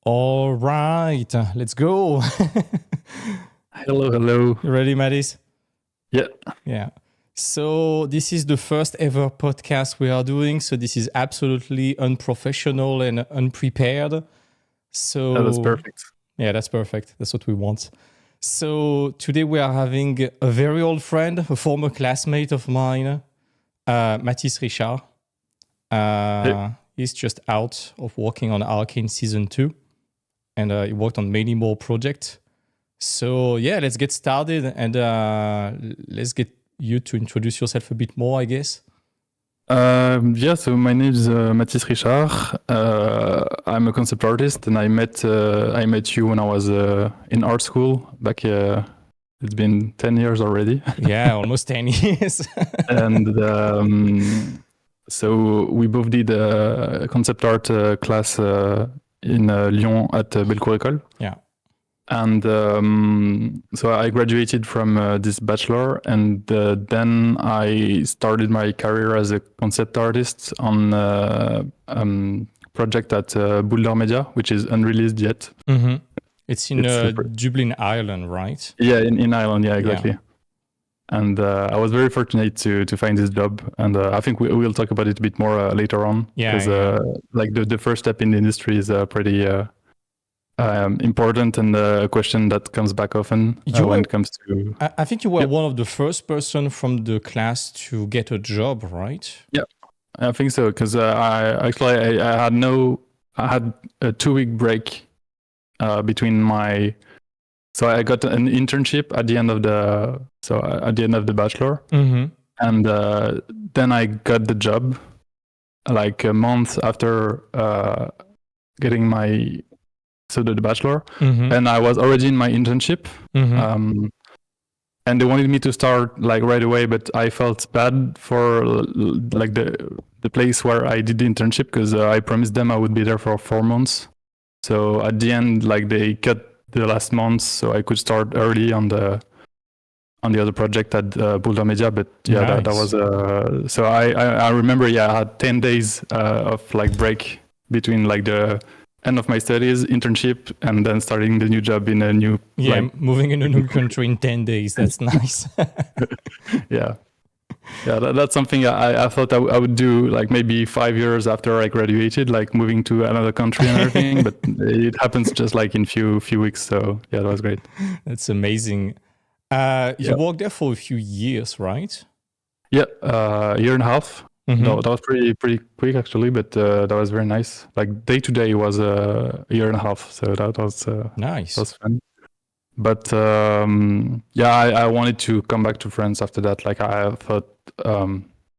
All right, let's go. Hello, hello. You ready, Mathis? Yeah. Yeah. So this is the first ever podcast we are doing. So this is absolutely unprofessional and unprepared. So That's perfect. Yeah, that's perfect. That's what we want. So today we are having a very old friend, a former classmate of mine, Mathis Richard. He's just out of working on Arcane Season 2. And he worked on many more projects. So yeah, let's get started and let's get you to introduce yourself a bit more, I guess. So my name is Mathis Richard. I'm a concept artist, and I met you when I was in art school back. It's been 10 years already. Yeah, almost 10 years. And so we both did a concept art class in Lyon at Bellecour École. Yeah. And so I graduated from this bachelor, and then I started my career as a concept artist on project at Boulder Media, which is unreleased yet. Mm-hmm. It's in Dublin, Ireland, right? Yeah, in Ireland, yeah, exactly. Yeah. And I was very fortunate to find this job, and I think we'll talk about it a bit more later on. Yeah, because like the first step in the industry is pretty important, and a question that comes back often when it comes to... I think you were one of the first person from the class to get a job, right? Yeah, I think so, because I had a 2-week break between my... So I got an internship at the end of the bachelor, mm-hmm. and then I got the job like a month after getting the bachelor, mm-hmm. and I was already in my internship, mm-hmm. And they wanted me to start like right away, but I felt bad for like the place where I did the internship, because I promised them I would be there for 4 months. So at the end, like they cut the last months, so I could start early on the other project at Boulder Media. But yeah, nice. that was so I remember, I had 10 days of like break between like the end of my studies, internship, and then starting the new job in a new... Yeah, moving in a new country in 10 days. That's nice. Yeah, that's something I thought I would do like maybe 5 years after I graduated, like moving to another country and everything. But it happens just like in few weeks. So yeah, that was great. That's amazing. You worked there for a few years, right? Yeah, a year and a half. Mm-hmm. No, that was pretty quick actually, but that was very nice. Like day to day was a year and a half, so that was nice. That was fun. But I wanted to come back to France after that. Like I thought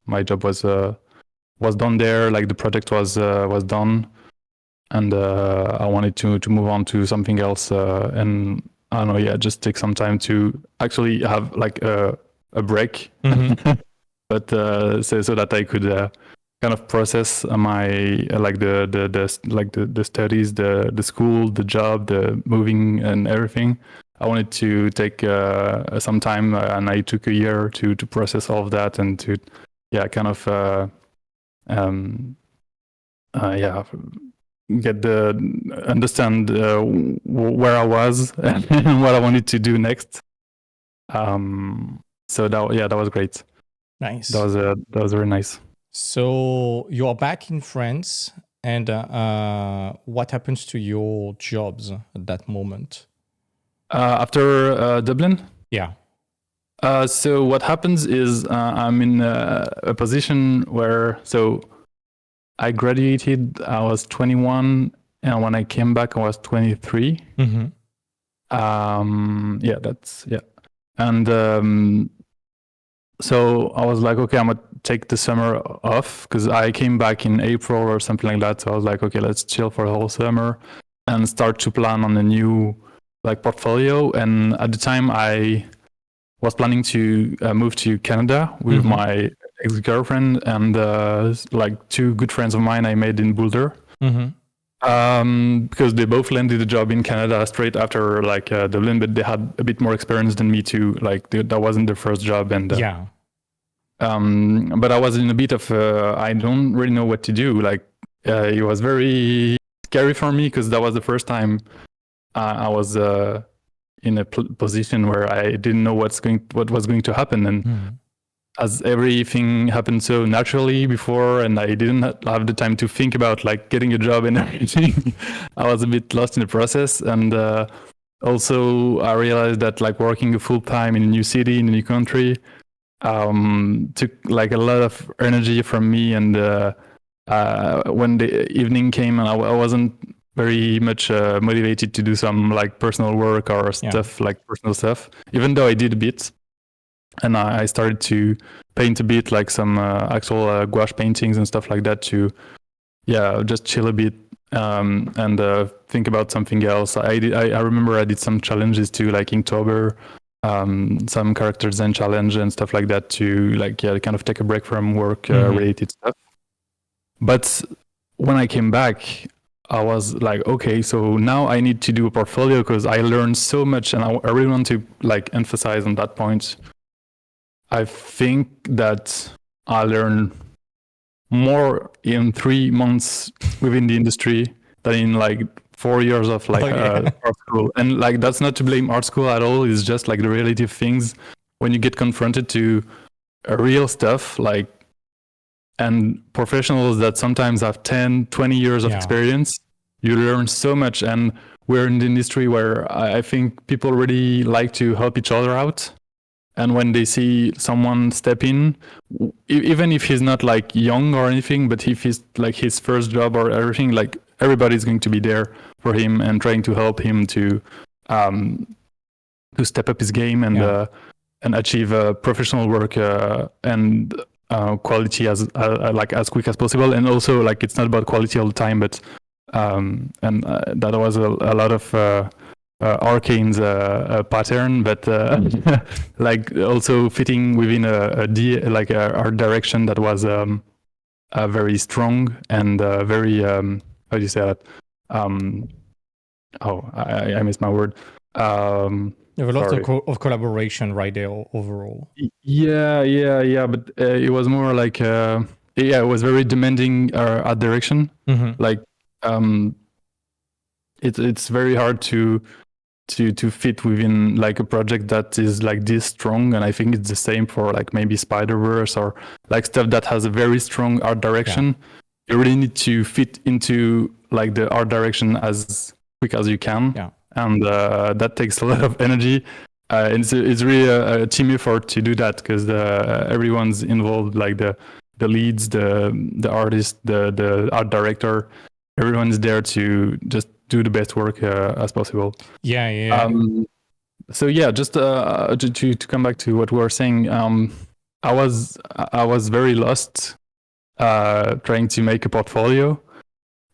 my job was done there. Like the project was done, and I wanted to move on to something else. And I don't know, just take some time to actually have like a break. Mm-hmm. But so that I could kind of process my like the studies, the school, the job, the moving, and everything. I wanted to take some time, and I took a year to process all of that, and to kind of understand where I was and what I wanted to do next. So that was great. Nice. That was very nice. So you're back in France, and what happens to your jobs at that moment? After Dublin? Yeah. So what happens is I'm in a position where, so I graduated, I was 21, and when I came back, I was 23. Mm-hmm. And so I was like, okay, I'm gonna take the summer off, because I came back in April or something like that. So I was like, okay, let's chill for the whole summer and start to plan on a new like portfolio. And at the time, I was planning to move to Canada with mm-hmm. my ex-girlfriend and like 2 good friends of mine I made in Boulder. Mm-hmm. Because they both landed a job in Canada straight after like Dublin, but they had a bit more experience than me too. Like that wasn't their first job, and but I was in a bit of I don't really know what to do. Like it was very scary for me because that was the first time I was in a position where I didn't know what was going to happen, and as everything happened so naturally before, and I didn't have the time to think about like getting a job and everything. I was a bit lost in the process, and also I realized that like working full time in a new city in a new country took like a lot of energy from me, and when the evening came and I wasn't very much motivated to do some like personal work or stuff like personal stuff, even though I did a bit. And I started to paint a bit, like some actual gouache paintings and stuff like that to, just chill a bit and think about something else. I remember I did some challenges too, like Inktober, some character design challenge and stuff like that to like, kind of take a break from work related stuff. But when I came back, I was like, okay, so now I need to do a portfolio because I learned so much, and I really want to like emphasize on that point. I think that I learned more in 3 months within the industry than in like 4 years of like art school. And like that's not to blame art school at all. It's just like the reality of things when you get confronted to real stuff, like, and professionals that sometimes have 10, 20 years of experience, you learn so much. And we're in the industry where I think people really like to help each other out. And when they see someone step in, even if he's not like young or anything, but if he's like his first job or everything, like everybody's going to be there for him and trying to help him to step up his game and achieve professional work and quality as quick as possible. And also like it's not about quality all the time, but that was a lot of Arcane's pattern, but like also fitting within our direction that was very strong and very how do you say that? I missed my word. You have a lot of collaboration right there overall. Yeah, but it was more like it was very demanding art direction. Like it's very hard to fit within like a project that is like this strong, and I think it's the same for like maybe Spider-Verse or like stuff that has a very strong art direction. You really need to fit into like the art direction as quick as you can, and that takes a lot of energy. And it's really a team effort to do that because everyone's involved, like the leads, the artist, the art director, everyone is there to just do the best work as possible. So just to come back to what we were saying, I was very lost trying to make a portfolio,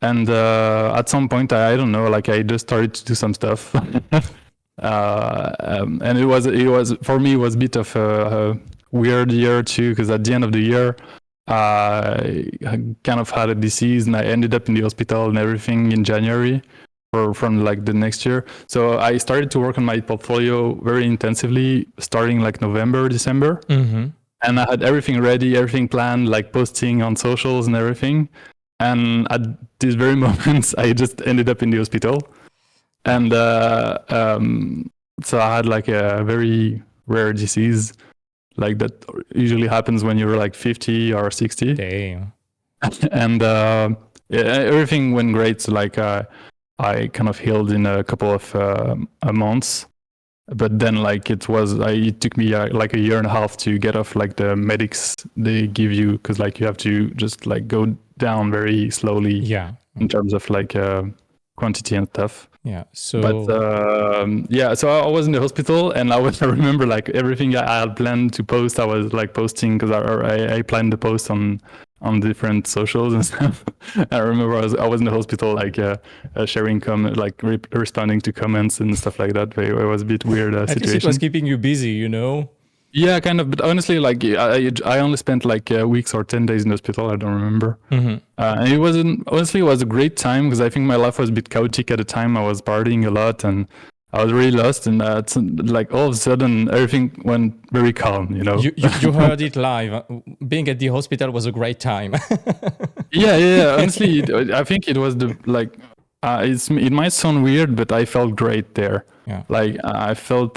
and at some point I don't know, like I just started to do some stuff, and it was for me it was a bit of a weird year too, because at the end of the year I kind of had a disease and I ended up in the hospital and everything in January from like the next year. So I started to work on my portfolio very intensively starting like November, December. And I had everything ready, everything planned, like posting on socials and everything. And at this very moment, I just ended up in the hospital. And so I had like a very rare disease, like that usually happens when you're like 50 or 60. Damn. And everything went great. So like I kind of healed in a couple of months, but then like it took me like a year and a half to get off like the medics they give you, because like you have to just like go down very slowly in terms of like quantity and stuff. So I was in the hospital, and I remember like everything I had planned to post, I was like posting because I planned the post on different socials and stuff. I remember I was in the hospital, like sharing responding to comments and stuff like that. But it was a bit weird situation. At least it was keeping you busy, you know? Yeah, kind of. But honestly, like I only spent like weeks or 10 days in the hospital. I don't remember. And it was a great time because I think my life was a bit chaotic at the time. I was partying a lot and I was really lost, and like all of a sudden everything went very calm, you know. You heard it live. Being at the hospital was a great time. Yeah. Honestly, I think it was it might sound weird, but I felt great there. Yeah. Like I felt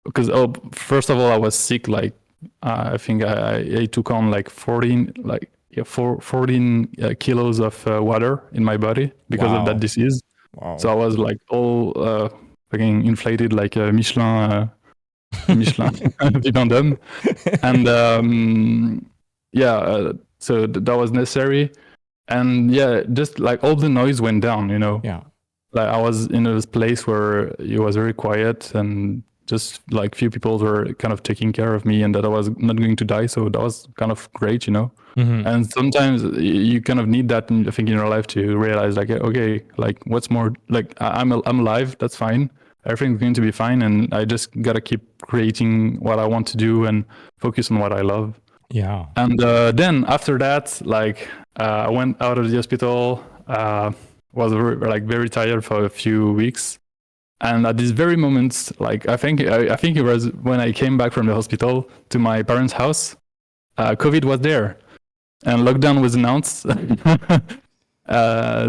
because first of all I was sick. Like I think I took on like 14 kilos of water in my body because of that disease. Wow. So I was like all fucking inflated like a Michelin Vivandum. And so that was necessary. And yeah, just like all the noise went down, Yeah. Like I was in a place where it was very quiet and just like few people were kind of taking care of me and that I was not going to die. So that was kind of great, Mm-hmm. And sometimes you kind of need that, I think, in your life to realize like, okay, like what's more, like I'm alive, that's fine. Everything's going to be fine. And I just got to keep creating what I want to do and focus on what I love. Yeah. And then after that, like I went out of the hospital, was very tired for a few weeks. And at this very moment, like I think it was when I came back from the hospital to my parents' house, COVID was there and lockdown was announced.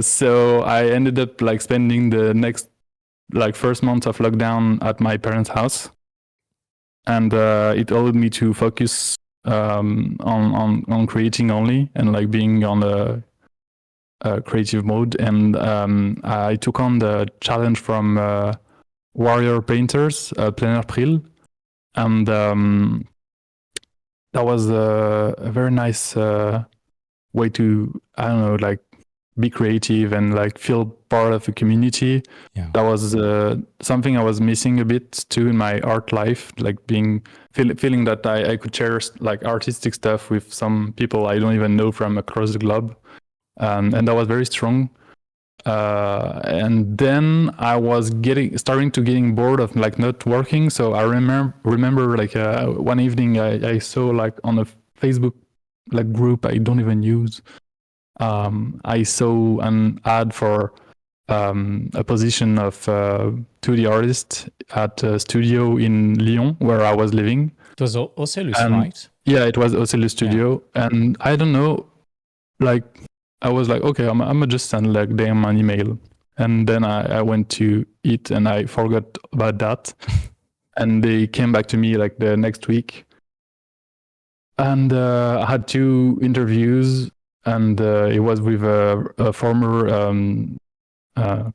So I ended up like spending the next like first month of lockdown at my parents' house. And it allowed me to focus on creating only and like being on the creative mode. And I took on the challenge from Warrior Painters, Plein Air Pril. And that was a very nice way to, I don't know, like be creative and like feel part of a community. Yeah. That was something I was missing a bit too in my art life, like feeling that I could share like artistic stuff with some people I don't even know from across the globe. And that was very strong. And then I was starting to getting bored of like not working. So I remember like one evening I saw like on a Facebook like group I don't even use. I saw an ad for a position of 2D artist at a studio in Lyon where I was living. It was Ocellus, right? Yeah, it was Ocellus Studio. Yeah. And I don't know, like I was like, okay, I'm gonna just send like them an email. And then I went to eat and I forgot about that. And they came back to me like the next week. And I had 2 interviews. And it was with a former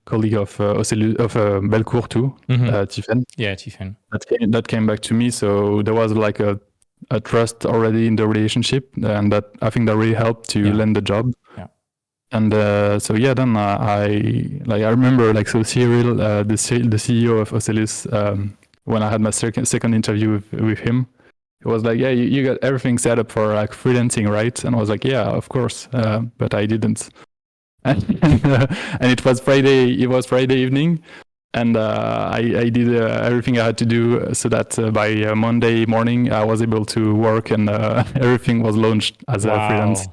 colleague of Ocellus, of Belcourt too, Tiffen. Yeah, Tiffen. That came back to me. So there was like a trust already in the relationship, and that I think that really helped to land the job. Yeah. And so then I remember like so Cyril, the CEO of Ocellus, when I had my second interview with him. It was like, yeah, you got everything set up for like freelancing, right? And I was like, yeah, of course, but I didn't. And it was Friday. It was Friday evening, and I did everything I had to do so that by Monday morning I was able to work, and everything was launched as a freelance.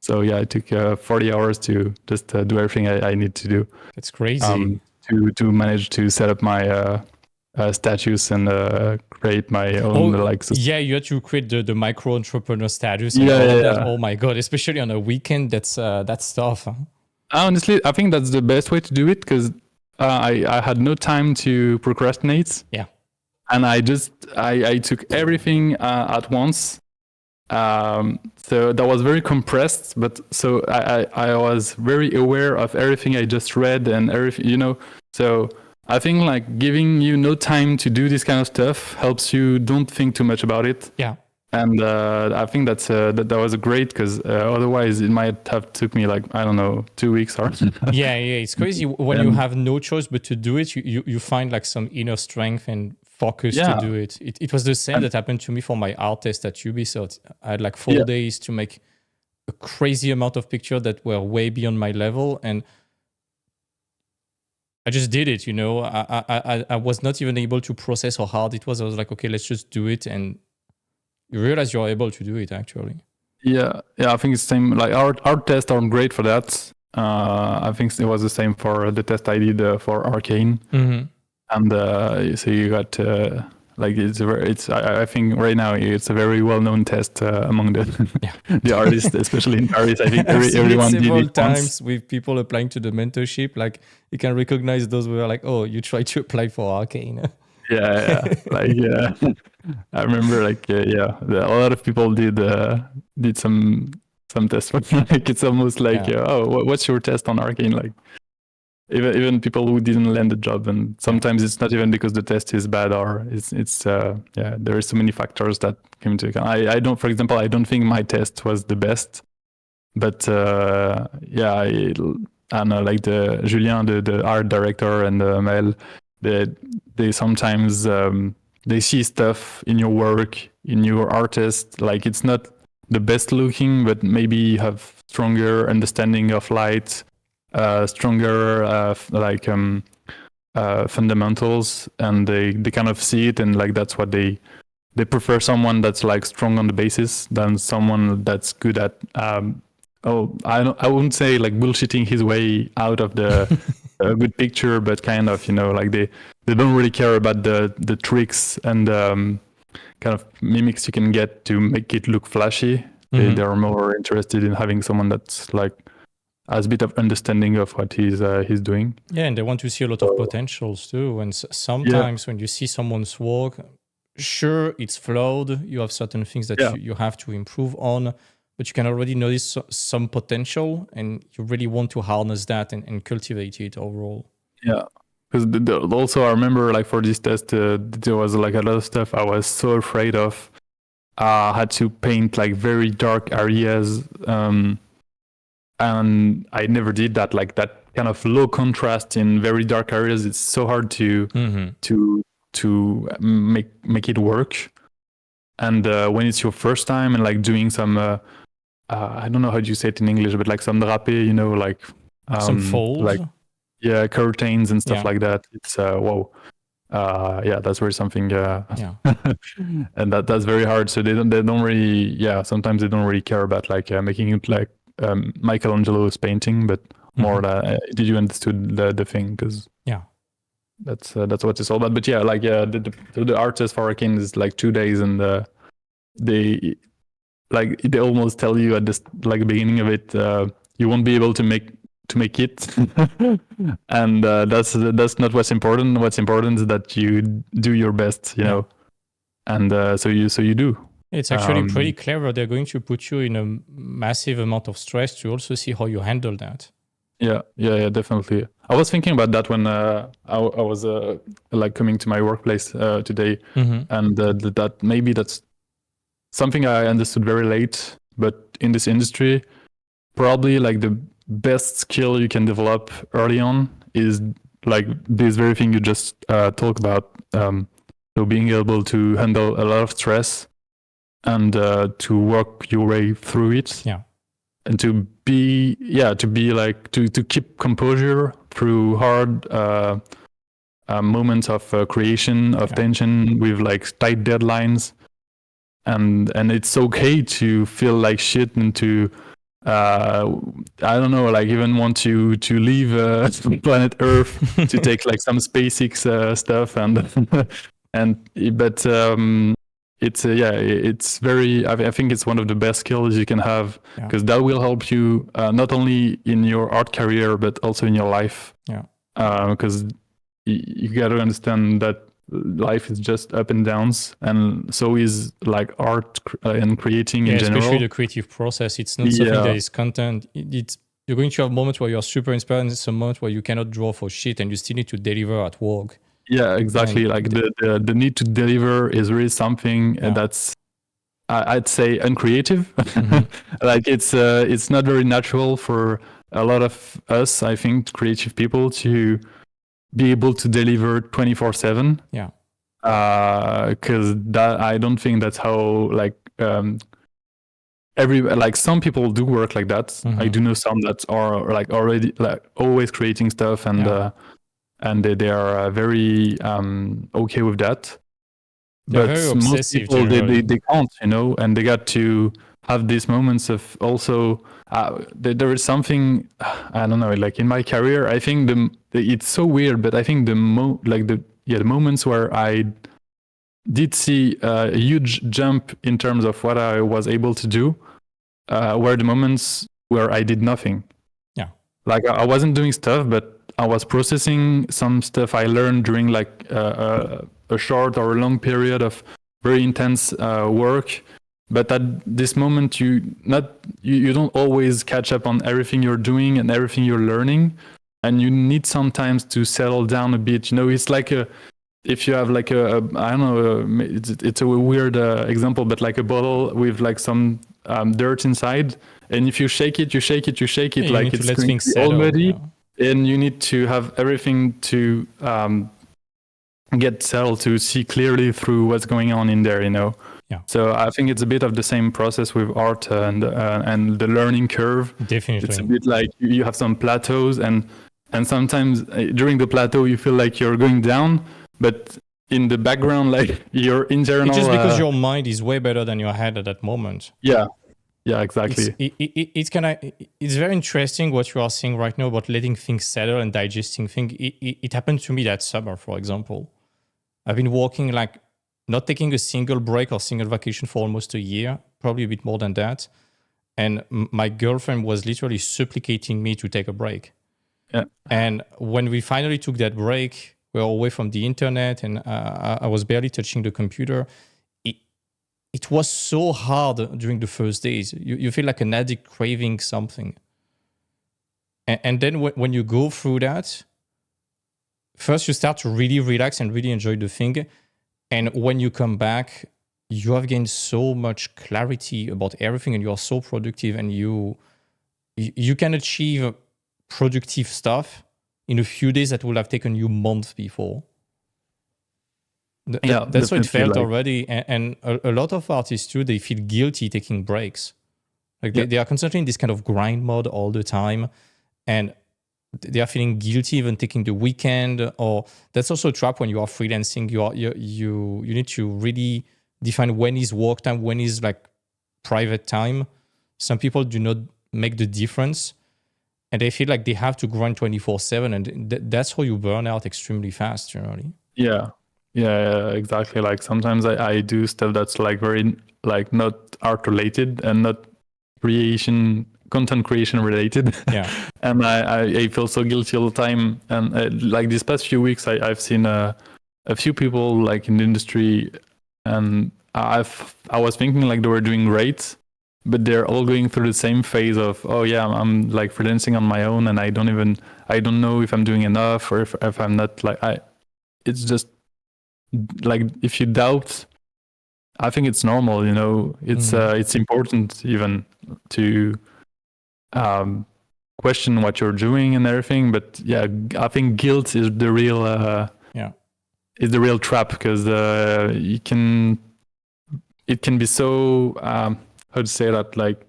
So yeah, it took 40 hours to just do everything I need to do. That's crazy. To manage to set up my status and create my own Yeah, you had to create the micro entrepreneur status. And all of that. Oh my god! Especially on a weekend, that's tough. Huh? Honestly, I think that's the best way to do it because I had no time to procrastinate. Yeah, and I took everything at once. So that was very compressed, but so I was very aware of everything I just read and everything, So I think like giving you no time to do this kind of stuff helps you don't think too much about it. Yeah. And I think that was great because otherwise it might have took me like, I don't know, 2 weeks or yeah, it's crazy when you have no choice but to do it. You find like some inner strength and focus to do it. It was the same that happened to me for my art test at Ubisoft. I had like 4 days to make a crazy amount of pictures that were way beyond my level, and I just did it. I was not even able to process how hard it was. I was like, okay, let's just do it, and you realize you're able to do it actually. Yeah, I think it's the same. Like our tests are great for that. I think it was the same for the test I did for Arcane. Mm-hmm. And so you got Like I think right now it's a very well-known test among the the artists, especially in Paris. I think I've seen it everyone did several it once. times with people applying to the mentorship. Like you can recognize those who are like, oh, you tried to apply for Arcane. Yeah. Like I remember like a lot of people did some tests. Like it's almost like what's your test on Arcane? Like even people who didn't land the job, and sometimes it's not even because the test is bad, or it's there are so many factors that come into account. I don't, for example, I don't think my test was the best, but I don't know, like the Julien, the art director, and Mel, they sometimes they see stuff in your work, in your artist, like it's not the best looking, but maybe you have stronger understanding of light, stronger fundamentals, and they kind of see it, and like that's what they prefer, someone that's like strong on the basis than someone that's good at I wouldn't say like bullshitting his way out of the good picture, but kind of, like they don't really care about the tricks and kind of mimics you can get to make it look flashy. They are more interested in having someone that's like has a bit of understanding of what he's doing. Yeah, and they want to see a lot of potentials too. And sometimes when you see someone's work, sure, it's flawed. You have certain things that you have to improve on, but you can already notice some potential, and you really want to harness that and cultivate it overall. Yeah, because also I remember like for this test, there was like a lot of stuff I was so afraid of. I had to paint like very dark areas, and I never did that. Like that kind of low contrast in very dark areas, it's so hard to make it work. And when it's your first time and like doing some I don't know how you say it in English, but like some drapé, like some folds, like curtains and stuff like that, it's whoa. That's very something. And that's very hard. So they don't really. Sometimes they don't really care about like making it like Michelangelo's painting, but more did you understood the thing? Because that's what it's all about. But the artist for Arcane is like 2 days, and they almost tell you at this like beginning of it, you won't be able to make it, and that's not what's important. What's important is that you do your best, and so you do. It's actually pretty clever. They're going to put you in a massive amount of stress to also see how you handle that. Yeah, definitely. I was thinking about that when I was like coming to my workplace today, and that maybe that's something I understood very late. But in this industry, probably like the best skill you can develop early on is like this very thing you just talked about. So being able to handle a lot of stress and to work your way through it. Yeah. And to keep composure through hard moments of creation, of tension, with like tight deadlines, and it's okay to feel like shit and to I don't know, like even want to leave planet Earth to take like some SpaceX stuff, it's very. I think it's one of the best skills you can have, because that will help you not only in your art career but also in your life. Because you got to understand that life is just up and downs, and so is like art and creating in general. Especially the creative process. It's not something that is content. You're going to have moments where you're super inspired, and some moments where you cannot draw for shit, and you still need to deliver at work. Yeah, exactly. Like the need to deliver is really something that's I'd say uncreative. Like it's not very natural for a lot of us, I think, creative people, to be able to deliver 24/7. Yeah. Because I don't think that's how like some people do work like that. I do know some that are like already like always creating stuff, and they are very okay with that. They're but very most obsessive, people they can't, and they got to have these moments of also there is something, I don't know, like in my career, I think it's so weird, but I think the moments where I did see a huge jump in terms of what I was able to do, were the moments where I did nothing. Yeah. Like I wasn't doing stuff, but I was processing some stuff I learned during like a short or a long period of very intense work. But at this moment, you don't always catch up on everything you're doing and everything you're learning, and you need sometimes to settle down a bit. You know, it's like if you have like I don't know, it's a weird example, but like a bottle with like some dirt inside, and if you shake it, Yeah, like it's going to be already, and you need to have everything to get settled to see clearly through what's going on in there, you know. Yeah. So I think it's a bit of the same process with art and the learning curve. Definitely. It's a bit like you have some plateaus, and sometimes during the plateau you feel like you're going down, but in the background, like your internal. It's just because your mind is way better than your head at that moment. Yeah. Yeah, exactly. It's very interesting what you are saying right now about letting things settle and digesting things. It happened to me that summer, for example. I've been working like not taking a single break or single vacation for almost a year, probably a bit more than that. And my girlfriend was literally supplicating me to take a break. Yeah. And when we finally took that break, we were away from the internet and I was barely touching the computer. It was so hard during the first days. You feel like an addict craving something. And then when you go through that, first you start to really relax and really enjoy the thing. And when you come back, you have gained so much clarity about everything and you are so productive and you can achieve productive stuff in a few days that would have taken you months before. That's what it felt already. And a lot of artists too, they feel guilty taking breaks. Like they are constantly in this kind of grind mode all the time. And they are feeling guilty even taking the weekend. Or that's also a trap when you are freelancing. You need to really define when is work time, when is like private time. Some people do not make the difference. And they feel like they have to grind 24/7. And that's how you burn out extremely fast generally. Yeah, exactly. Like sometimes I do stuff that's like very like not art related and not content creation related. Yeah. And I feel so guilty all the time. And like these past few weeks, I've seen a few people like in the industry, and I was thinking like they were doing great, but they're all going through the same phase of, oh yeah, I'm like freelancing on my own, and I don't know if I'm doing enough or if I'm not like it's just like if you doubt, I think it's normal, you know. It's important even to question what you're doing and everything. But yeah, I think guilt is the real is the real trap, because it can be so how to say that, like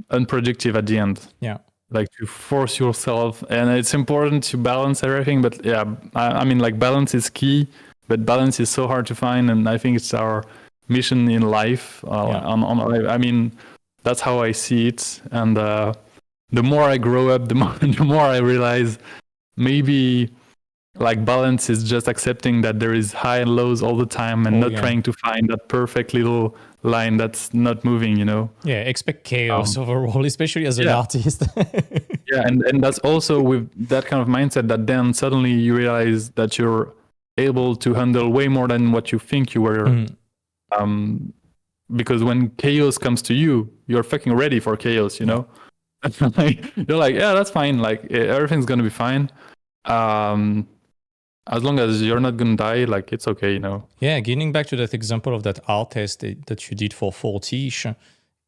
unproductive at the end. Yeah. Like to force yourself, and it's important to balance everything. But yeah, I mean, like balance is key, but balance is so hard to find, and I think it's our mission in life. I mean, that's how I see it. And the more I grow up, the more I realize maybe like balance is just accepting that there is high and lows all the time, and not trying to find that perfect little line that's not moving, you know. Yeah, expect chaos overall, especially as an artist. Yeah, and that's also with that kind of mindset that then suddenly you realize that you're able to handle way more than what you think you were. Because when chaos comes to you, you're fucking ready for chaos, you know. You're like, yeah, that's fine, like everything's gonna be fine. As long as you're not gonna die, like it's okay, you know. Yeah, getting back to that example of that art test that you did for Fortiche,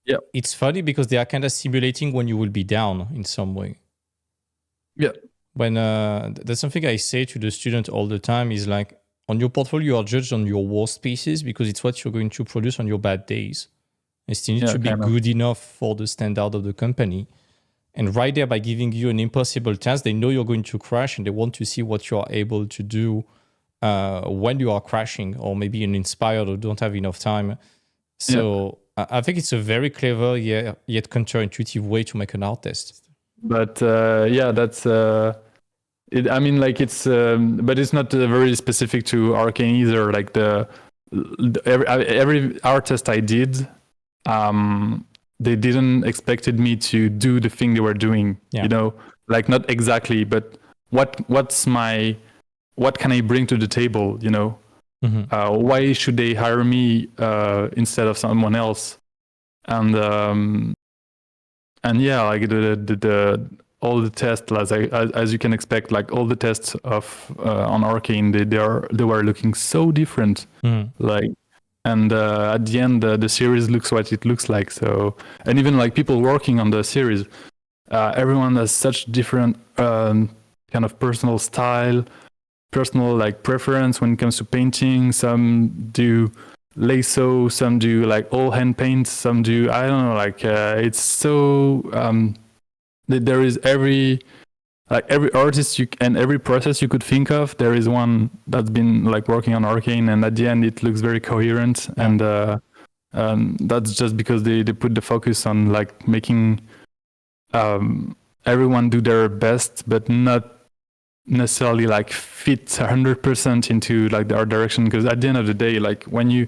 it's funny because they are kind of simulating when you will be down in some way. Yeah. When that's something I say to the student all the time is like, on your portfolio, you are judged on your worst pieces because it's what you're going to produce on your bad days. It still needs to be good enough for the standard of the company. And right there, by giving you an impossible task, they know you're going to crash, and they want to see what you are able to do when you are crashing, or maybe you're inspired or don't have enough time. So I think it's a very clever yet counterintuitive way to make an art test. But that's I mean, like it's, but it's not very specific to Arcane either. Like every art test I did, they didn't expected me to do the thing they were doing. Yeah. You know, like not exactly, but what can I bring to the table? You know, why should they hire me instead of someone else? And yeah, like the all the tests, as you can expect, like all the tests of on Arcane, they were looking so different. Like, and at the end, the series looks what it looks like. So, and even like people working on the series, everyone has such different kind of personal style, personal like preference when it comes to painting. Some do lasso, some do like all hand paint, some do, I don't know, like it's so there is every artist and every process you could think of, there is one that's been like working on Arcane, and at the end it looks very coherent. And that's just because they put the focus on like making everyone do their best, but not necessarily like fit 100% into like the art direction. Because at the end of the day, like when you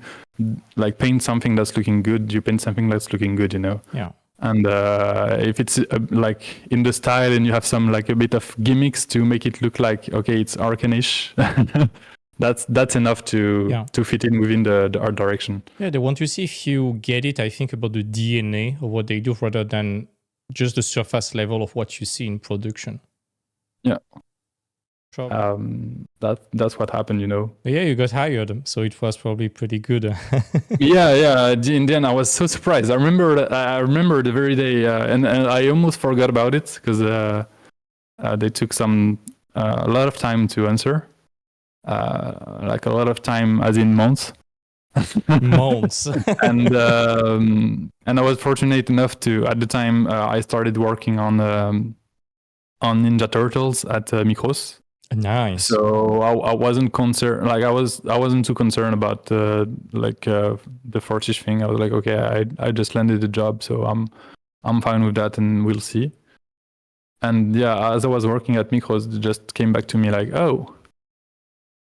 like paint something that's looking good, you paint something that's looking good, you know. Yeah. And if it's like in the style and you have some like a bit of gimmicks to make it look like, okay, it's Arcane-ish, that's enough to fit in within the art direction. Yeah, they want to see if you get it, I think, about the DNA of what they do rather than just the surface level of what you see in production. Yeah. Probably. That's what happened, you know. But yeah, you got hired, so it was probably pretty good. yeah. In the end, I was so surprised. I remember the very day, and I almost forgot about it because they took a lot of time to answer, like a lot of time, as in months. Months. and I was fortunate enough to, at the time, I started working on Ninja Turtles at Micros. Nice. So I wasn't concerned. Like I wasn't too concerned about the Fortiche thing. I was like, okay, I just landed a job, so I'm fine with that, and we'll see. And yeah, as I was working at Micros, it just came back to me like, oh,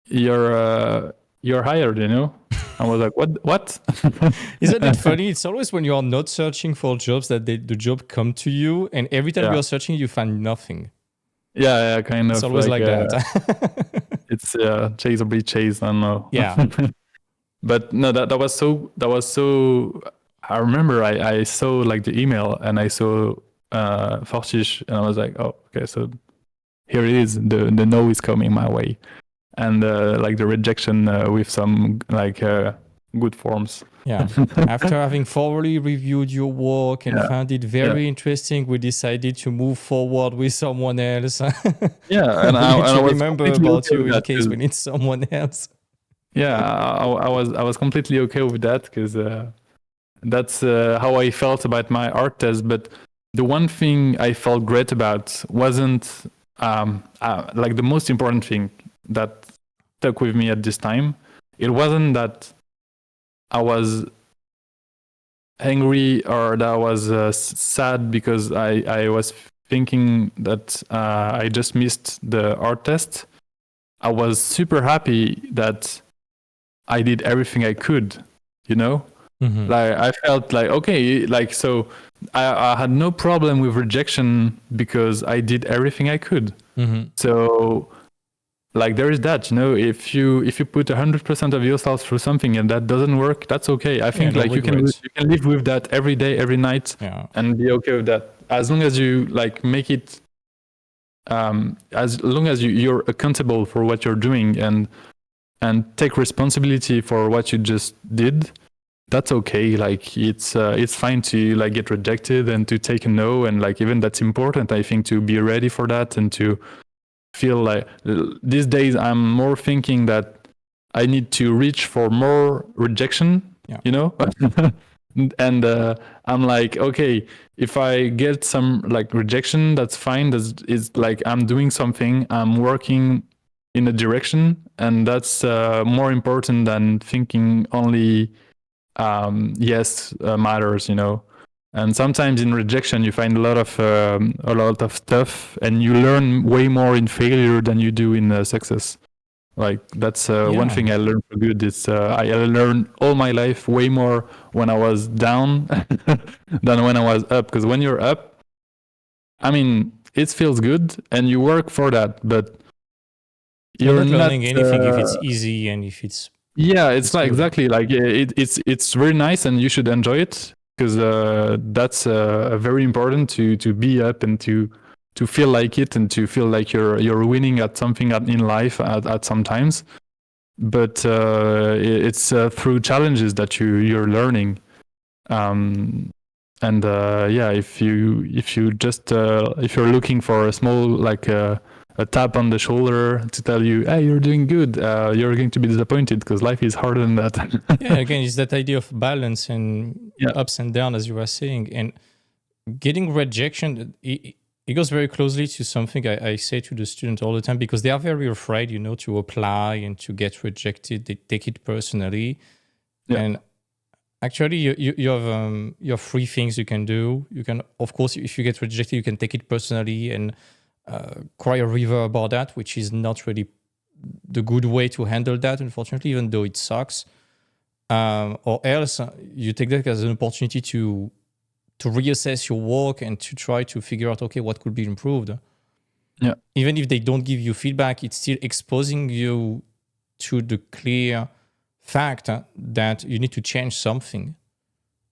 you're hired, you know. I was like, what? Isn't it funny? It's always when you are not searching for jobs that the job come to you, and every time you are searching, you find nothing. Yeah, kind of. It's always like that. It's chase or be chased. I don't know. Yeah. But no, that was so. I remember I saw like the email and I saw Fortiche, and I was like, oh, okay, so here it is. The no is coming my way, and like the rejection with some like good forms. Yeah. After having thoroughly reviewed your work and found it very interesting, we decided to move forward with someone else. Yeah, and I remember about you in case we need someone else. Yeah, I was completely okay with that because that's how I felt about my art test. But the one thing I felt great about wasn't like the most important thing that stuck with me at this time. It wasn't that I was angry or that I was sad because I was thinking that I just missed the art test. I was super happy that I did everything I could, you know? Mm-hmm. Like I felt like, okay, like, so I had no problem with rejection because I did everything I could. Mm-hmm. So like there is that, you know, if you put 100% of yourself through something and that doesn't work, that's okay. I think like you can live with that every day, every night, and be okay with that. As long as you like make it, as long as you're accountable for what you're doing and take responsibility for what you just did, that's okay. Like it's fine to like get rejected and to take a no, and like even that's important, I think, to be ready for that and to feel like these days I'm more thinking that I need to reach for more rejection, you know. And I'm like, okay, if I get some like rejection, that's fine. It's like I'm doing something, I'm working in a direction, and that's more important than thinking only yes matters, you know. And sometimes in rejection, you find a lot of stuff, and you learn way more in failure than you do in success. Like that's one thing I learned for good. Is I learned all my life way more when I was down than when I was up. Because when you're up, I mean, it feels good, and you work for that, but you're not learning anything if it's easy and if it's it's not exactly like it's very nice, and you should enjoy it, because that's very important to be up and to feel like it, and to feel like you're winning at something in life at some times. But it's through challenges that you're learning. If you just if you're looking for a small, like a tap on the shoulder to tell you, hey, you're doing good, you're going to be disappointed, because life is harder than that. Again, it's that idea of balance and ups and downs, as you were saying. And getting rejection, it goes very closely to something I say to the students all the time, because they are very afraid, to apply and to get rejected. They take it personally. And actually, you have three things you can do. You can, of course, if you get rejected, you can take it personally and cry a river about that, which is not really the good way to handle that, unfortunately, even though it sucks. Or else, you take that as an opportunity to reassess your work and to try to figure out, okay, what could be improved. Even if they don't give you feedback, it's still exposing you to the clear fact that you need to change something.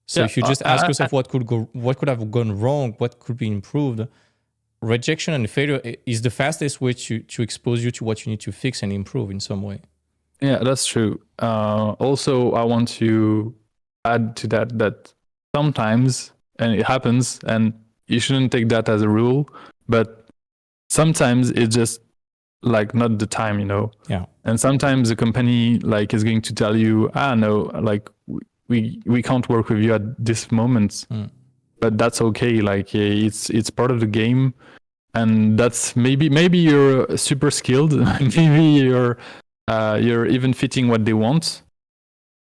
So if you just ask yourself what could have gone wrong, what could be improved, rejection and failure is the fastest way to expose you to what you need to fix and improve in some way. Yeah, that's true. Also, I want to add to that sometimes, and it happens, and you shouldn't take that as a rule, but sometimes it's just like not the time, and sometimes the company like is going to tell you, no, like we can't work with you at this moment. But that's okay, like it's part of the game. And that's maybe you're super skilled, maybe you're even fitting what they want,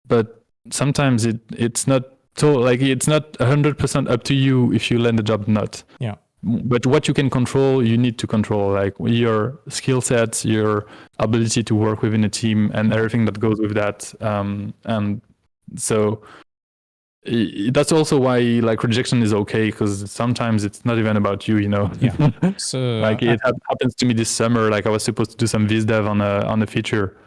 but sometimes it's not, so like it's not 100% up to you if you land the job or not. But what you can control, you need to control, like your skill sets, your ability to work within a team, and everything that goes with that. And so that's also why like rejection is okay, because sometimes it's not even about you, So like it happens to me this summer. Like I was supposed to do some viz dev on a feature,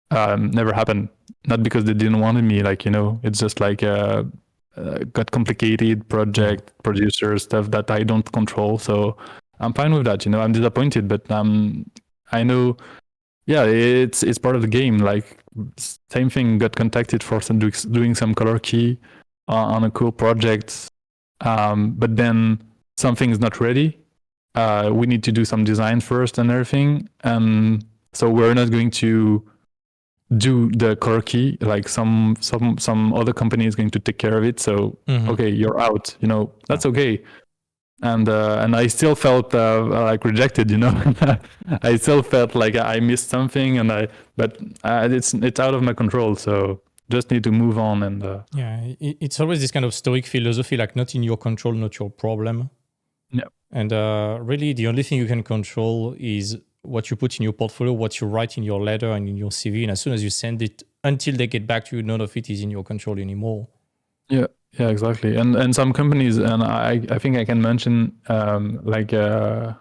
never happened. Not because they didn't want me, like it's just like got complicated project, producer stuff that I don't control. So I'm fine with that. I'm disappointed, but I know, it's part of the game. Like same thing, got contacted for doing some color key on a cool project, but then something is not ready. We need to do some design first and everything, and so we're not going to do the color key. Like some other company is going to take care of it. So okay, you're out. That's okay. And I still felt like rejected. I still felt like I missed something, but it's out of my control. So just need to move on. And it's always this kind of stoic philosophy, like not in your control, not your problem. And really, the only thing you can control is what you put in your portfolio, what you write in your letter and in your CV. And as soon as you send it, until they get back to you, none of it is in your control anymore. Yeah, exactly. And some companies, and I think I can mention, I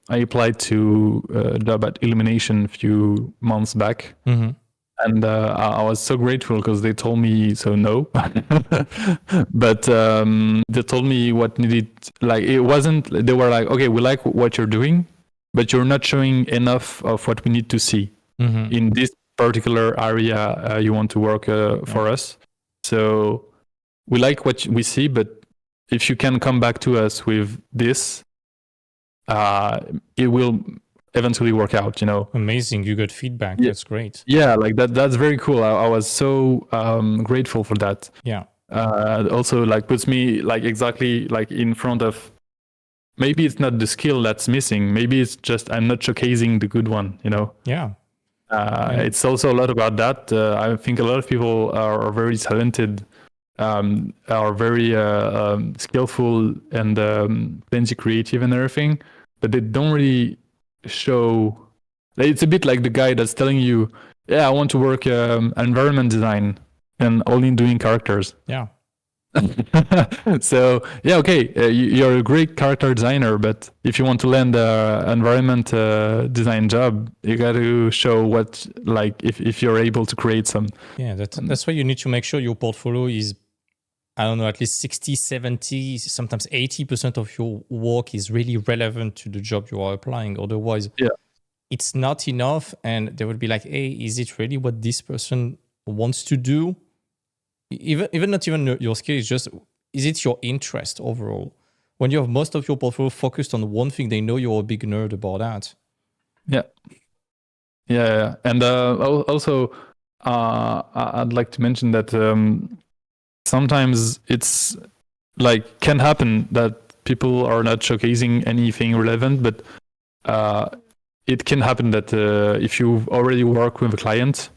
applied to a job at Illumination a few months back. And I was so grateful because they told me no. But they told me what needed, like it wasn't, they were like, okay, we like what you're doing, but you're not showing enough of what we need to see in this particular area you want to work for us. So we like what we see, but if you can come back to us with this, it will eventually work out, Amazing. You got feedback. That's great. Yeah, like that's very cool. I was so grateful for that. Also like puts me like exactly like in front of, maybe it's not the skill that's missing, maybe it's just I'm not showcasing the good one. It's also a lot about that. I think a lot of people are very talented are very skillful and plenty creative and everything, but they don't really show. It's a bit like the guy that's telling you, "Yeah, I want to work environment design and only doing characters." Yeah. So yeah, okay, you're a great character designer, but if you want to land an environment design job, you got to show what, like, if you're able to create some. Yeah, that's why you need to make sure your portfolio is, I don't know, at least 60, 70, sometimes 80% of your work is really relevant to the job you are applying. Otherwise, it's not enough. And they will be like, hey, is it really what this person wants to do? Even not even your skill, it's just, is it your interest overall? When you have most of your portfolio focused on one thing, they know you're a big nerd about that. Yeah. And also, I'd like to mention that sometimes it's like can happen that people are not showcasing anything relevant, but it can happen that if you already work with a client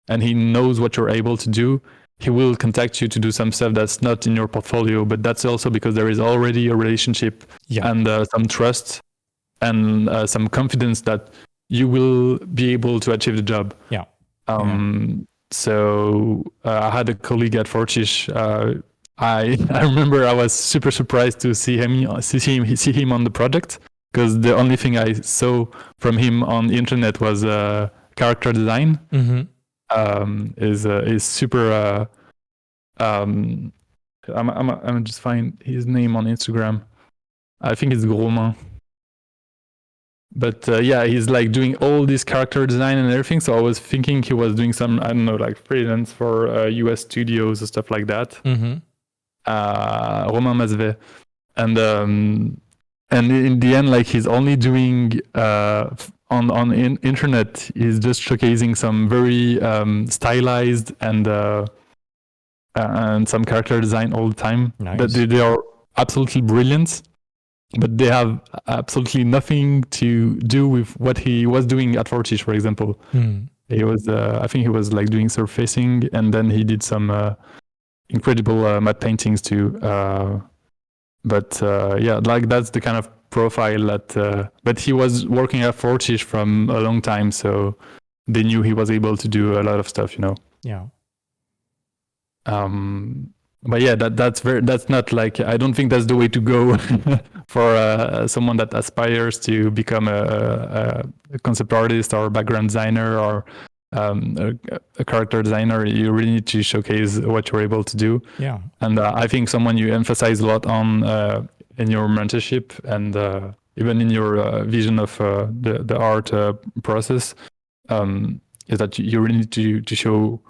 and he knows what you're able to do, he will contact you to do some stuff that's not in your portfolio, but that's also because there is already a relationship and some trust and some confidence that you will be able to achieve the job. So I had a colleague at Fortiche. I remember I was super surprised to see him on the project, because the only thing I saw from him on the internet was character design. Is super. I'm just find his name on Instagram. I think it's Romain. But yeah, he's like doing all this character design and everything. So I was thinking he was doing some, I don't know, like freelance for US studios or stuff like that. Romain Masvet. And in the end, like he's only doing on internet, he's just showcasing some very stylized and some character design all the time. That they are absolutely brilliant, but they have absolutely nothing to do with what he was doing at Fortiche, for example. He was, I think he was like doing surfacing, and then he did some incredible matte paintings too. But yeah, like that's the kind of profile that. But he was working at Fortiche from a long time, so they knew he was able to do a lot of stuff, you know. Yeah. But yeah, that's not like, I don't think that's the way to go for someone that aspires to become a concept artist or background designer or a character designer. You really need to showcase what you're able to do. Yeah. And I think someone you emphasize a lot on in your mentorship and even in your vision of the art process is that you really need to show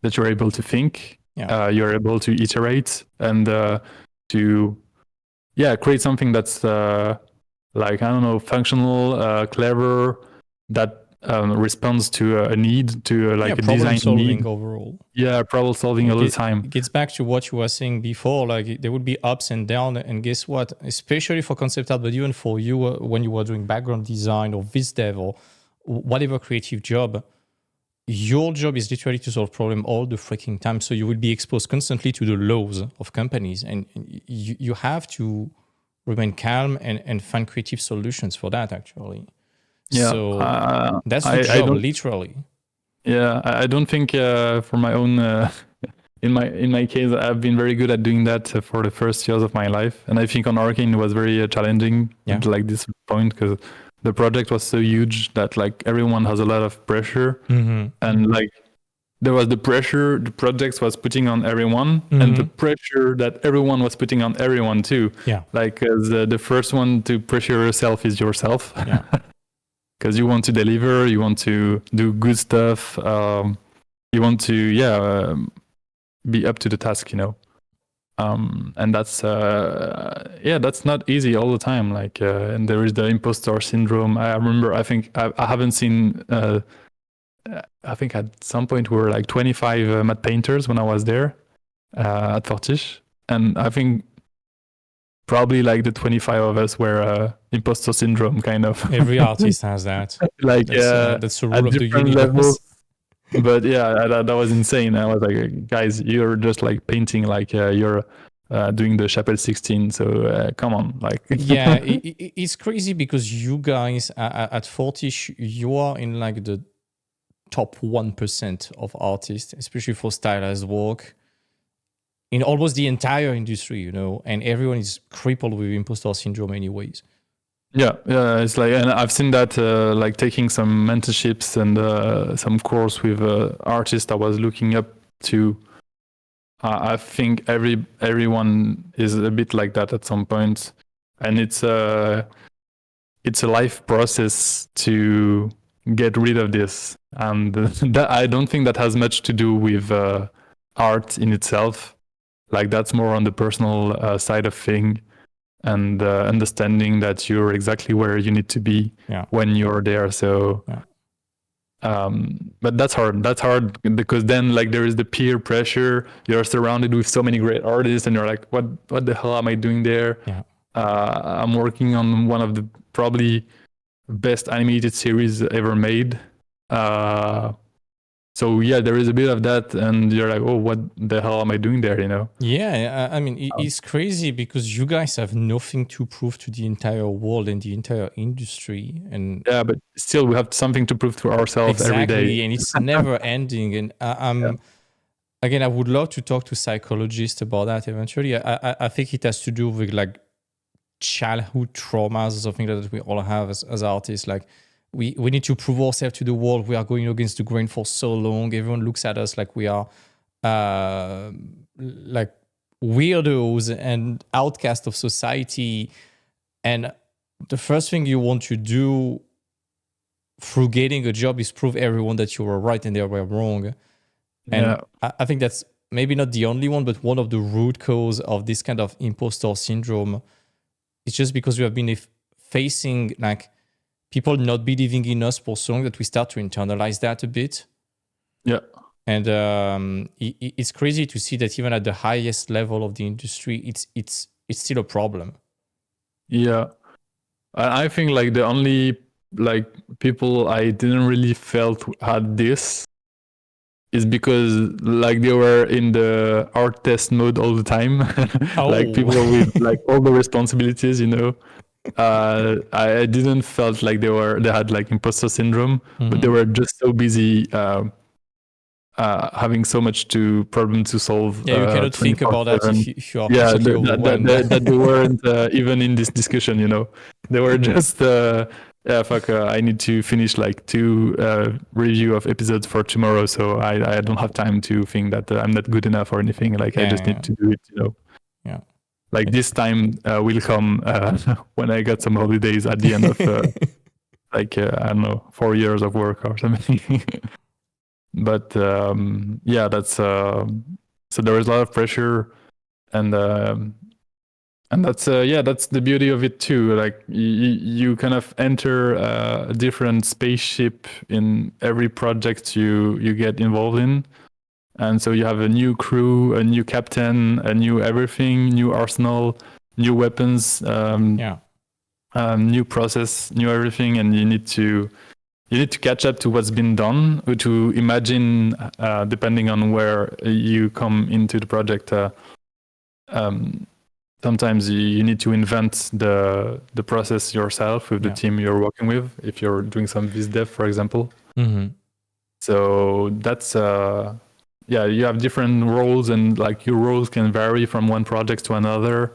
that you're able to think. You're able to iterate and to create something that's like, I don't know, functional, clever, that responds to a need, to like a design solving need overall. Yeah, problem solving all the time. It gets back to what you were saying before, like there would be ups and downs, and guess what, especially for concept art, but even for you when you were doing background design or viz dev or whatever creative job, your job is literally to solve problem all the freaking time. So you will be exposed constantly to the laws of companies, and you have to remain calm and find creative solutions for that, actually. Yeah. So that's the job, literally. Yeah, I don't think for my own, in my case, I've been very good at doing that for the first years of my life. And I think on Arcane it was very challenging at like this point, because the project was so huge that like everyone has a lot of pressure, and like there was the pressure the project was putting on everyone, and the pressure that everyone was putting on everyone too. Yeah, like the first one to pressure yourself is yourself. Yeah, because you want to deliver, you want to do good stuff, you want to be up to the task, you know. And that's that's not easy all the time, like and there is the imposter syndrome. I remember, I think I haven't seen I think at some point we were like 25 matte painters when I was there at Fortiche, and I think probably like the 25 of us were imposter syndrome kind of. Every artist has that. Like that's the rule of the universe. Levels. But yeah, that was insane. I was like, guys, you're just like painting like you're doing the Chapelle 16. So come on, like. Yeah, it's crazy because you guys at Fortiche, you are in like the top 1% of artists, especially for stylized work in almost the entire industry, you know, and everyone is crippled with imposter syndrome anyways. Yeah, it's like, and I've seen that like taking some mentorships and some course with artists I was looking up to. I think everyone is a bit like that at some point, and it's a life process to get rid of this, and that I don't think that has much to do with art in itself. Like that's more on the personal side of thing, and understanding that you're exactly where you need to be when you're there. So. Yeah. But that's hard because then like there is the peer pressure. You're surrounded with so many great artists and you're like, what the hell am I doing there? I'm working on one of the probably best animated series ever made. So yeah, there is a bit of that, and you're like, oh, what the hell am I doing there? You know? Yeah, I mean, it's crazy because you guys have nothing to prove to the entire world and the entire industry, and yeah, but still, we have something to prove to ourselves every day, and it's never ending. And again, I would love to talk to psychologists about that eventually. I think it has to do with like childhood traumas or something that we all have as artists, like. We need to prove ourselves to the world. We are going against the grain for so long. Everyone looks at us like we are like weirdos and outcasts of society. And the first thing you want to do through getting a job is prove everyone that you were right and they were wrong. And I think that's maybe not the only one, but one of the root cause of this kind of imposter syndrome is just because we have been facing like people not believing in us for so long that we start to internalize that a bit. Yeah. And it's crazy to see that even at the highest level of the industry, it's still a problem. Yeah. I think like the only like people I didn't really felt had this is because like they were in the art test mode all the time. Like people with like all the responsibilities, you know. I didn't felt like they had like imposter syndrome, but they were just so busy having so much problem to solve. Yeah, you cannot think about that if you are that they weren't even in this discussion, you know. They were just I need to finish like 2 review of episodes for tomorrow, so I don't have time to think that I'm not good enough or anything. Like I just need to do it, you know. Yeah. Like this time will come when I got some holidays at the end of like I don't know 4 years of work or something. But yeah, that's so there is a lot of pressure, and that's that's the beauty of it too. Like you kind of enter a different spaceship in every project you get involved in. And so you have a new crew, a new captain, a new everything, new arsenal, new weapons, new process, new everything, and you need to catch up to what's been done, to imagine, depending on where you come into the project. Sometimes you need to invent the process yourself with the team you're working with, if you're doing some VizDev, for example. So that's you have different roles, and like your roles can vary from one project to another.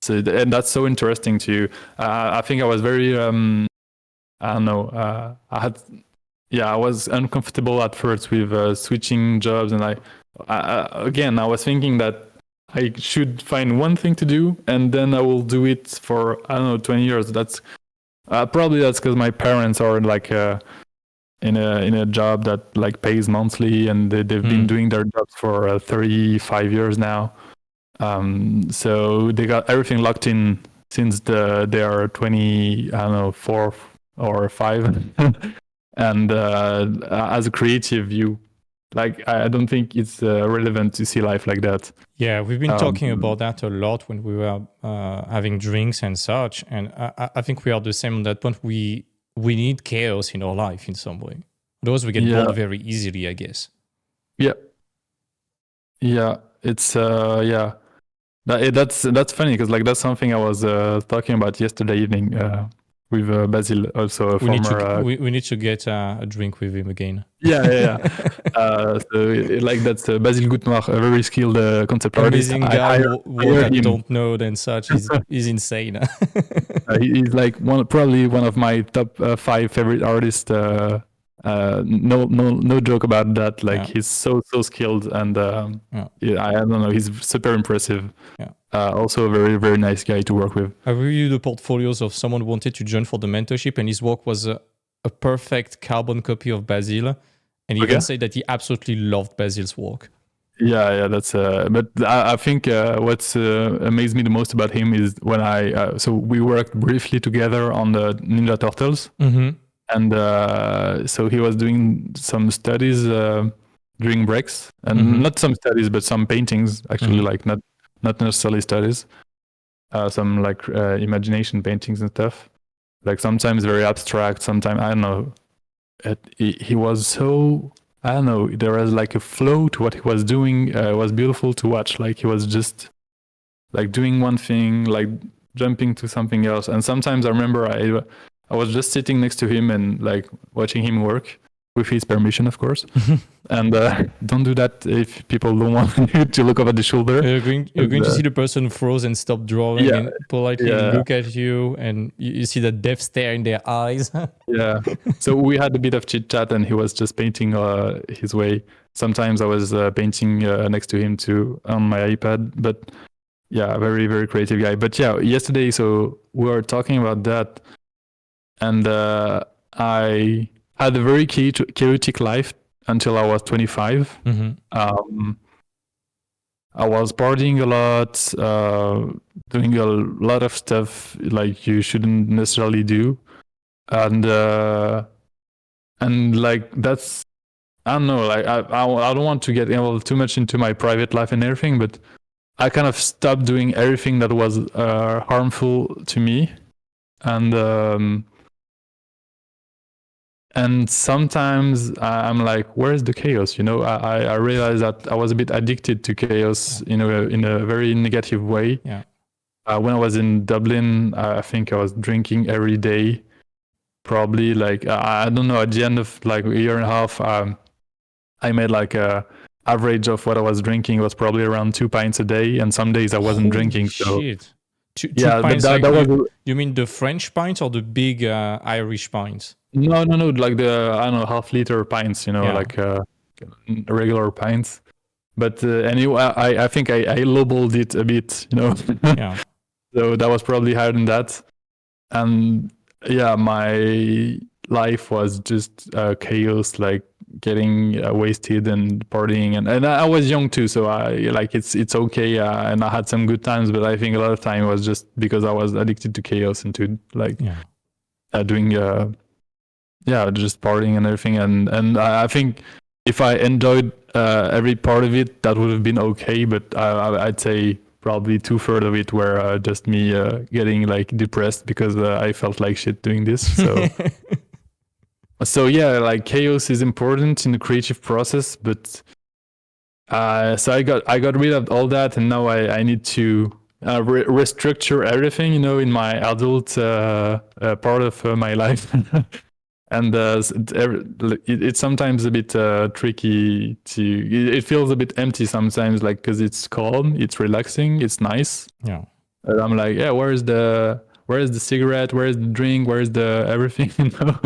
So and that's so interesting to you. I think I was very I don't know. I was uncomfortable at first with switching jobs, and I was thinking that I should find one thing to do, and then I will do it for 20 years. That's probably because my parents are like in a job that like pays monthly, and they've been doing their jobs for 35 years now. So they got everything locked in since they are 4 or 5. And as a creative, I don't think it's relevant to see life like that. Yeah, we've been talking about that a lot when we were having drinks and such, and I think we are the same on that point. We need chaos in our life in some way. Those we get bored very easily, I guess. Yeah. It's that's funny because like that's something I was talking about yesterday evening with Basil, also a former. We need to get a drink with him again. Yeah. Like that's Basil Goutnoir, a very skilled concept artist. Amazing guy. What I don't know and such. He's insane. He's like probably one of my top 5 favorite artists. No joke about that. Like he's so skilled, and I don't know, he's super impressive. Also a very, very nice guy to work with. I reviewed the portfolios of someone who wanted to join for the mentorship, and his work was a perfect carbon copy of Basil, and he even said that he absolutely loved Basil's work. Yeah, that's. But I think what's amazed me the most about him is when so we worked briefly together on the Ninja Turtles. Mm-hmm. And so he was doing some studies during breaks, and not some studies, but some paintings, actually, like not necessarily studies, some like imagination paintings and stuff. Like sometimes very abstract, sometimes, I don't know. He was so, I don't know, there was like a flow to what he was doing. It was beautiful to watch. Like he was just like doing one thing, like jumping to something else. And sometimes I remember I was just sitting next to him and like watching him work, with his permission, of course. And don't do that if people don't want you to look over the shoulder. You're going to see the person who froze and stop drawing and politely look at you, and you see the death stare in their eyes. Yeah. So we had a bit of chit chat, and he was just painting his way. Sometimes I was painting next to him too on my iPad. But yeah, very, very creative guy. But yeah, yesterday, so we were talking about that, and I had a very chaotic life until I was 25. I was partying a lot, doing a lot of stuff like you shouldn't necessarily do, and like that's, I don't know, like I don't want to get involved too much into my private life and everything, but I kind of stopped doing everything that was harmful to me, and sometimes I'm like, where's the chaos? You know, I realized that I was a bit addicted to chaos in a very negative way. Yeah. When I was in Dublin, I think I was drinking every day. Probably like, I don't know, at the end of like a year and a half, I made like a average of what I was drinking was probably around 2 pints a day. And some days I wasn't drinking. So shit. Two pints, but that was... You mean the French pint or the big Irish pint? No, like the, I don't know, half-liter pints, you know, like regular pints. But anyway, I think I lowballed it a bit, you know. Yeah. So that was probably higher than that. And yeah, my life was just chaos, like getting wasted and partying. And I was young too, so I like it's okay. And I had some good times, but I think a lot of time was just because I was addicted to chaos and to like doing... just partying and everything, and I think if I enjoyed every part of it, that would have been okay. But I'd say probably 2/3 of it were just me getting like depressed because I felt like shit doing this. So, so yeah, like chaos is important in the creative process. But so I got rid of all that, and now I need to restructure everything, you know, in my adult part of my life. And it's sometimes a bit tricky it feels a bit empty sometimes, like, because it's calm, it's relaxing, it's nice. Yeah. And I'm like, yeah, where's the cigarette, where's the drink, where's the everything, you know?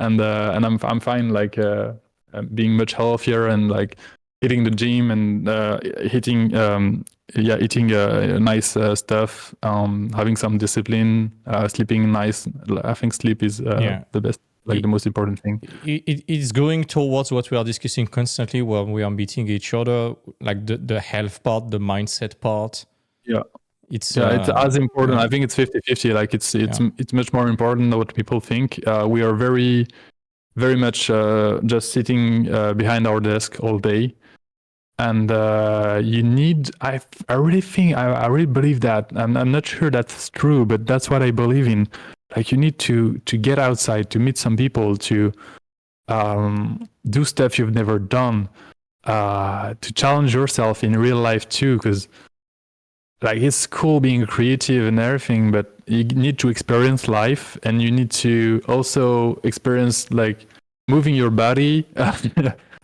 And I'm fine, like being much healthier and like hitting the gym and eating nice stuff, having some discipline, sleeping nice. I think sleep is the best. Like the most important thing. It is going towards what we are discussing constantly when we are meeting each other, like the health part, the mindset part. Yeah. It's as important. I think it's 50-50. Like it's much more important than what people think. We are very, very much just sitting behind our desk all day. And you need, I really think, I really believe that. I'm not sure that's true, but that's what I believe in. Like you need to get outside, to meet some people, to do stuff you've never done, to challenge yourself in real life too, because like it's cool being creative and everything, but you need to experience life, and you need to also experience like moving your body,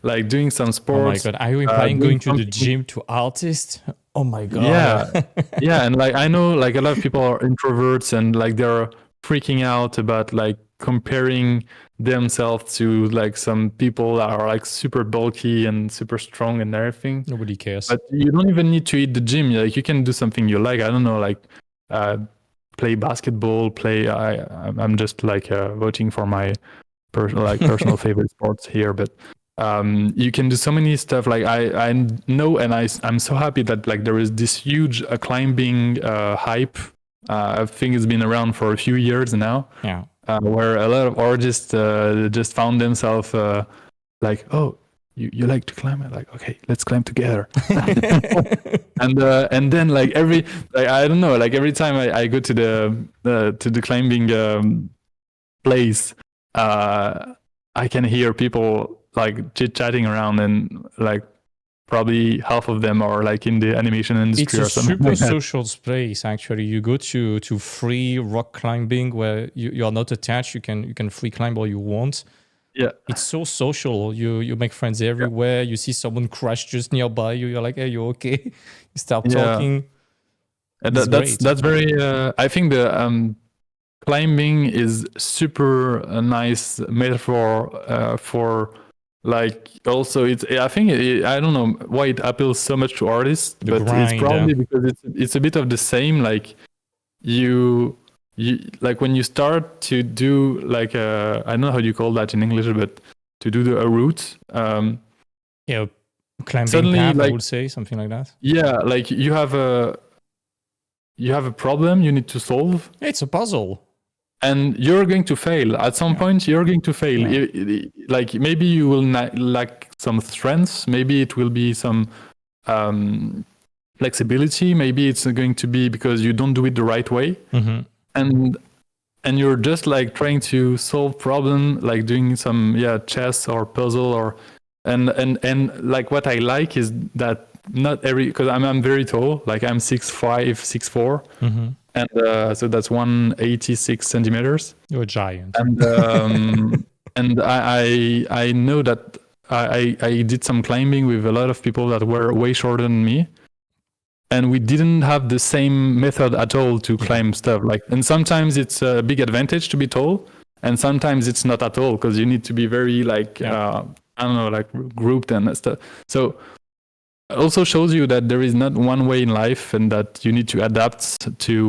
like doing some Oh my sports. god, are you implying doing going to the something- gym to artist? Oh my god. Yeah, yeah, and like I know like a lot of people are introverts, and like they're freaking out about like comparing themselves to like some people that are like super bulky and super strong and everything. Nobody cares. But you don't even need to hit the gym. Like you can do something you like. I don't know, like play basketball. I'm just like voting for my personal favorite sports here, but you can do so many stuff. Like I know, and I'm so happy that like there is this huge climbing hype. I think it's been around for a few years now. Yeah. Where a lot of artists just found themselves like, oh, you like to climb? I'm like, okay, let's climb together. And then like I don't know, like every time I go to the climbing place, I can hear people like chit chatting around, and like probably half of them are like in the animation It's industry a or something super like that. social space actually. You go to free rock climbing where you are not attached. You can free climb all you want. Yeah. It's so social. You make friends everywhere. You see someone crash just nearby you. You're like, hey, you okay? You start Yeah. talking. And It's that's great. very. I think the climbing is super nice metaphor for like also I think I don't know why it appeals so much to artists, The but it's grind, probably because it's a bit of the same. Like you like when you start to do like I don't know how you call that in English, but to do a route. Yeah, climbing Suddenly, path, I like would say something like that. yeah, like you have a problem you need to solve, It's a puzzle. and you're going to fail at some point. You're going to fail. Yeah. Like maybe you will lack some strengths, maybe it will be some flexibility, maybe it's going to be because you don't do it the right way. Mm-hmm. And you're just like trying to solve problem, like doing some chess or puzzle, or and like what I like is that not every, because I'm very tall, like I'm 6'5", 6'4", Mm-hmm. and so that's 186 centimeters. You're a giant. And and I know that I did some climbing with a lot of people that were way shorter than me, and we didn't have the same method at all to climb stuff. Like, and sometimes it's a big advantage to be tall, and sometimes it's not at all, because you need to be very like I don't know, like grouped and stuff. So it also shows you that there is not one way in life, and that you need to adapt to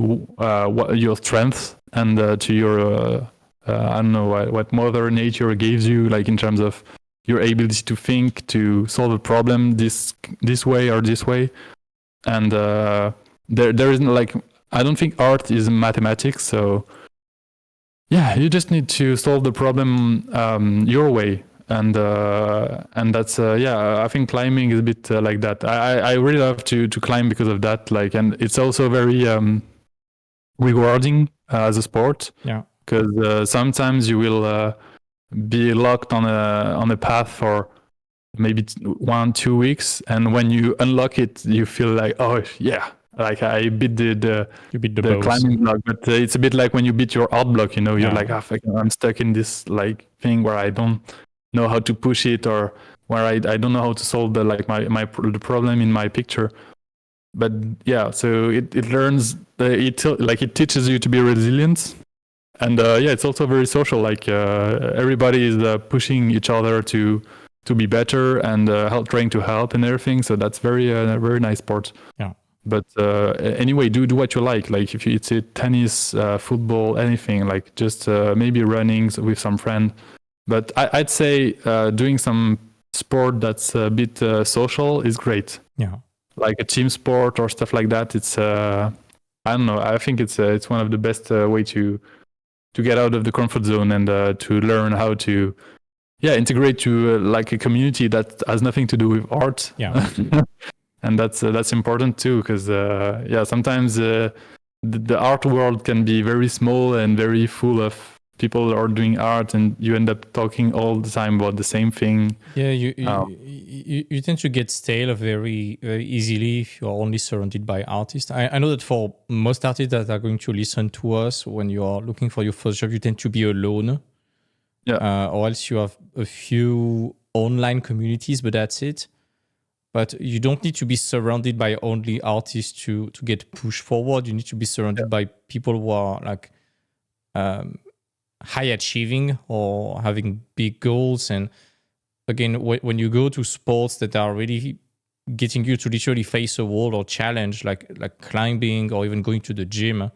what your strengths and to your I don't know what Mother Nature gives you, like in terms of your ability to think, to solve a problem this way or this way. And there isn't like, I don't think art is mathematics. So yeah, you just need to solve the problem your way. And that's I think climbing is a bit like that. I really love to climb because of that. Like, and it's also very rewarding as a sport. Yeah. Because sometimes you will be locked on a path for maybe 1-2 weeks, and when you unlock it, you feel like, oh yeah, like I beat the climbing block. But it's a bit like when you beat your art block, you know, you're like, I'm stuck in this like thing where I don't know how to push it, or where I don't know how to solve the the problem in my picture. But yeah, so it learns it teaches you to be resilient. And it's also very social. Like everybody is pushing each other to be better, and trying to help and everything. So that's very nice sport. Yeah. But anyway, do what you like. Like if it's tennis, football, anything. Like just maybe running with some friend. But I'd say doing some sport that's a bit social is great. Yeah. Like a team sport or stuff like that. It's I don't know. I think it's one of the best way to get out of the comfort zone, and to learn how to integrate to like a community that has nothing to do with art. Yeah. And that's important too, because sometimes the art world can be very small and very full of people are doing art and you end up talking all the time about the same thing. Yeah, you tend to get stale very, very easily if you're only surrounded by artists. I know that for most artists that are going to listen to us, when you are looking for your first job, you tend to be alone. Yeah. Or else you have a few online communities, but that's it. But you don't need to be surrounded by only artists to get pushed forward. You need to be surrounded by people who are like high achieving or having big goals. And again, when you go to sports that are really getting you to literally face a wall or challenge, like climbing or even going to the gym,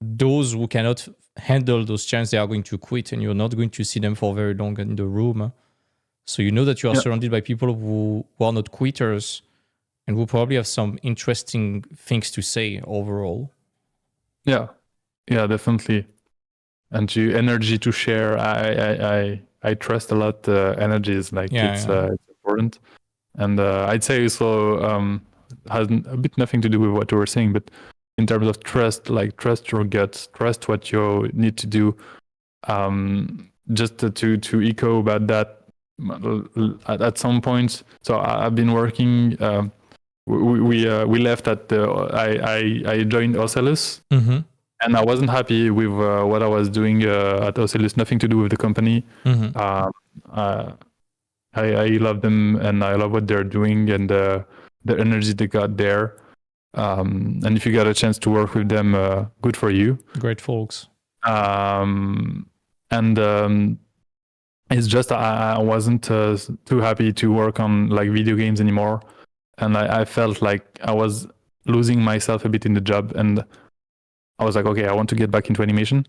those who cannot handle those challenges, they are going to quit, and you're not going to see them for very long in the room. So you know that you are surrounded by people who are not quitters and who probably have some interesting things to say overall. Yeah, definitely. And you energy to share. I trust a lot. Energy is like it's important. And I'd say also has a bit nothing to do with what you were saying, but in terms of trust, like trust your gut, trust what you need to do. Just to echo about that. At some point, so I've been working. We left at the. I joined Ocellus, and I wasn't happy with what I was doing at Ocellus. Nothing to do with the company. I love them, and I love what they're doing, and the energy they got there. And if you got a chance to work with them, good for you. Great folks. It's just I wasn't too happy to work on like video games anymore, and I felt like I was losing myself a bit in the job, and I was like, okay, I want to get back into animation.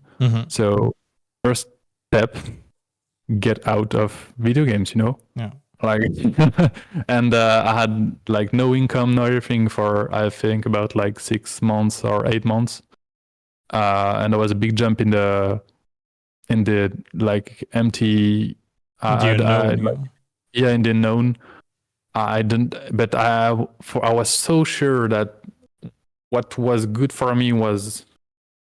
So first step, get out of video games, Yeah. Like, and I had like no income, no everything for I think about like 6 months or 8 months, and there was a big jump in the like empty in the unknown. I didn't, but I was so sure that what was good for me was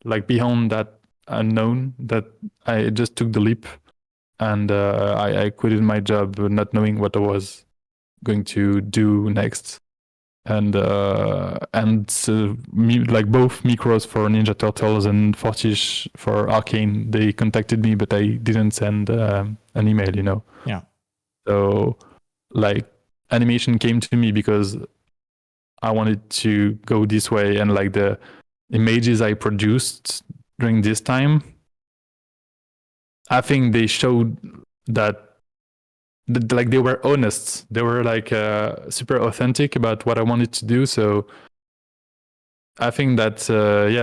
like beyond that unknown, that I just took the leap, and I quitted my job not knowing what I was going to do next. And like both Micros for Ninja Turtles and Fortiche for Arcane, they contacted me, but I didn't send an email, Yeah. So like animation came to me because I wanted to go this way, and like the images I produced during this time, I think they showed that like they were honest. They were like super authentic about what I wanted to do. So I think that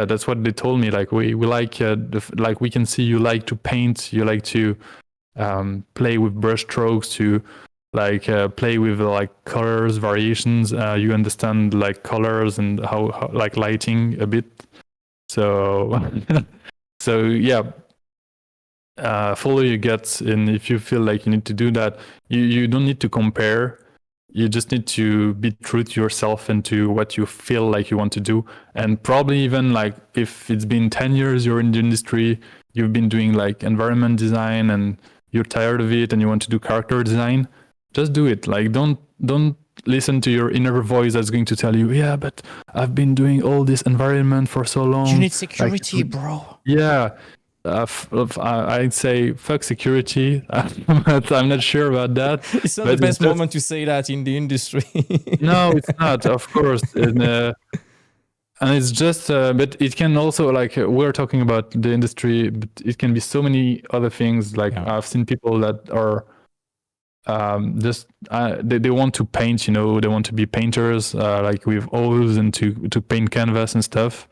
that's what they told me. Like we like like we can see you like to paint, you like to play with brush strokes, to like play with like colors variations. You understand like colors and how like lighting a bit. So so yeah. Follow your guts, and if you feel like you need to do that, you don't need to compare. You just need to be true to yourself and to what you feel like you want to do. And probably even like if it's been 10 years you're in the industry, you've been doing like environment design and you're tired of it and you want to do character design, just do it. Like don't listen to your inner voice that's going to tell you, yeah, but I've been doing all this environment for so long. You need security, like, bro. Yeah. I'd say fuck security, but I'm not sure about that. It's not the best moment to say that in the industry. No, it's not, of course. And it's just, but it can also, like, we're talking about the industry, but it can be so many other things. Like, I've seen people that are just, they want to paint, they want to be painters, like with oils and to paint canvas and stuff.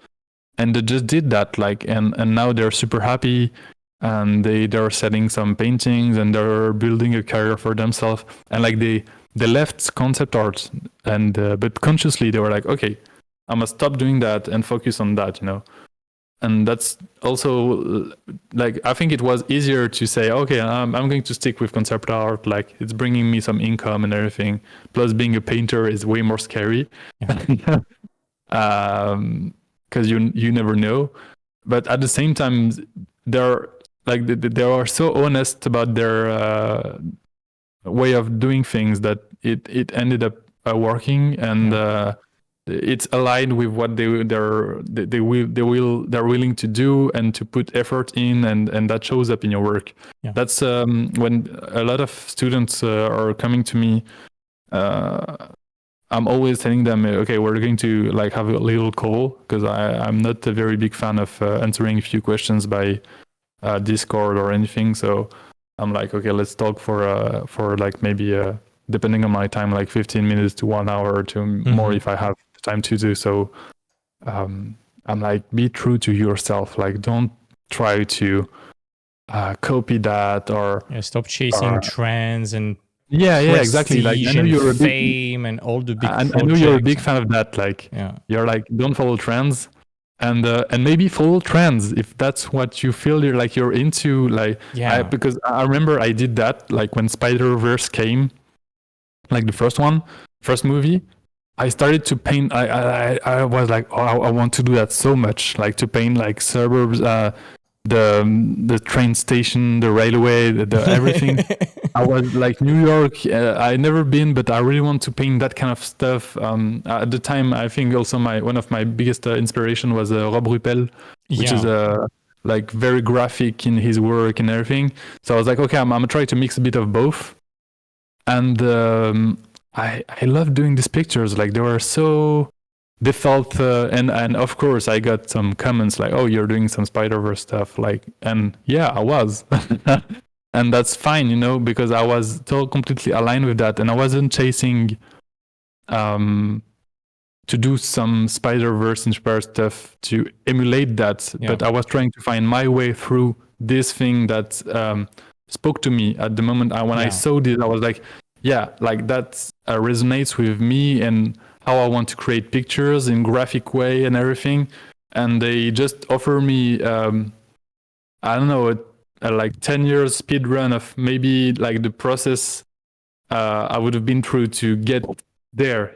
And they just did that, like, and now they're super happy, and they're selling some paintings, and they're building a career for themselves. And like they left concept art, and but consciously they were like, okay, I must stop doing that and focus on that, And that's also like, I think it was easier to say, okay, I'm going to stick with concept art, like it's bringing me some income and everything. Plus, being a painter is way more scary. Because you never know. but at the same time, they're like they are so honest about their way of doing things that it ended up working, and it's aligned with what they're willing to do and to put effort in, and that shows up in your work. That's when a lot of students are coming to me. I'm always telling them, okay, we're going to like have a little call, because I'm not a very big fan of answering a few questions by Discord or anything. So I'm like, okay, let's talk for like maybe depending on my time, like 15 minutes to 1 hour or two more if I have time to do so. I'm like, be true to yourself. Like, don't try to copy that, or stop chasing trends and exactly. Like, I know you're a fame and all the big projects. I know you're a big fan of that. Like, you're like, don't follow trends, and maybe follow trends if that's what you feel you're into. Like, because I remember I did that, like when Spider-Verse came, like the first movie. I started to paint. I was like, oh, I want to do that so much, like to paint like suburbs, the train station, the railway, the everything. I was like, New York. I never been, but I really want to paint that kind of stuff. At the time, I think also one of my biggest inspiration was Rob Ruppel, which is like very graphic in his work and everything. So I was like, okay, I'm gonna try to mix a bit of both, and I love doing these pictures. Like, they felt, and of course I got some comments like, oh, you're doing some Spider-Verse stuff. Like, and yeah, I was, and that's fine, because I was so completely aligned with that, and I wasn't chasing, to do some Spider-Verse inspired stuff to emulate that, but I was trying to find my way through this thing that spoke to me at the moment. When I saw this, I was like, like that resonates with me and how I want to create pictures in graphic way and everything. And they just offer me, I don't know, a like 10 years speed run of maybe like the process I would have been through to get there,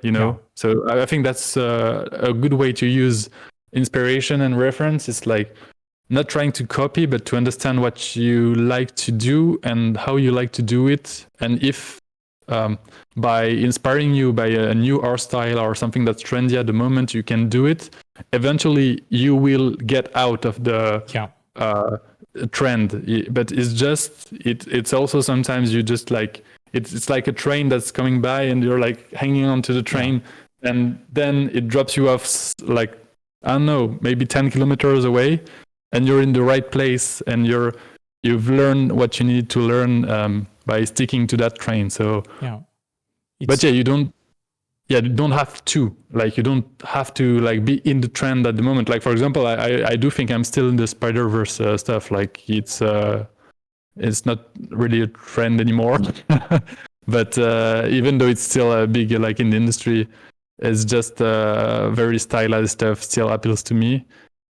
So I think that's a good way to use inspiration and reference. It's like not trying to copy, but to understand what you like to do and how you like to do it. And if by inspiring you by a new art style or something that's trendy at the moment, you can do it, eventually you will get out of the trend. But it's also sometimes you just like, it's like a train that's coming by and you're like hanging onto the train, and then it drops you off like, I don't know, maybe 10 kilometers away, and you're in the right place, and you've learned what you need to learn by sticking to that train. So but you don't have to, like, you don't have to like be in the trend at the moment. Like, for example, I do think I'm still in the Spider-Verse stuff. Like, it's not really a trend anymore. But even though it's still big, like in the industry, it's just very stylized stuff still appeals to me.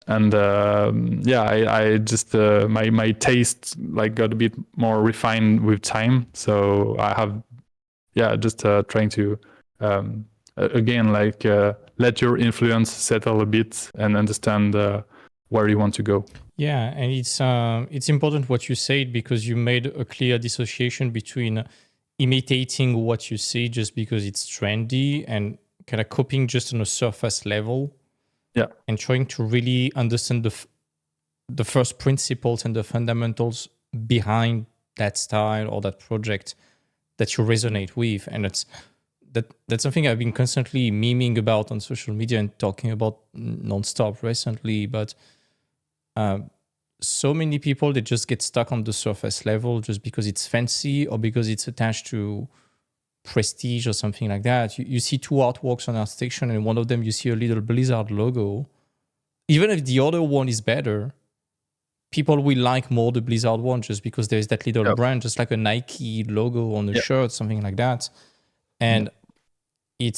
And I just my taste like got a bit more refined with time. So I have just trying to again, like let your influence settle a bit and understand where you want to go. Yeah, and it's important what you said, because you made a clear dissociation between imitating what you see just because it's trendy and kind of copying just on a surface level. And trying to really understand the first principles and the fundamentals behind that style or that project that you resonate with. And that's something I've been constantly memeing about on social media and talking about nonstop recently. But so many people, they just get stuck on the surface level just because it's fancy or because it's attached to prestige or something like that. You see two artworks on ArtStation, and one of them you see a little Blizzard logo. Even if the other one is better, people will like more the Blizzard one just because there's that little brand, just like a Nike logo on a shirt, something like that. And I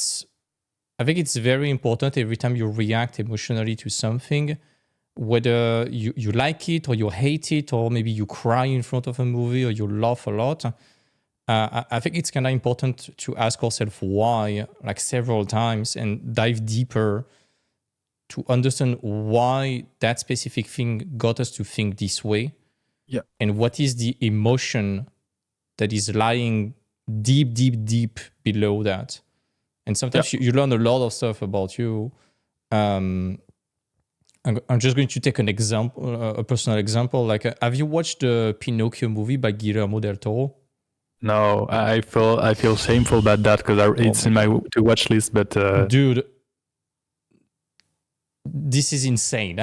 think it's very important every time you react emotionally to something, whether you like it or you hate it, or maybe you cry in front of a movie or you laugh a lot. I think it's kind of important to ask ourselves why, like several times, and dive deeper to understand why that specific thing got us to think this way. Yeah. And what is the emotion that is lying deep, deep, deep below that. And sometimes you learn a lot of stuff about you. I'm just going to take an example, a personal example. Like, have you watched the Pinocchio movie by Guillermo del Toro? No, I feel shameful about that because it's in my to watch list. But dude, this is insane.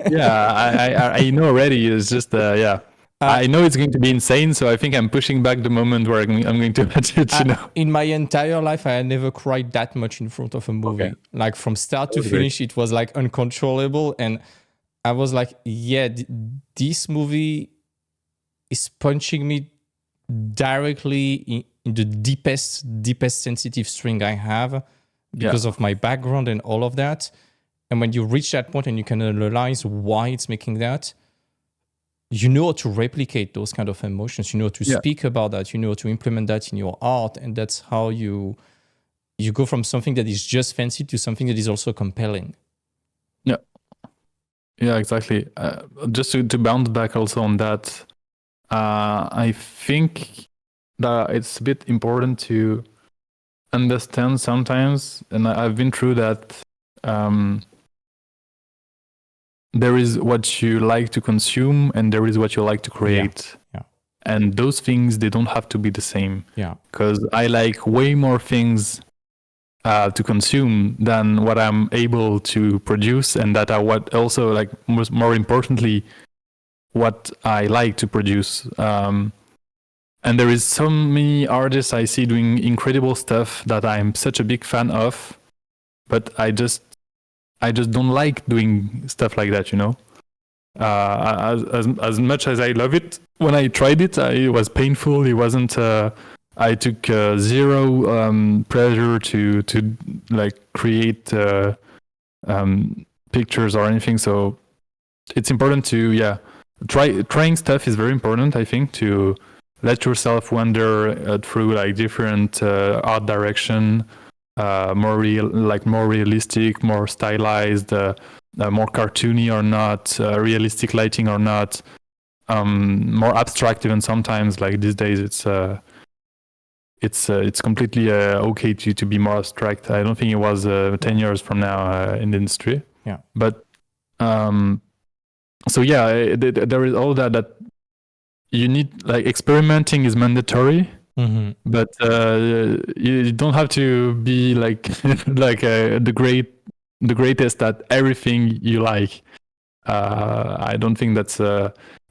Yeah, I know already. It's just I know it's going to be insane, so I think I'm pushing back the moment where I'm going to watch it. In my entire life, I had never cried that much in front of a movie. Okay. Like from start to finish, it was like uncontrollable, and I was like, "Yeah, this movie is punching me directly in the deepest sensitive string I have because of my background and all of that." And when you reach that point and you can analyze why it's making that, you know how to replicate those kind of emotions. You know how to speak about that. You know how to implement that in your art. And that's how you go from something that is just fancy to something that is also compelling. Yeah, exactly. Just to bounce back also on that, I think that it's a bit important to understand sometimes, and I've been through that, there is what you like to consume and there is what you like to create. Yeah. And those things, they don't have to be the same. Yeah. Because I like way more things to consume than what I'm able to produce, and that are what also, like, more importantly, what I like to produce. And there is so many artists I see doing incredible stuff that I'm such a big fan of, but I just don't like doing stuff like that, As much as I love it, when I tried it, it was painful. It wasn't. I took zero pressure to like create pictures or anything. So it's important to trying stuff is very important. I think to let yourself wander through like different art direction. More realistic, more stylized, more cartoony or not, realistic lighting or not, more abstract even sometimes. Like these days, it's completely okay to be more abstract. I don't think it was 10 years from now in the industry. Yeah. But there is all that you need. Like experimenting is mandatory. Mm-hmm. But you don't have to be like the greatest at everything you like. I don't think that's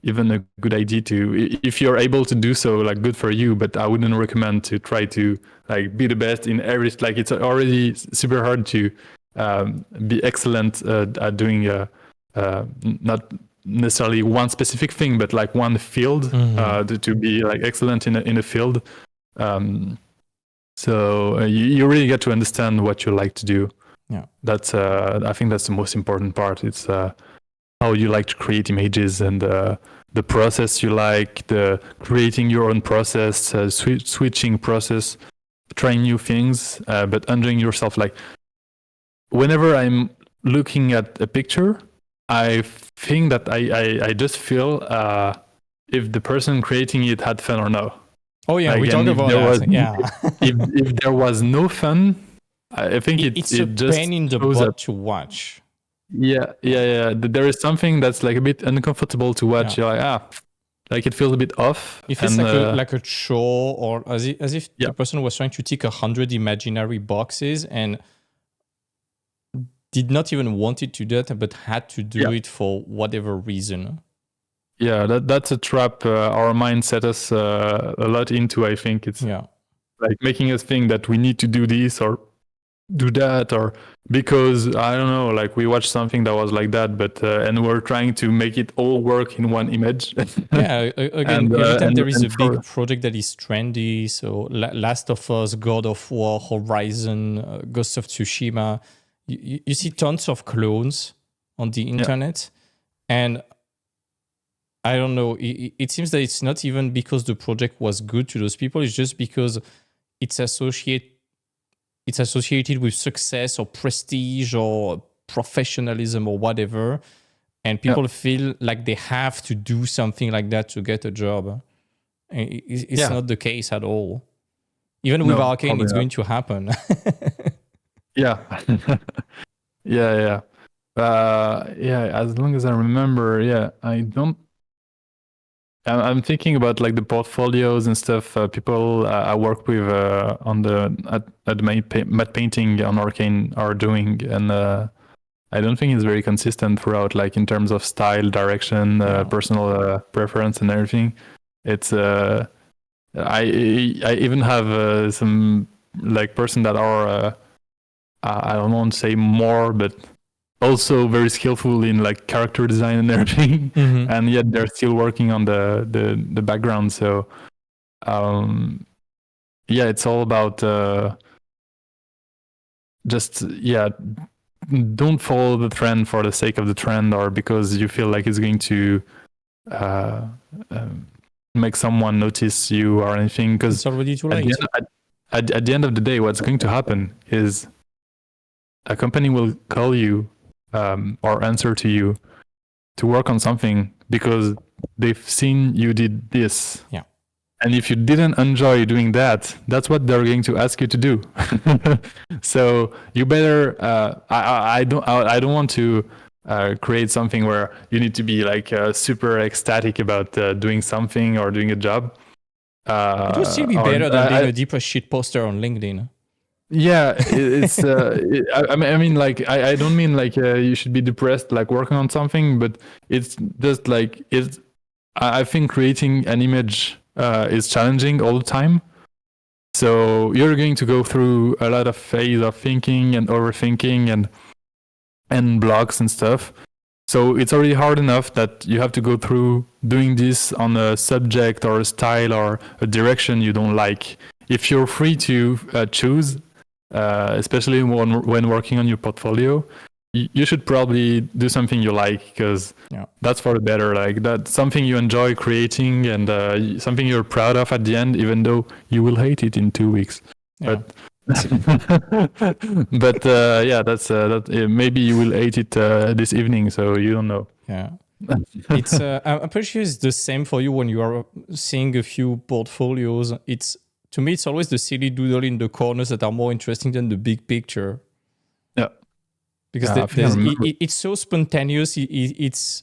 even a good idea to. If you're able to do so, like, good for you. But I wouldn't recommend to try to like be the best in every. Like, it's already super hard to be excellent at doing not necessarily one specific thing, but like one field, to be like excellent in a field. So you really get to understand what you like to do. Yeah, that's I think that's the most important part. It's how you like to create images and the process you like, the creating your own process, switching process, trying new things, but enjoying yourself. Like whenever I'm looking at a picture, I think that I just feel if the person creating it had fun or no. Oh yeah, like, we talked about that. If there was no fun, I think it's a just pain in the butt to watch. Yeah. There is something that's like a bit uncomfortable to watch. You're like it feels a bit off. If it's like a chore, or as if the person was trying to tick 100 imaginary boxes and did not even want it to do that, but had to do it for whatever reason. Yeah, that's a trap our mind set us a lot into. I think it's like making us think that we need to do this or do that, or because I don't know, like we watched something that was like that, but and we're trying to make it all work in one image. Again, every time there is a big project that is trendy, so Last of Us, God of War, Horizon, Ghost of Tsushima, you see tons of clones on the internet, and I don't know, it seems that it's not even because the project was good to those people, it's just because it's associated with success or prestige or professionalism or whatever, and people feel like they have to do something like that to get a job. It's not the case at all. Even with Arcane, it's going to happen. Yeah. Yeah. As long as I remember, I'm thinking about like the portfolios and stuff. People I work with on at matte painting on Arcane are doing, and I don't think it's very consistent throughout, like in terms of style, direction, personal preference, and everything. It's I even have some like person that are I don't want to say more, but also very skillful in like character design and everything, and yet they're still working on the background. So it's all about don't follow the trend for the sake of the trend, or because you feel like it's going to make someone notice you or anything, because it's already too late. At the end of the day, what's going to happen is a company will call you or answer to you to work on something because they've seen you did this. Yeah. And if you didn't enjoy doing that, that's what they're going to ask you to do. So you better. I don't want to create something where you need to be like super ecstatic about doing something or doing a job. It would still be better than being a depressed shit poster on LinkedIn. Yeah, it's. I mean, like, I don't mean like you should be depressed, like working on something, but it's just like it's. I think creating an image is challenging all the time. So you're going to go through a lot of phase of thinking and overthinking and blocks and stuff. So it's already hard enough that you have to go through doing this on a subject or a style or a direction you don't like. If you're free to choose, especially when working on your portfolio, you should probably do something you like, because that's for the better. Like that's something you enjoy creating and something you're proud of at the end, even though you will hate it in 2 weeks. Yeah. But that's maybe you will hate it this evening, so you don't know. Yeah. It's I'm pretty sure it's the same for you when you are seeing a few portfolios. To me, it's always the silly doodle in the corners that are more interesting than the big picture. Yeah. Because it's so spontaneous. It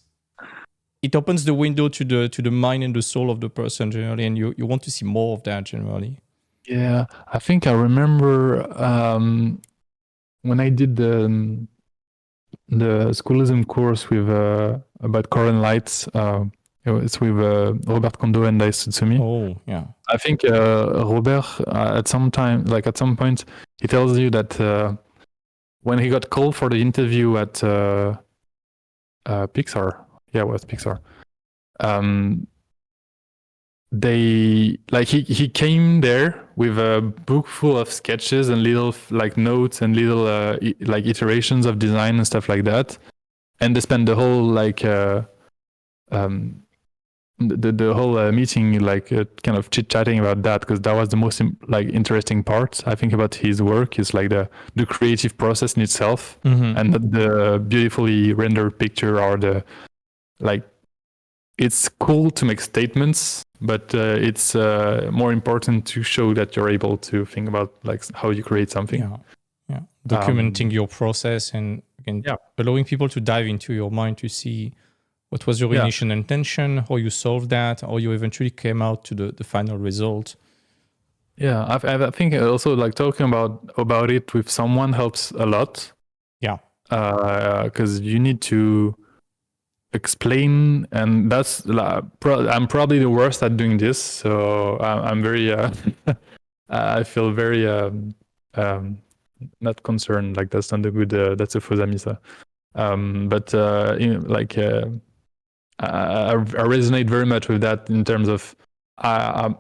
opens the window to the mind and the soul of the person generally, and you want to see more of that generally. Yeah, I think I remember when I did the schoolism course with about Coran Lights. It's with Robert Kondo and Dai Tsutsumi. Oh, yeah. I think Robert, at some point, he tells you that when he got called for the interview at Pixar, it was Pixar. He came there with a book full of sketches and little like notes and little like iterations of design and stuff like that, and they spent the whole the whole meeting like kind of chit chatting about that, because that was the most interesting part I think about his work, is like the creative process in itself, and the beautifully rendered picture, or the like. It's cool to make statements, but it's more important to show that you're able to think about like how you create something. Yeah. Documenting your process and again, allowing people to dive into your mind to see what was your initial intention, how you solved that, how you eventually came out to the final result. Yeah, I think also like talking about it with someone helps a lot. Yeah, because you need to explain, and that's I'm probably the worst at doing this, so I'm very I feel very not concerned, like that's not a good that's a faux ami ça. But I resonate very much with that in terms of I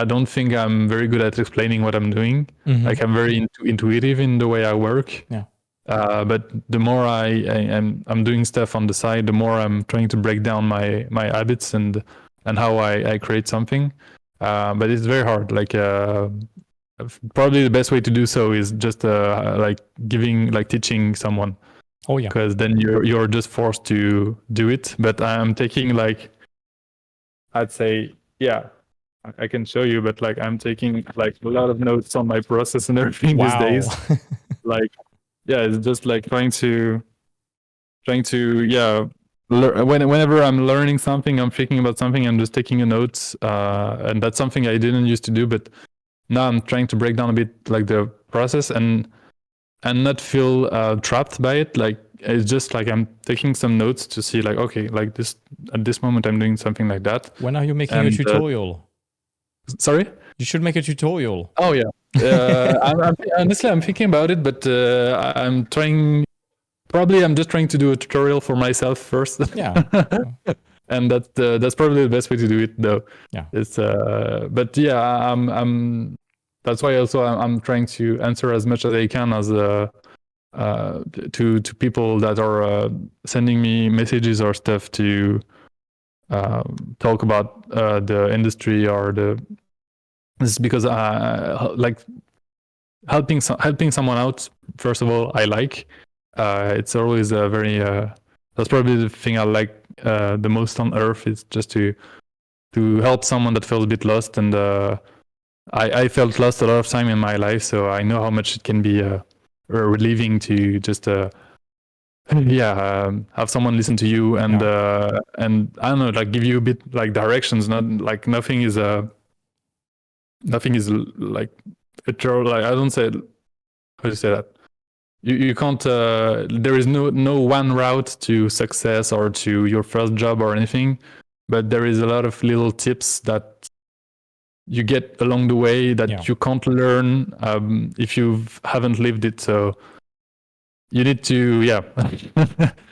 don't think I'm very good at explaining what I'm doing. Like I'm very intuitive in the way I work. Yeah. But the more I'm doing stuff on the side, the more I'm trying to break down my habits and how I create something. But it's very hard. Like probably the best way to do so is just teaching someone. Oh yeah. because then you're just forced to do it. But I'm taking like, I'd say, yeah, I can show you, but like I'm taking like a lot of notes on my process and everything these Wow. days. Like, yeah, it's just like trying to yeah. Whenever I'm learning something, I'm thinking about something, I'm just taking a note, and that's something I didn't used to do, but now I'm trying to break down a bit like the process and not feel trapped by it. Like it's just like I'm taking some notes to see like, okay, like this at this moment I'm doing something like that. When are you making a And tutorial? sorry? You should make a tutorial. Oh yeah. Honestly, I'm thinking about it, but I'm trying. Probably, I'm just trying to do a tutorial for myself first. Yeah. And that's probably the best way to do it, though. Yeah. It's but yeah, I'm. That's why also I'm trying to answer as much as I can as to people that are sending me messages or stuff to talk about the industry or the. This is because like helping someone out. First of all, I like. It's always a very. That's probably the thing I like the most on earth. Is just to help someone that feels a bit lost, and I felt lost a lot of time in my life, so I know how much it can be relieving to just have someone listen to you and I don't know, like give you a bit like directions. Not like nothing is like a chore. Like I don't say, how do you say that? You can't. There is no one route to success or to your first job or anything, but there is a lot of little tips that you get along the way that you can't learn if you haven't lived it. So you need to,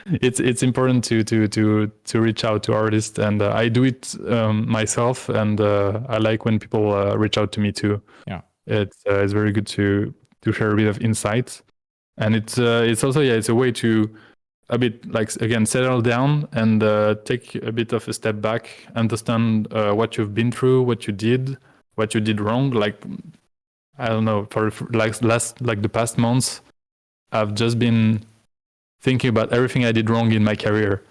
it's important to reach out to artists, and I do it myself, and I like when people reach out to me too. Yeah, it's very good to share a bit of insights. And it's also it's a way to a bit like again settle down and take a bit of a step back, understand what you've been through, what you did wrong. Like I don't know, for like the past months, I've just been thinking about everything I did wrong in my career,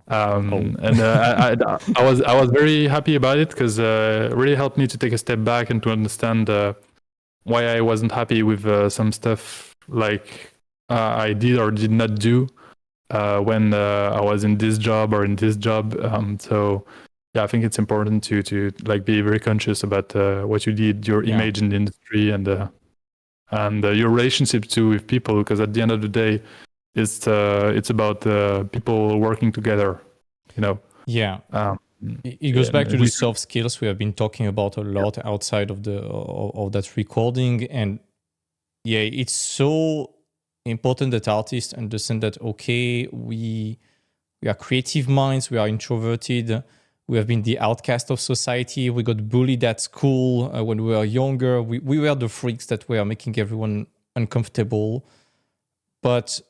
and I was very happy about it because it really helped me to take a step back and to understand why I wasn't happy with some stuff like I did or did not do when I was in this job or in this job. So yeah, I think it's important to like be very conscious about what you did, your image in the industry, and your relationship too with people, because at the end of the day, it's about people working together, you know. Yeah. It goes back to the soft skills we have been talking about a lot outside of the of that recording, and it's so important that artists understand that we are creative minds, we are introverted, we have been the outcast of society, we got bullied at school when we were younger, we were the freaks that were making everyone uncomfortable. But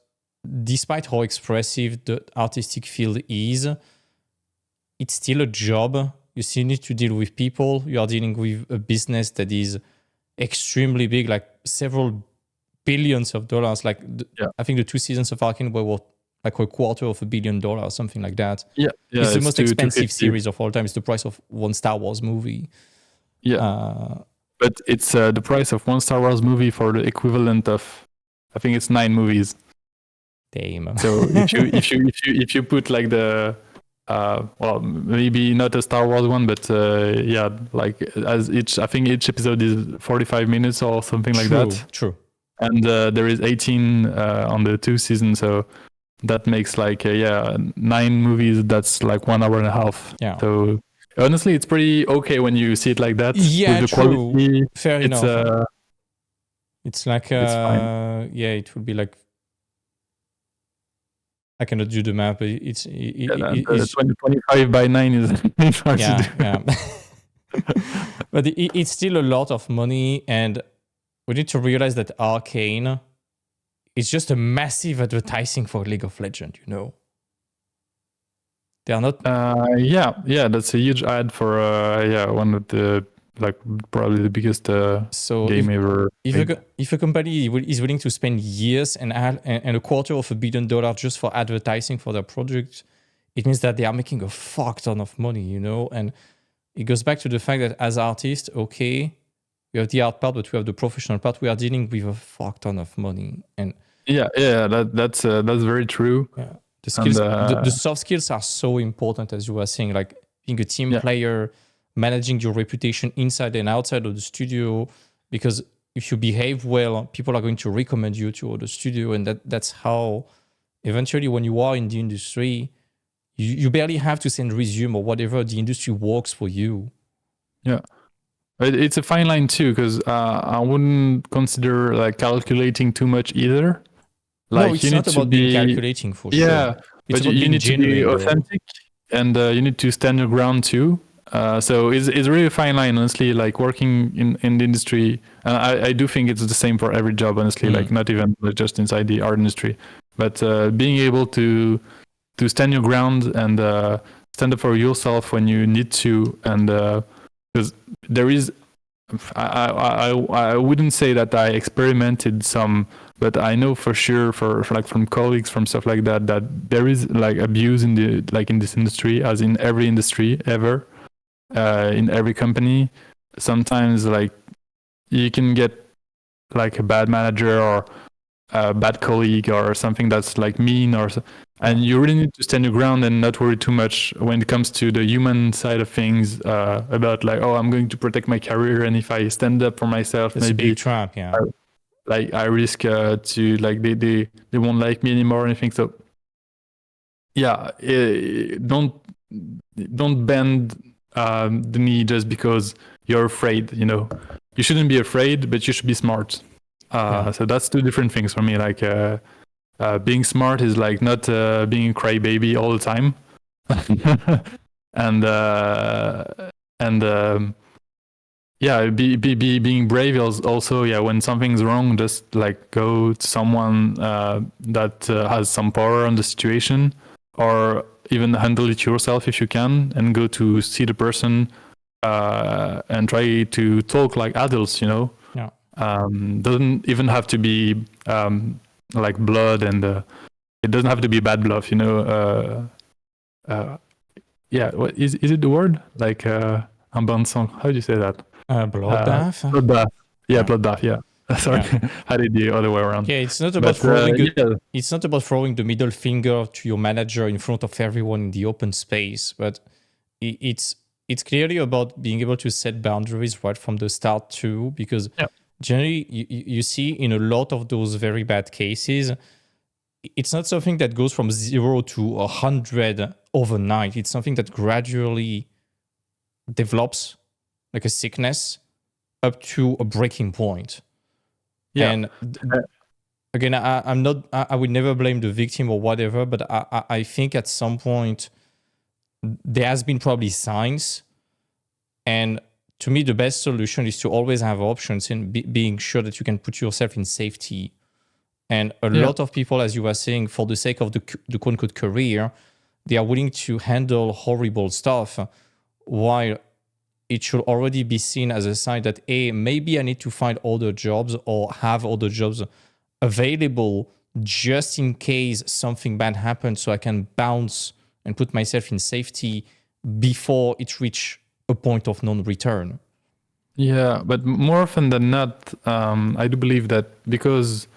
despite how expressive the artistic field is, it's still a job. You still need to deal with people. You are dealing with a business that is extremely big, like several billions of dollars. Like I think the 2 seasons of Arcane were worth like $250 million, something like that. It's the most expensive series of all time. It's the price of one Star Wars movie. But it's the price of one Star Wars movie for the equivalent of, I think it's 9 movies. Damn. So if you put like the well, maybe not a Star Wars one, but like as I think each episode is 45 minutes or something like that. True. And there is 18 on the 2 seasons, so that makes like 9 movies. That's like 1 hour and a half. Yeah. So honestly, it's pretty okay when you see it like that. Yeah, with the true. Quality, fair enough. It's like it's fine. it would be like, I cannot do the math, but it's 25 by 9 is hard to do. Yeah. But it's still a lot of money, and we need to realize that Arcane is just a massive advertising for League of Legends, you know? They are not... that's a huge ad for one of the like probably the biggest So game ever. if a company is willing to spend years and $250 million just for advertising for their product, it means that they are making a fuck ton of money, you know? And it goes back to the fact that as artists, okay, we have the art part, but we have the professional part. We are dealing with a fuck ton of money. And that's very true. yeah, the skills, the soft skills are so important, as you were saying, like being a team player, managing your reputation inside and outside of the studio, because if you behave well, people are going to recommend you to the studio, and that's how eventually when you are in the industry, you barely have to send resume or whatever. The industry works for you. Yeah, it's a fine line too, because I wouldn't consider like calculating too much either. Like, no, it's not about being calculating for sure. Yeah, it's but about you being need genuine, to be authentic, and you need to stand your ground too. So it's really a fine line, honestly, like working in the industry. And I do think it's the same for every job, honestly, like not even just inside the art industry, but being able to stand your ground and stand up for yourself when you need to. And because there is, I wouldn't say that I experimented some, but I know for sure for like from colleagues, from stuff like that, that there is like abuse in this industry, as in every industry ever. In every company, sometimes like you can get like a bad manager or a bad colleague or something that's like mean, and you really need to stand your ground and not worry too much when it comes to the human side of things, about like, oh, I'm going to protect my career, and if I stand up for myself, it's maybe a big trap. Yeah, I risk to like they won't like me anymore or anything. So yeah, don't bend the knee just because you're afraid. You know, you shouldn't be afraid, but you should be smart. So that's two different things for me. Like being smart is like not being a crybaby all the time, being brave is also, when something's wrong, just like go to someone that has some power on the situation, or even handle it yourself if you can, and go to see the person and try to talk like adults, you know. Doesn't even have to be like blood, and it doesn't have to be bad blood, you know. What is it the word? Like un bon sang, how do you say that? Bloodbath. Bloodbath. Bloodbath. Yeah. Sorry, I did the other way around. Yeah, it's not about it's not about throwing the middle finger to your manager in front of everyone in the open space, but it's clearly about being able to set boundaries right from the start too, because generally you see in a lot of those very bad cases, it's not something that goes from 0 to 100 overnight. It's something that gradually develops, like a sickness, up to a breaking point. And again, I would never blame the victim or whatever, but I think at some point there has been probably signs. And to me, the best solution is to always have options and being sure that you can put yourself in safety. And a lot of people, as you were saying, for the sake of the quote-unquote career, they are willing to handle horrible stuff, while it should already be seen as a sign that, maybe I need to find other jobs or have other jobs available just in case something bad happens, so I can bounce and put myself in safety before it reaches a point of non-return. Yeah, but more often than not, I do believe that because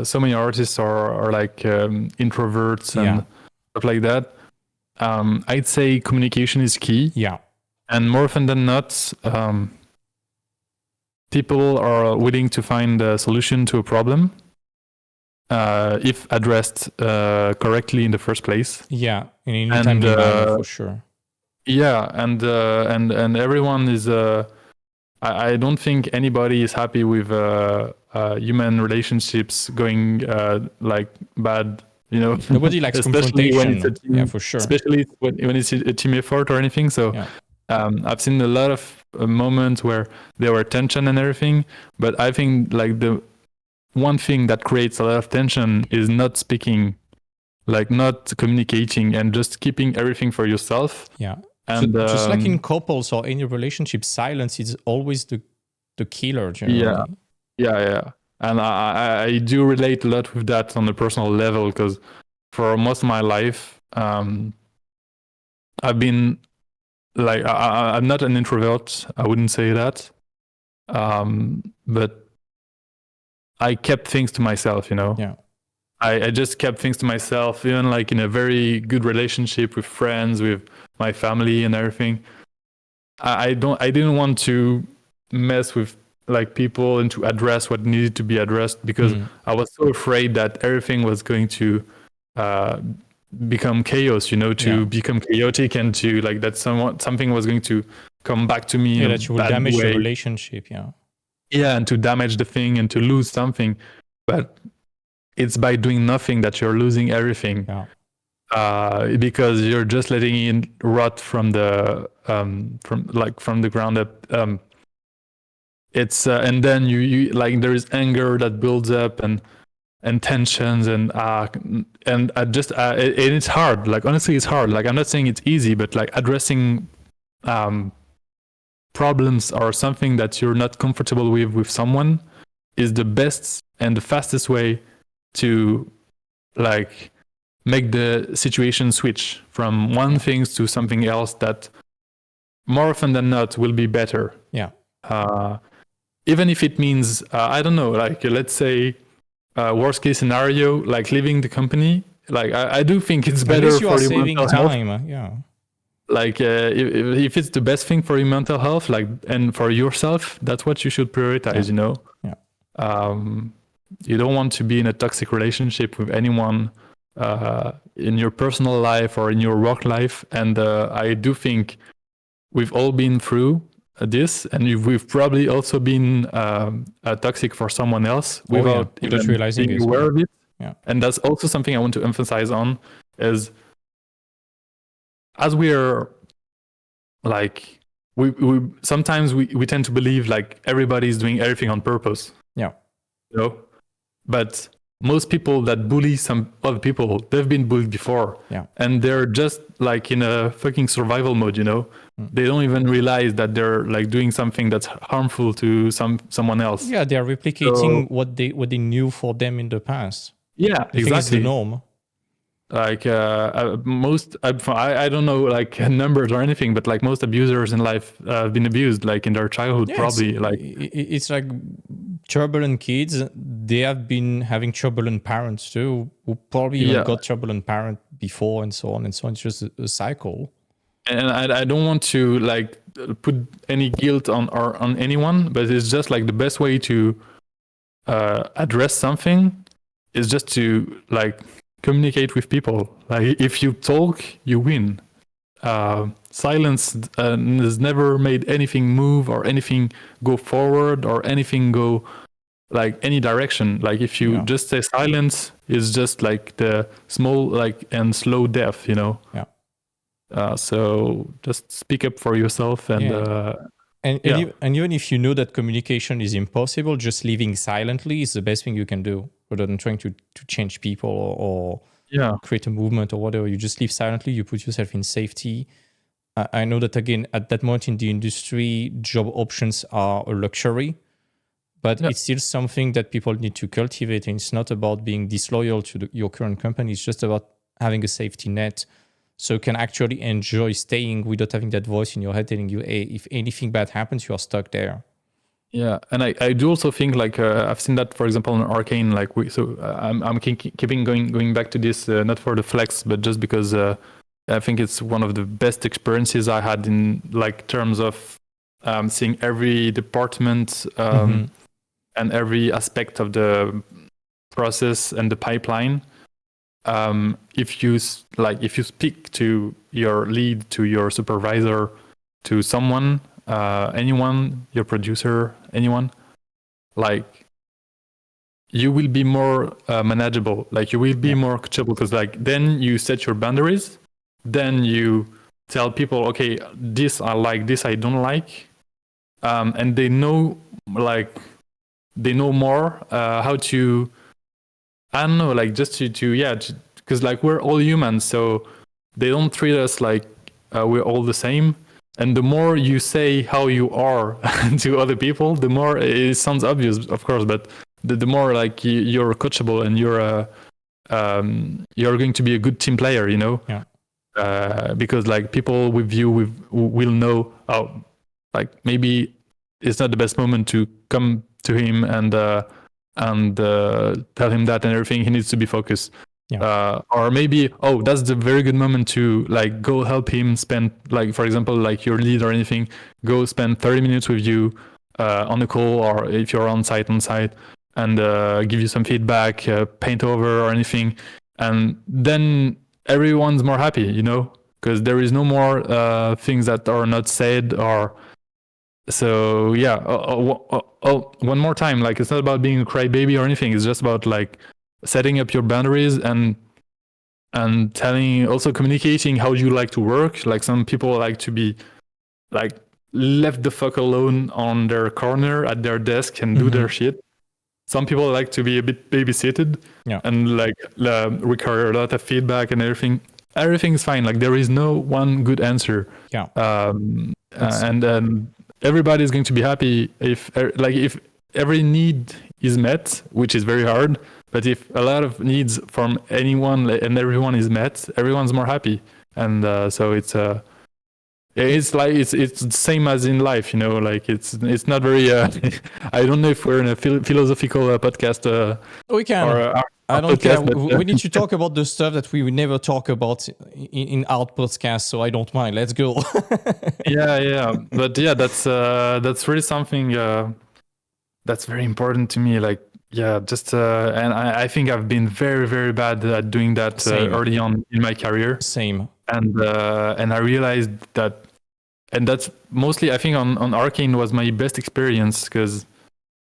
so many artists are like introverts and stuff like that, I'd say communication is key. Yeah. And more often than not, people are willing to find a solution to a problem if addressed correctly in the first place. Yeah, in any timely manner, for sure. Yeah, and everyone is. I don't think anybody is happy with human relationships going like bad. You know, nobody likes confrontation. When it's a team, for sure. Especially when it's a team effort or anything. So. I've seen a lot of moments where there were tension and everything, but I think like the one thing that creates a lot of tension is not speaking, like not communicating and just keeping everything for yourself. Yeah. And just like in couples or any relationship, silence is always the killer generally. Yeah. And I do relate a lot with that on a personal level, because for most of my life, I've been like, I'm not an introvert. I wouldn't say that. But I kept things to myself, Yeah. I just kept things to myself, even like in a very good relationship with friends, with my family and everything. I didn't want to mess with like people and to address what needed to be addressed, because I was so afraid that everything was going to become chaos, to become chaotic, and to like that something was going to come back to me in that a you will bad damage the way. relationship. Yeah, and to damage the thing and to lose something. But it's by doing nothing that you're losing everything. Because you're just letting it rot from the ground up. It's and then you like there is anger that builds up, and tensions, and it's hard. Like, honestly, it's hard. Like, I'm not saying it's easy, but like addressing problems or something that you're not comfortable with someone is the best and the fastest way to like make the situation switch from one thing to something else that more often than not will be better. Even if it means I don't know, like, let's say worst case scenario, like leaving the company. Like, I do think it's better for your mental health. Like, if it's the best thing for your mental health, like, and for yourself, that's what you should prioritize. You don't want to be in a toxic relationship with anyone in your personal life or in your work life. And I do think we've all been through this, and we've probably also been toxic for someone else without even realizing being aware of it. And that's also something I want to emphasize on, is as we are like, we sometimes we tend to believe like everybody's doing everything on purpose. But most people that bully some other people, they've been bullied before. And they're just like in a fucking survival mode, They don't even realize that they're like doing something that's harmful to someone else. They're replicating what they knew for them in the past. Exactly. It's the norm. Like most, I don't know like numbers or anything, but like most abusers in life have been abused like in their childhood, probably. It's like turbulent kids. They have been having turbulent parents too, who probably even got turbulent parent before, and so on and so on. It's just a cycle. And I don't want to like put any guilt on anyone, but it's just like the best way to address something is just to like communicate with people. Like, if you talk, you win. Silence has never made anything move or anything go forward or anything go like any direction. Like, if you just say silence, is just like the small like and slow death, so just speak up for yourself, and even if you know that communication is impossible, just living silently is the best thing you can do, rather than trying to change people or create a movement or whatever. You just live silently, you put yourself in safety. I know that, again, at that moment in the industry, job options are a luxury, but it's still something that people need to cultivate. And it's not about being disloyal to your current company. It's just about having a safety net, so you can actually enjoy staying without having that voice in your head telling you, hey, if anything bad happens, you are stuck there. And I do also think like I've seen that, for example, in Arcane. Like I'm keeping going back to this, not for the flex, but just because I think it's one of the best experiences I had in like terms of seeing every department and every aspect of the process and the pipeline. If you speak to your lead, to your supervisor, to someone, anyone, your producer, anyone, like, you will be more manageable. Like, you will be more coachable, because like then you set your boundaries, then you tell people, okay, this I like, this I don't like, and they know more how to, I don't know, like, just to because like we're all humans, so they don't treat us like we're all the same. And the more you say how you are to other people, the more it sounds obvious, of course, but the more like you're coachable and you're going to be a good team player, you know? Yeah. Because like people with you will know, oh, like maybe it's not the best moment to come to him and tell him that and everything. He needs to be focused. Yeah. Or maybe, oh, that's the very good moment to like go help him spend, like, for example, like your lead or anything, go spend 30 minutes with you on a call, or if you're on site, and give you some feedback, paint over or anything. And then everyone's more happy, you know, because there is no more things that are not said. Or so, yeah. One more time, like, it's not about being a crybaby or anything. It's just about like setting up your boundaries and telling, also communicating how you like to work. Like some people like to be like left the fuck alone on their corner at their desk and do their shit. Some people like to be a bit babysitted and like require a lot of feedback and everything. Everything's fine. Like there is no one good answer. Yeah. And everybody is going to be happy if every need is met, which is very hard. But if a lot of needs from anyone and everyone is met, everyone's more happy. And so it's like it's the same as in life, you know. Like it's not very. I don't know if we're in a philosophical podcast. We can. I don't care. We need to talk about the stuff that we would never talk about in our podcast. So I don't mind. Let's go. yeah. But yeah, that's really something that's very important to me. Like. Yeah, just and I think I've been very, very bad at doing that early on in my career. Same. And I realized that, and that's mostly, I think on Arcane was my best experience because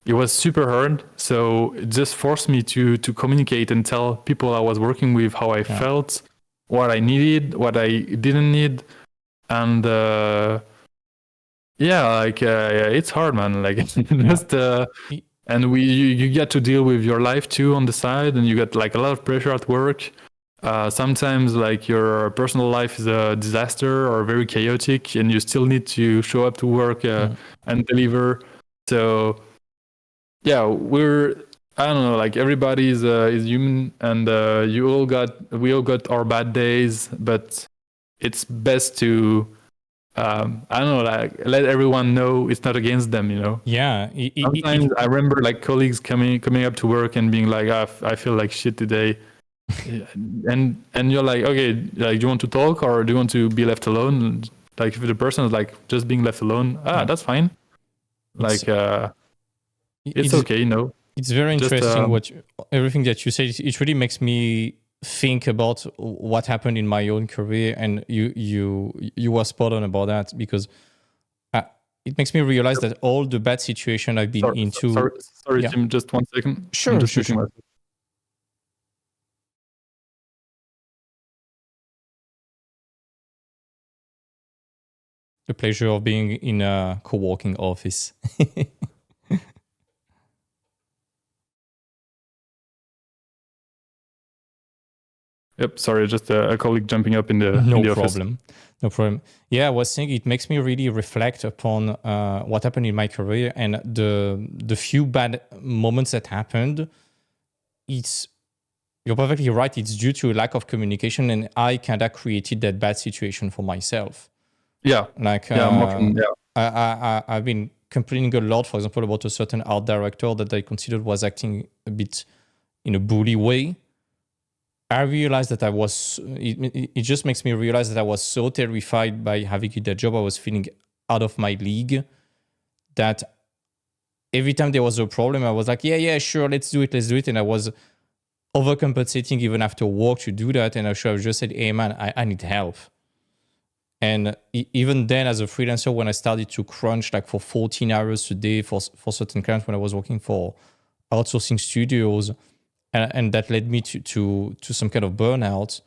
it was super hard. So it just forced me to communicate and tell people I was working with how I felt, what I needed, what I didn't need, and it's hard, man. Like just. And you get to deal with your life too on the side, and you get like a lot of pressure at work. Sometimes like your personal life is a disaster or very chaotic, and you still need to show up to work and deliver. So yeah, I don't know, like everybody is human, and we all got our bad days, but it's best to I don't know, like let everyone know it's not against them, you know. Yeah. Sometimes I remember like colleagues coming up to work and being like, I feel like shit today, and you're like, okay, like, do you want to talk or do you want to be left alone? Like if the person is like just being left alone, that's fine. Like it's okay, you know. It's very interesting everything that you said. It really makes me think about what happened in my own career, and you were spot on about that, because it makes me realize that all the bad situation I've been into. Sorry, Jim, just 1 second. Sure. The pleasure of being in a co-working office. Yep, sorry, just a colleague jumping up in the office. No problem. Yeah, I was saying it makes me really reflect upon what happened in my career, and the few bad moments that happened. You're perfectly right. It's due to a lack of communication, and I kind of created that bad situation for myself. Yeah. Like I've been complaining a lot, for example, about a certain art director that I considered was acting a bit in a bully way. I realized that it just makes me realize that I was so terrified by having that job. I was feeling out of my league, that every time there was a problem, I was like, yeah, sure, let's do it. And I was overcompensating even after work to do that. And I should have just said, hey man, I need help. And even then, as a freelancer, when I started to crunch like for 14 hours a day for certain clients, when I was working for outsourcing studios, and that led me to some kind of burnout.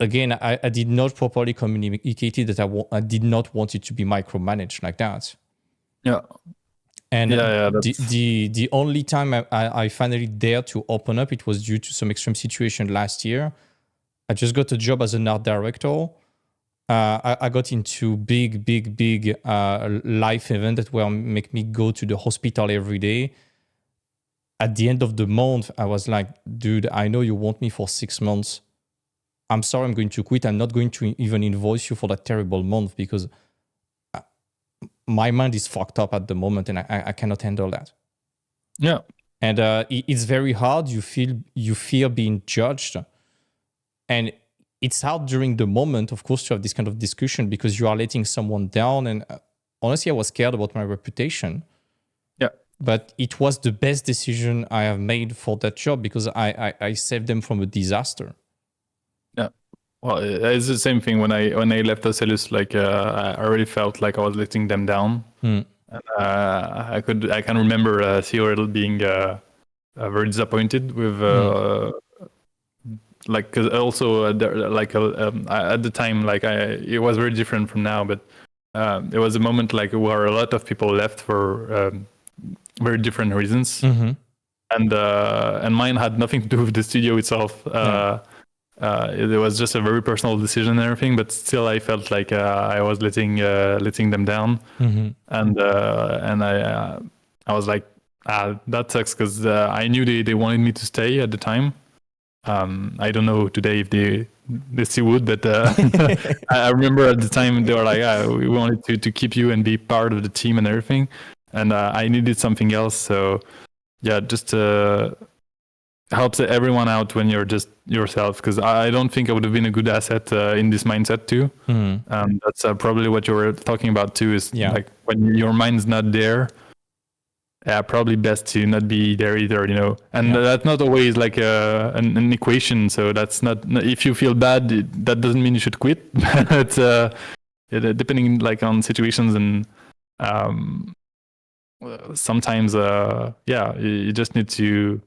Again, I did not properly communicate that I did not want it to be micromanaged like that. Yeah. And the only time I finally dared to open up, it was due to some extreme situation last year. I just got a job as an art director. I got into big life event that will make me go to the hospital every day. At the end of the month, I was like, dude, I know you want me for 6 months. I'm sorry, I'm going to quit. I'm not going to even invoice you for that terrible month because my mind is fucked up at the moment and I cannot handle that. Yeah. And it's very hard. You fear being judged. And it's hard during the moment, of course, to have this kind of discussion because you are letting someone down. And honestly, I was scared about my reputation. Yeah. But it was the best decision I have made for that job because I saved them from a disaster. Yeah. Well, it's the same thing when I left Ocellus. Like I really felt like I was letting them down. And, I can remember Theodore being very disappointed with like because also like at the time like it was very different from now, but there was a moment like where a lot of people left for very different reasons, and mine had nothing to do with the studio itself. It was just a very personal decision and everything, but still I felt like I was letting them down, and I was like, that sucks because I knew they wanted me to stay at the time. I don't know today if they still would, but I remember at the time they were like, we wanted to keep you and be part of the team and everything, and I needed something else. So yeah, just helps everyone out when you're just yourself, because I don't think I would have been a good asset in this mindset too. That's probably what you were talking about too, is like when your mind's not there, probably best to not be there either, you know. And that's not always like an equation. So that's not, if you feel bad, that doesn't mean you should quit. But depending like on situations, and sometimes you just need to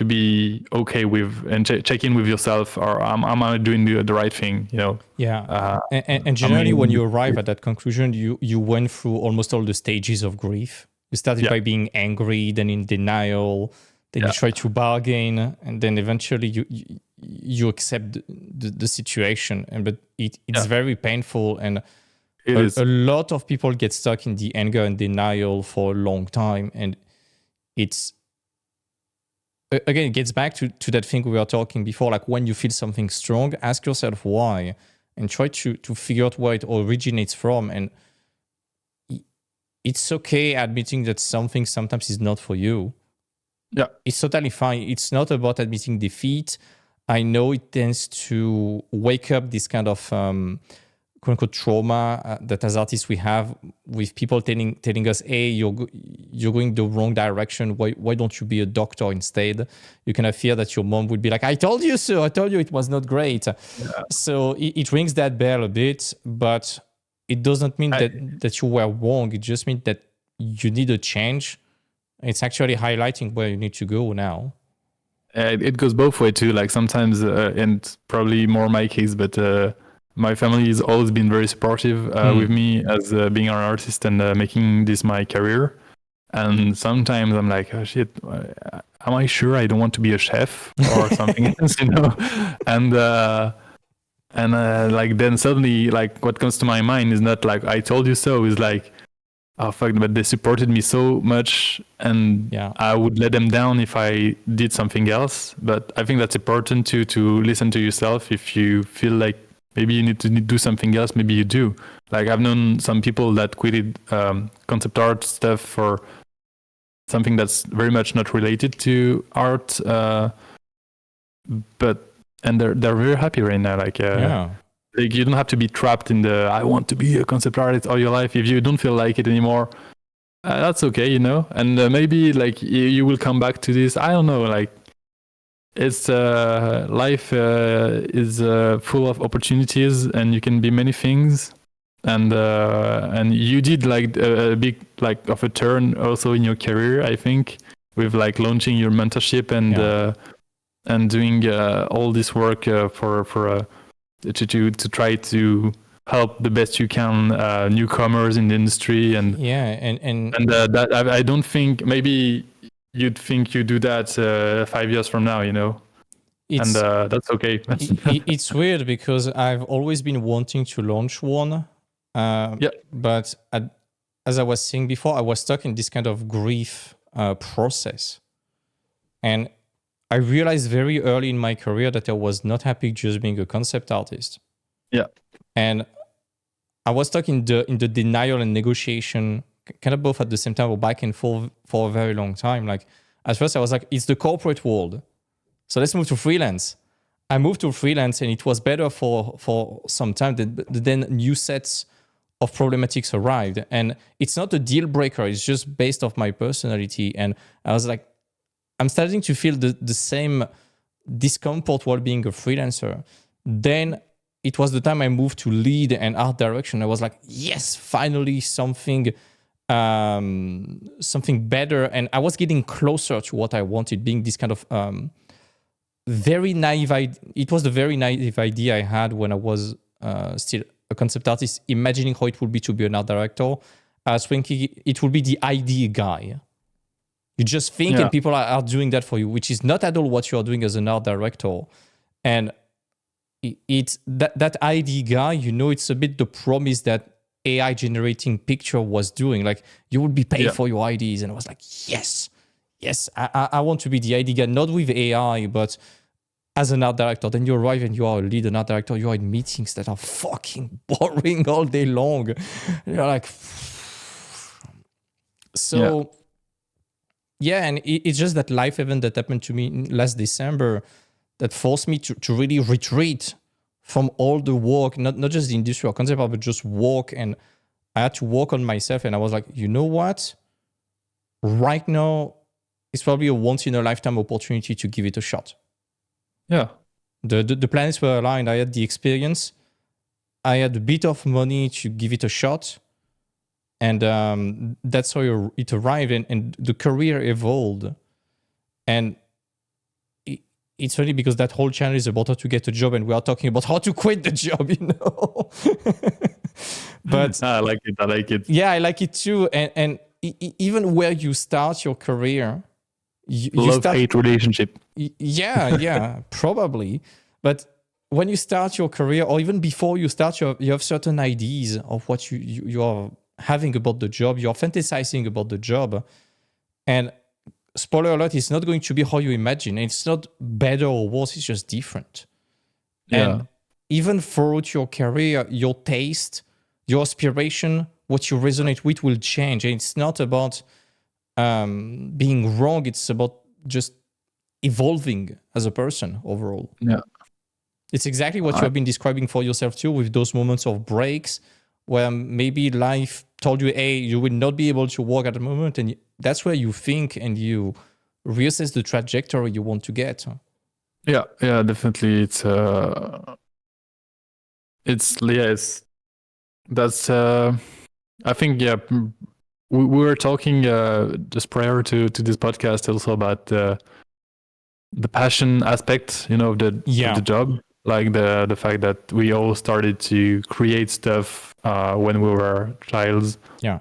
be okay with and check in with yourself, or am I doing the right thing, you know? And generally when you arrive at that conclusion, you went through almost all the stages of grief. You started by being angry, then in denial, then you try to bargain, and then eventually you accept the situation. But it's very painful, and a lot of people get stuck in the anger and denial for a long time. And it's, again, it gets back to that thing we were talking before, like when you feel something strong, ask yourself why, and try to figure out where it originates from. And it's okay admitting that something sometimes is not for you. Yeah. It's totally fine. It's not about admitting defeat. I know it tends to wake up this kind of quote unquote trauma that as artists we have with people telling us, hey, you're going the wrong direction. Why don't you be a doctor instead? You kind of fear that your mom would be like, I told you so. I told you it was not great. Yeah. So it rings that bell a bit, but it doesn't mean that you were wrong. It just means that you need a change. It's actually highlighting where you need to go now. It goes both ways too. Like sometimes, and probably more my case, but my family has always been very supportive with me as being an artist and making this my career. And sometimes I'm like, oh shit, am I sure I don't want to be a chef or something else, you know? And like then suddenly, like what comes to my mind is not like I told you so. Is like, oh fuck, but they supported me so much, and I would let them down if I did something else. But I think that's important to listen to yourself. If you feel like maybe you need to do something else, maybe you do. Like I've known some people that quitted concept art stuff for something that's very much not related to art, and they're very happy right now. Like like you don't have to be trapped in the I want to be a concept artist all your life. If you don't feel like it anymore, that's okay, you know. And maybe like you will come back to this. I don't know. Like it's life is full of opportunities, and you can be many things. And you did like a big like of a turn also in your career, I think, with like launching your mentorship and doing all this work to try to help the best you can newcomers in the industry. And that I don't think maybe you'd think you do that 5 years from now, you know. It's that's okay. it's weird because I've always been wanting to launch one, Yeah. but as I was saying before, I was stuck in this kind of grief process, and I realized very early in my career that I was not happy just being a concept artist. Yeah. And I was stuck in the denial and negotiation, kind of both at the same time, or back and forth for a very long time. Like at first, I was like, "It's the corporate world, so let's move to freelance." I moved to freelance, and it was better for some time. Then new sets of problematics arrived, and it's not a deal breaker. It's just based off my personality, and I was like, I'm starting to feel the same discomfort while being a freelancer. Then it was the time I moved to lead and art direction. I was like, yes, finally something better. And I was getting closer to what I wanted, being this kind of very naive. It was the very naive idea I had when I was still a concept artist, imagining how it would be to be an art director. I was thinking it would be the ID guy. You just think, and people are doing that for you, which is not at all what you are doing as an art director. And it's that ID guy, it's a bit the promise that AI generating picture was doing. Like you would be paid for your IDs. And I was like, yes, I want to be the ID guy, not with AI, but as an art director. Then you arrive and you are a lead an art director. You are in meetings that are fucking boring all day long. You're like, so... Yeah, and it's just that life event that happened to me last December that forced me to really retreat from all the work, not just the industrial concept, but just work. And I had to work on myself. And I was like, you know what? Right now, it's probably a once-in-a-lifetime opportunity to give it a shot. Yeah. The planets were aligned. I had the experience. I had a bit of money to give it a shot. And that's how it arrived, and the career evolved. And it's funny because that whole channel is about how to get a job, and we are talking about how to quit the job, But I like it. Yeah, I like it too. And even where you start your career, you love-hate relationship. Yeah, probably. But when you start your career, or even before you start, you have certain ideas of what you are having about the job, you're fantasizing about the job. And spoiler alert, it's not going to be how you imagine. It's not better or worse, it's just different. Yeah. And even throughout your career, your taste, your aspiration, what you resonate with will change. And it's not about being wrong, it's about just evolving as a person overall. Yeah. It's exactly what you have been describing for yourself too, with those moments of breaks where maybe life told you, hey, you will not be able to work at the moment. And that's where you think and you reassess the trajectory you want to get. Yeah, definitely. I think, we were talking just prior to this podcast also about the passion aspect, of the job. Like the fact that we all started to create stuff when we were childs. Yeah.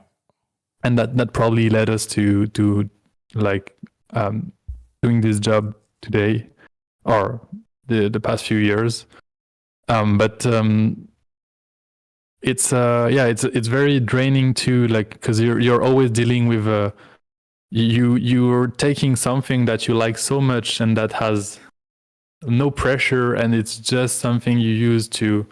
And that probably led us to like doing this job today or the past few years. But it's very draining too, like, because you're always dealing with you're taking something that you like so much and that has no pressure, and it's just something you use to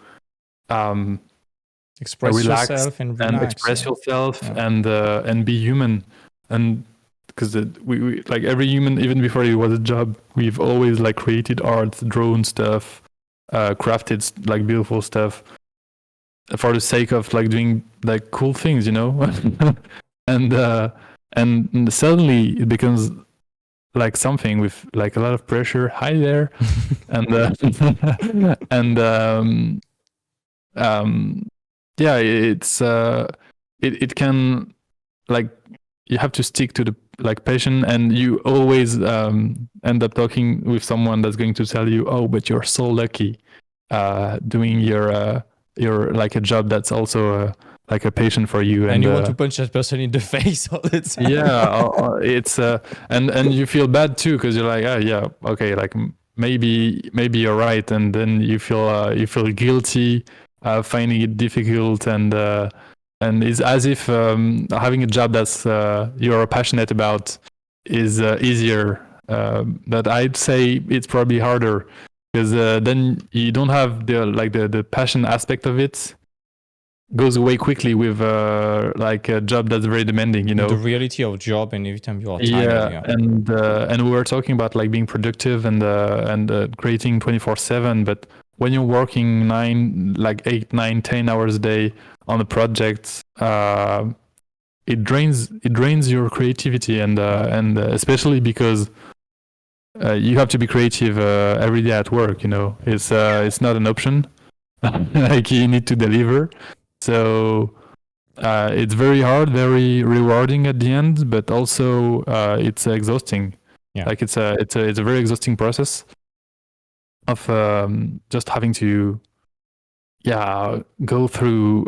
express relax yourself and express yourself and be human. And because we like every human, even before it was a job, we've always like created art, drawn stuff, crafted like beautiful stuff for the sake of like doing like cool things, and suddenly it becomes like something with like a lot of pressure. Hi there. And it's it can, like, you have to stick to the like passion, and you always end up talking with someone that's going to tell you, oh, but you're so lucky doing your like a job that's also like a passion for you, and you want to punch that person in the face all the time. Yeah, it's and you feel bad too, because you're like, oh yeah, okay, like maybe you're right, and then you feel guilty, finding it difficult, and it's as if having a job that's you're passionate about is easier. But I'd say it's probably harder because then you don't have the passion aspect of it goes away quickly with like a job that's very demanding, you know. The reality of job, and every time you are tired. Yeah, and we were talking about like being productive and creating 24/7, but when you're working 8, 9, 10 hours a day on a project, it drains your creativity, and especially because you have to be creative every day at work. You know, it's not an option. Like you need to deliver. So it's very hard, very rewarding at the end, but also it's exhausting. Yeah. Like it's a very exhausting process of just having to go through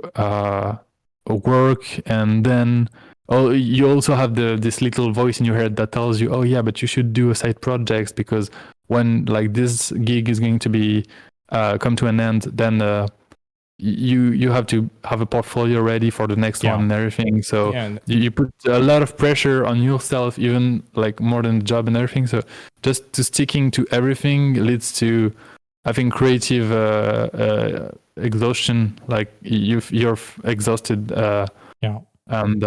work, and then you also have this little voice in your head that tells you, oh yeah, but you should do a side projects, because when like this gig is going to be come to an end, then you have to have a portfolio ready for the next one and everything. So you put a lot of pressure on yourself, even like more than the job and everything. So just to sticking to everything leads to, I think, creative exhaustion. Like you're exhausted. And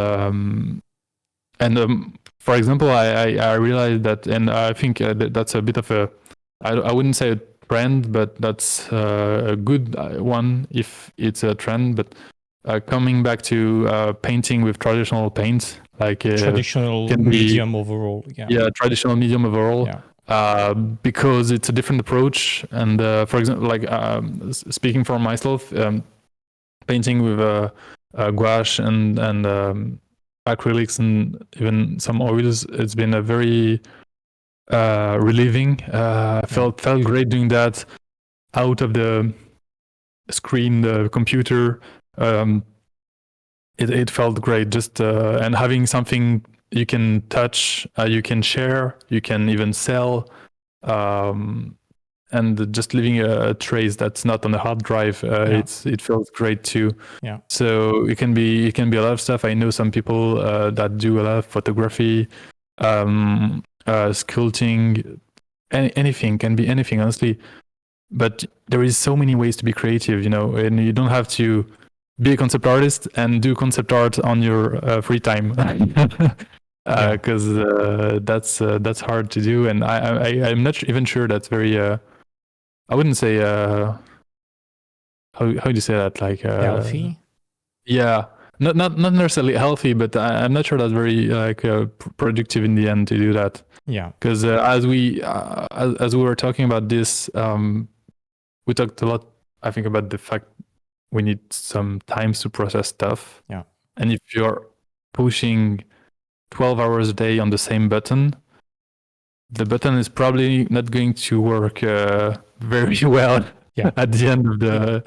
for example, I realized that, and I think that's a bit of a, I wouldn't say a trend, but that's a good one if it's a trend. But coming back to painting with traditional paints, like traditional medium overall. Traditional medium overall. Because it's a different approach. And for example, like speaking for myself, painting with gouache and acrylics and even some oils, it's been a very relieving. Felt great doing that out of the screen, the computer. It felt great just and having something you can touch, you can share, you can even sell, and just leaving a trace that's not on a hard drive. It feels great too. So it can be a lot of stuff. I know some people that do a lot of photography, sculpting, anything, can be anything, honestly. But there is so many ways to be creative, you know, and you don't have to be a concept artist and do concept art on your free time, because that's hard to do. And I'm not even sure that's very I wouldn't say how do you say that, like healthy. Not necessarily healthy, but I'm not sure that's very like productive in the end to do that. Because as we were talking about this, we talked a lot, I think, about the fact we need some time to process stuff. And if you're pushing 12 hours a day on the same button, the button is probably not going to work very well at the end of the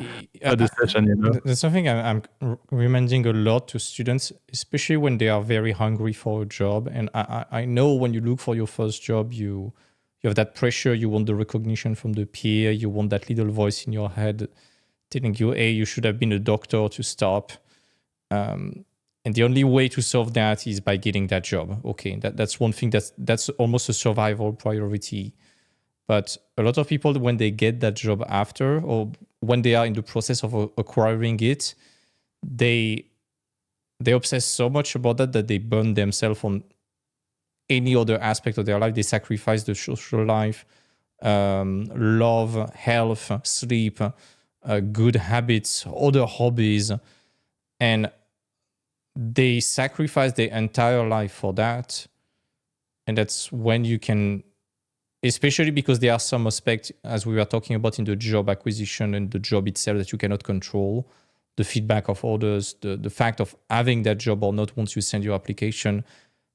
session, you know. That's something I'm reminding a lot to students, especially when they are very hungry for a job. And I know when you look for your first job, you have that pressure. You want the recognition from the peer. You want that little voice in your head telling you, hey, you should have been a doctor to stop. And the only way to solve that is by getting that job. Okay, that's one thing that's almost a survival priority. But a lot of people, when they get that job after, or when they are in the process of acquiring it, they obsess so much about that they burn themselves on any other aspect of their life. They sacrifice the social life, love, health, sleep, good habits, other hobbies, and they sacrifice their entire life for that. And that's when you can, especially because there are some aspects, as we were talking about in the job acquisition and the job itself, that you cannot control. The feedback of others, the fact of having that job or not once you send your application.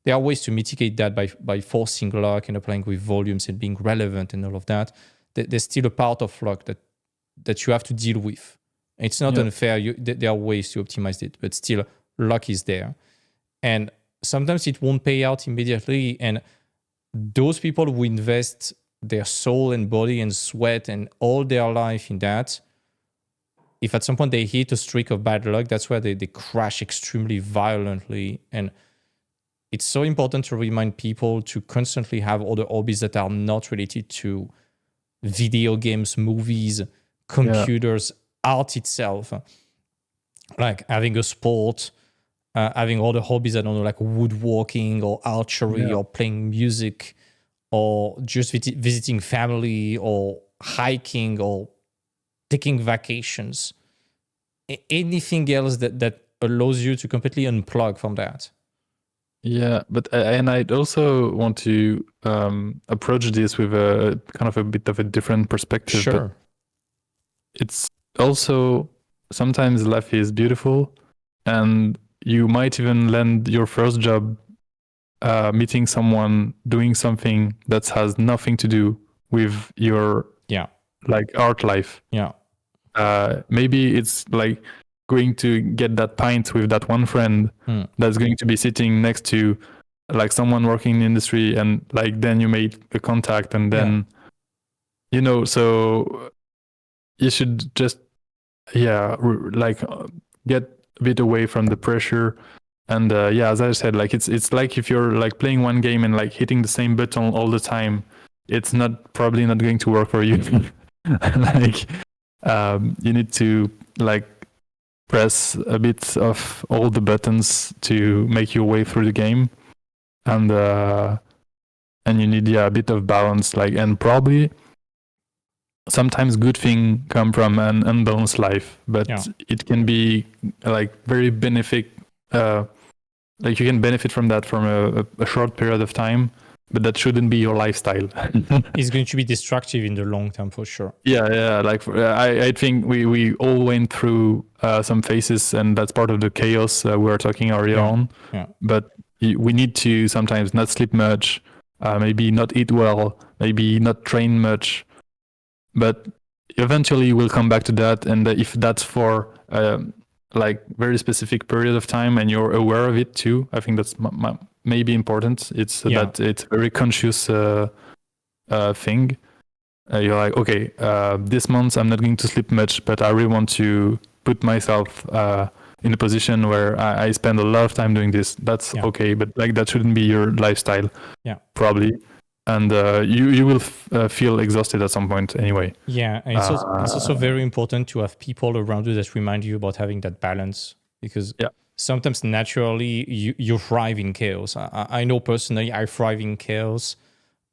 There are ways to mitigate that by forcing luck and applying with volumes and being relevant and all of that. There's still a part of luck that you have to deal with. It's not unfair. There are ways to optimize it, but still luck is there. And sometimes it won't pay out immediately. And those people who invest their soul and body and sweat and all their life in that, if at some point they hit a streak of bad luck, that's where they crash extremely violently. And it's so important to remind people to constantly have other hobbies that are not related to video games, movies, computers, art itself. Like having a sport, having other hobbies, I don't know, like woodworking or archery or playing music or just visiting family or hiking or taking vacations. Anything else that allows you to completely unplug from that. Yeah, but and I'd also want to approach this with a kind of a bit of a different perspective. Sure. But it's also sometimes life is beautiful, and you might even land your first job meeting someone doing something that has nothing to do with your like art life. Yeah. Maybe it's like going to get that pint with that one friend that's going to be sitting next to like someone working in the industry, and like then you made a contact, and then you know, so you should just like get a bit away from the pressure. And as I said, like it's like if you're like playing one game and like hitting the same button all the time, it's probably not going to work for you. Like you need to like press a bit of all the buttons to make your way through the game, and you need a bit of balance, like, and probably sometimes good thing come from an unbalanced life, but it can be like very benefic. Like you can benefit from that from a short period of time, but that shouldn't be your lifestyle. It's going to be destructive in the long term for sure. Yeah. Like I think we all went through some phases, and that's part of the chaos we were talking earlier on. Yeah. But we need to sometimes not sleep much, maybe not eat well, maybe not train much, but eventually we'll come back to that. And if that's for like very specific period of time and you're aware of it too, I think that's maybe important. It's that it's a very conscious thing. You're like, okay, this month I'm not going to sleep much, but I really want to put myself in a position where I spend a lot of time doing this. That's okay, but like that shouldn't be your lifestyle. Probably. And you will feel exhausted at some point anyway. Yeah, and it's also very important to have people around you that remind you about having that balance, because sometimes naturally you thrive in chaos. I know personally I thrive in chaos.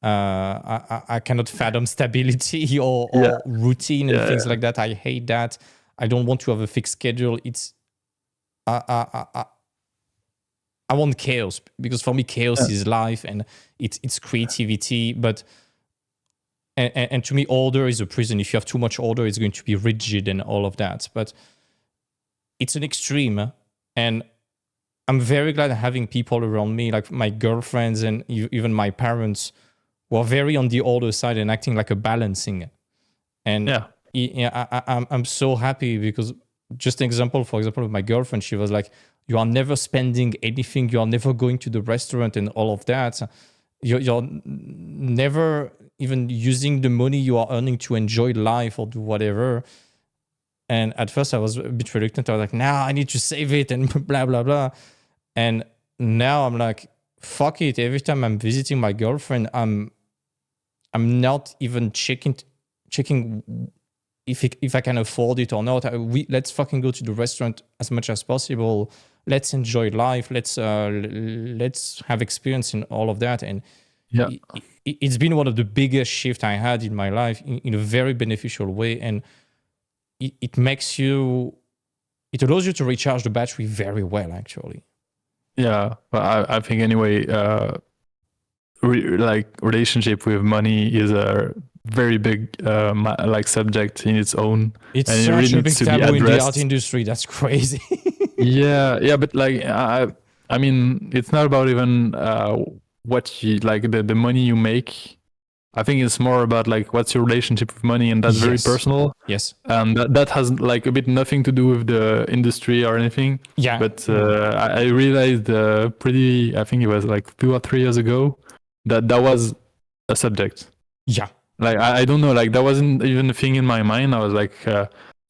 I cannot fathom stability or routine and things like that. I hate that. I don't want to have a fixed schedule. It's I want chaos, because for me chaos is life and it's creativity. But and to me, order is a prison. If you have too much order, it's going to be rigid and all of that. But it's an extreme, and I'm very glad having people around me, like my girlfriends and even my parents, who are very on the order side and acting like a balancing. And I'm so happy, because just an example, for example, with my girlfriend, she was like, you are never spending anything. You are never going to the restaurant and all of that. You're never even using the money you are earning to enjoy life or do whatever. And at first I was a bit reluctant. I was like, nah, I need to save it and blah, blah, blah. And now I'm like, fuck it. Every time I'm visiting my girlfriend, I'm not even checking if I can afford it or not. Let's fucking go to the restaurant as much as possible. Let's enjoy life. Let's have experience in all of that. And it's been one of the biggest shifts I had in my life in a very beneficial way. And it makes you, it allows you to recharge the battery very well, actually. Yeah, but I think anyway, like relationship with money is a very big like subject in its own. It's such a big taboo in the art industry. That's crazy. yeah, but like I mean, it's not about even what you like the money you make. I think it's more about like what's your relationship with money, and that's very personal. Yes, and that has like a bit nothing to do with the industry or anything. Yeah, but I realized I think it was like 2 or 3 years ago that was a subject. Yeah. Like I don't know, like that wasn't even a thing in my mind. I was like,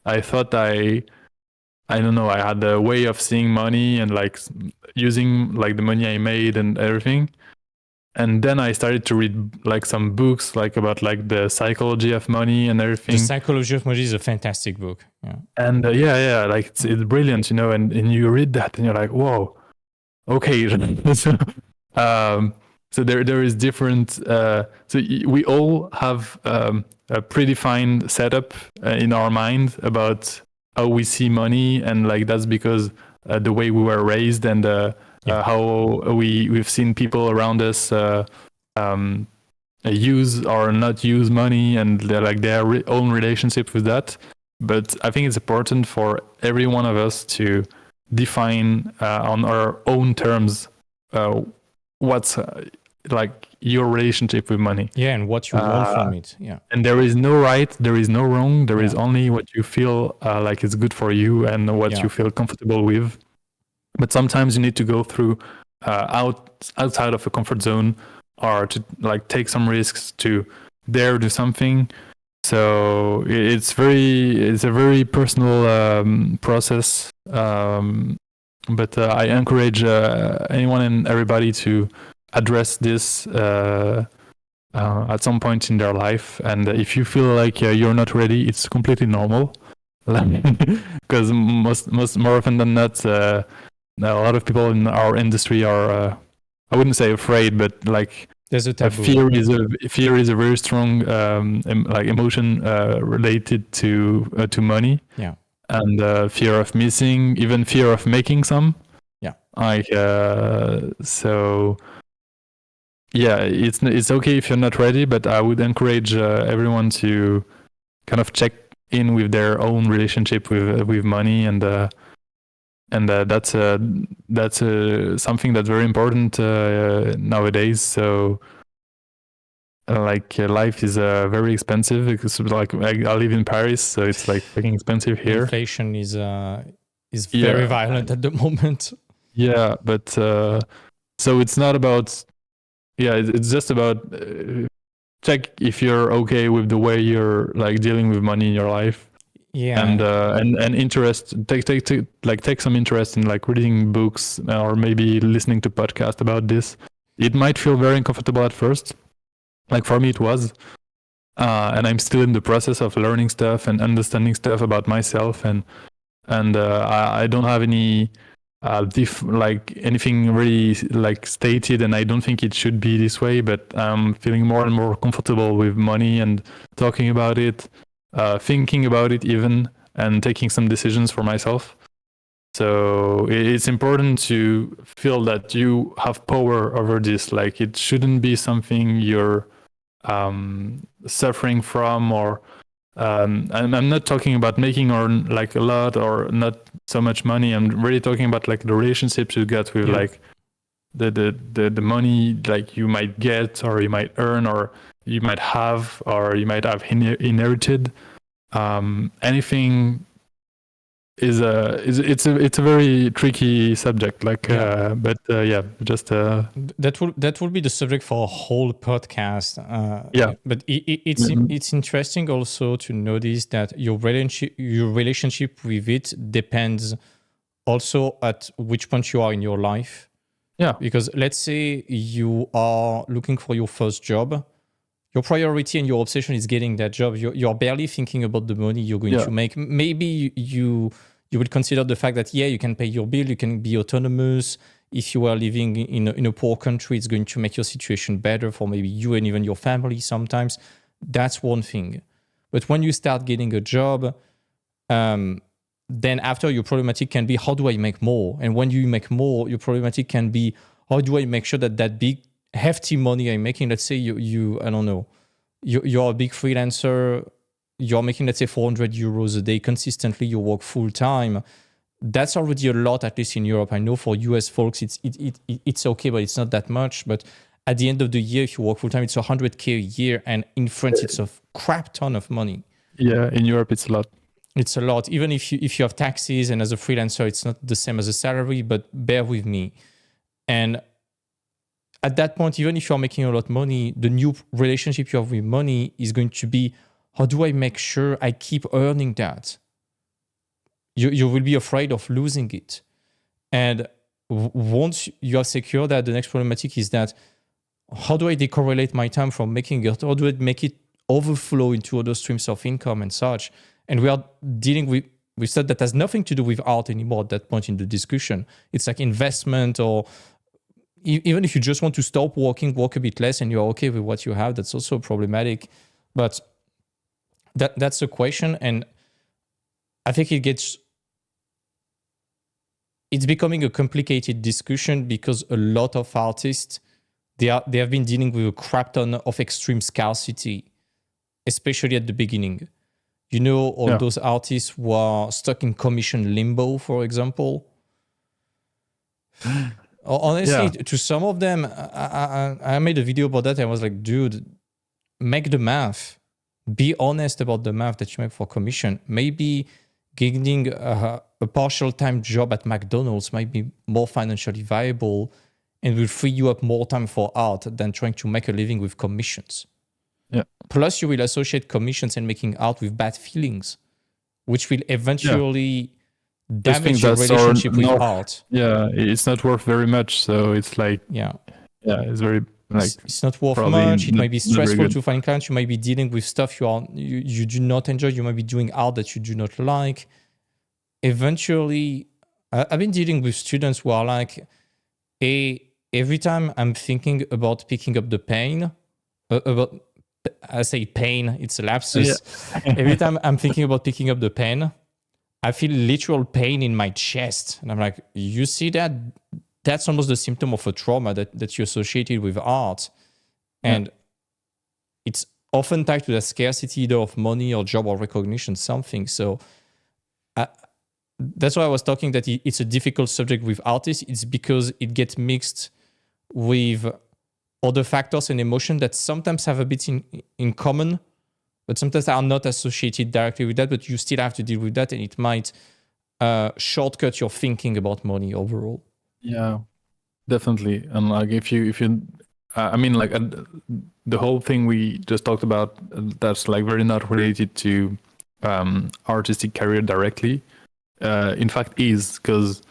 I thought I don't know, I had a way of seeing money and like using like the money I made and everything. And then I started to read like some books like about like the psychology of money and The everything. Psychology of Money is a fantastic book. Yeah. And yeah, like it's brilliant, you know. And you read that and you're like, whoa, okay. so, so there is different. We all have a predefined setup in our mind about how we see money, and like that's because the way we were raised and how we've seen people around us use or not use money, and like their own relationship with that. But I think it's important for every one of us to define on our own terms what's like your relationship with money. Yeah, and what you want from it. Yeah. And there is no right, there is no wrong. There is only what you feel like is good for you and what you feel comfortable with. But sometimes you need to go through outside of a comfort zone, or to like take some risks to dare do something. So it's a very personal process. But I encourage anyone and everybody to address this at some point in their life. And if you feel like you're not ready, it's completely normal. Because more often than not, a lot of people in our industry are, I wouldn't say afraid, but like there's a taboo. Fear is a very strong like emotion related to money. Yeah. And fear of missing, even fear of making some. Yeah. Like so. Yeah, it's okay if you're not ready, but I would encourage everyone to kind of check in with their own relationship with money, and that's something that's very important nowadays. So like life is very expensive because like I live in Paris, so it's like fucking expensive here. Inflation is very violent at the moment. Yeah, but so it's not about. Yeah, it's just about check if you're okay with the way you're like dealing with money in your life. Yeah. And interest. Take some interest in like reading books or maybe listening to podcasts about this. It might feel very uncomfortable at first. Like for me, it was. And I'm still in the process of learning stuff and understanding stuff about myself, and I don't have any. Like anything really like stated, and I don't think it should be this way, but I'm feeling more and more comfortable with money and talking about it, thinking about it even, and taking some decisions for myself. So it's important to feel that you have power over this. Like it shouldn't be something you're suffering from, or I'm not talking about making or like a lot or not so much money. I'm really talking about like the relationships you get with like the money like you might get or you might earn or you might have inherited. Anything is it's a very tricky subject. Like but just that will be the subject for a whole podcast. But it's interesting also to notice that your relationship with it depends also at which point you are in your life. Yeah, because let's say you are looking for your first job, your priority and your obsession is getting that job. You're barely thinking about the money you're going to make. Maybe you would consider the fact that you can pay your bill, you can be autonomous. If you are living in a poor country, it's going to make your situation better for maybe you and even your family sometimes. That's one thing. But when you start getting a job, then after your problematic can be, how do I make more? And when you make more, your problematic can be, how do I make sure that big hefty money I'm making, let's say you I don't know, you're a big freelancer, you're making, let's say, 400 euros a day consistently, you work full time. That's already a lot, at least in Europe. I know for US folks, it's okay, but it's not that much. But at the end of the year, if you work full time, it's 100K a year. And in France, it's a crap ton of money. Yeah, in Europe, it's a lot. It's a lot. Even if you have taxes, and as a freelancer, it's not the same as a salary, but bear with me. And at that point, even if you're making a lot of money, the new relationship you have with money is going to be, how do I make sure I keep earning that? You will be afraid of losing it. And once you have secured that, the next problematic is that, how do I decorrelate my time from making it? How do I make it overflow into other streams of income and such? And we are dealing with stuff that has nothing to do with art anymore at that point in the discussion. It's like investment, or even if you just want to stop working, work a bit less, and you're okay with what you have, that's also problematic. But that's the question. And I think it's becoming a complicated discussion because a lot of artists, they have been dealing with a crap ton of extreme scarcity, especially at the beginning. You know, all those artists who are stuck in commission limbo, for example. Honestly, to some of them, I made a video about that. I was like, dude, make the math. Be honest about the math that you make for commission. Maybe getting a partial time job at McDonald's might be more financially viable and will free you up more time for art than trying to make a living with commissions. Yeah. Plus, you will associate commissions and making art with bad feelings, which will eventually damage your relationship with art. Yeah, it's not worth very much. So it's like, it's very like, it's not worth much. It might be stressful to find clients. You might be dealing with stuff you do not enjoy. You might be doing art that you do not like. Eventually, I've been dealing with students who are like, every time I'm thinking about picking up the pen, I say pain, it's a lapsus. Yeah. Every time I'm thinking about picking up the pen, I feel literal pain in my chest. And I'm like, you see that? That's almost the symptom of a trauma that you associated with art. And it's often tied to the scarcity either of money or job or recognition, something. So that's why I was talking that it's a difficult subject with artists. It's because it gets mixed with other factors and emotion that sometimes have a bit in common, but sometimes are not associated directly with that, but you still have to deal with that, and it might shortcut your thinking about money overall. Yeah, definitely. And like if you I mean, like the whole thing we just talked about, that's like very not related to artistic career directly. In fact, is because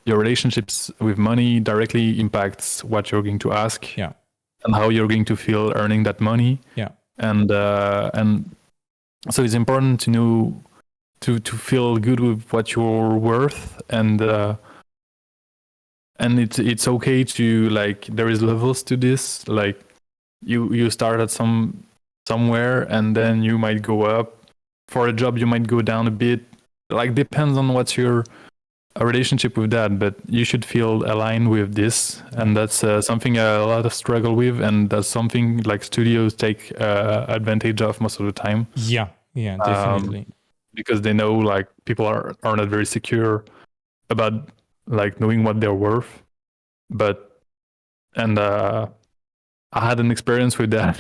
your relationships with money directly impacts what you're going to ask, and how you're going to feel earning that money, and so it's important to know to feel good with what you're worth, and it's okay to, like, there is levels to this. Like you start at somewhere, and then you might go up. For a job, you might go down a bit. Like, depends on what's your relationship with that, but you should feel aligned with this, and that's something a lot of struggle with, and that's something like studios take advantage of most of the time. Yeah, definitely. Because they know, like, people are not very secure about, like, knowing what they're worth. But I had an experience with that.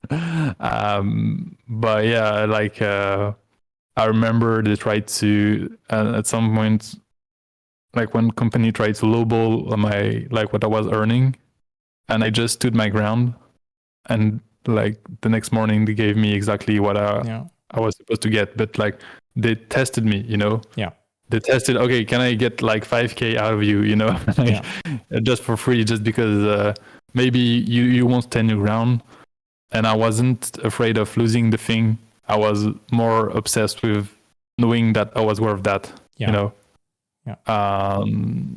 But yeah, like I remember they tried to at some point, like, when company tried to lowball my, like, what I was earning, and I just stood my ground, and like the next morning they gave me exactly what I was supposed to get. But like, they tested me, they tested, okay, can I get like 5K out of you, like, just for free, just because maybe you won't stand your ground. And I wasn't afraid of losing the thing. I was more obsessed with knowing that I was worth that,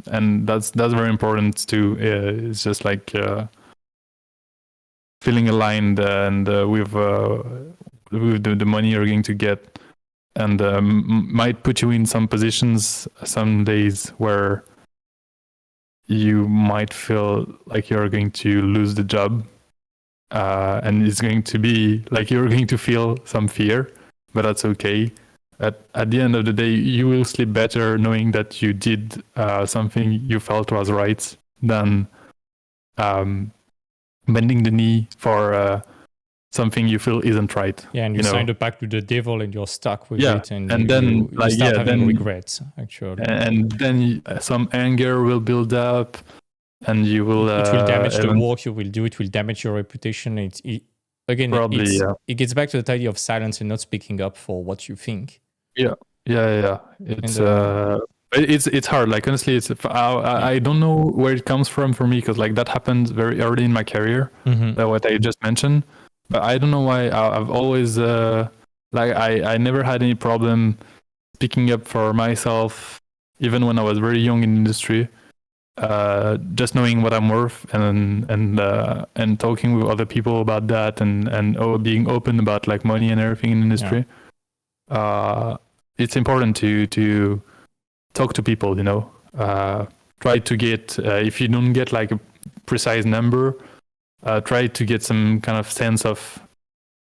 and that's very important too. It's just like feeling aligned and with the money you're going to get, and might put you in some positions some days where you might feel like you're going to lose the job, and it's going to be like you're going to feel some fear, but that's okay. At the end of the day, you will sleep better knowing that you did something you felt was right than bending the knee for something you feel isn't right. Yeah, and you signed a pact with the devil, and you're stuck with it, and then you start having regrets, actually. And then some anger will build up, and you will. It will damage the work you will do. It will damage your reputation. Probably, it gets back to the idea of silence and not speaking up for what you think. Yeah. It's hard. Like honestly, I don't know where it comes from for me, because like that happened very early in my career. What I just mentioned, but I don't know why. I've always I never had any problem speaking up for myself, even when I was very young in industry. Just knowing what I'm worth and talking with other people about that and being open about like money and everything in industry. It's important to talk to people, you know. Try to get if you don't get like a precise number, try to get some kind of sense of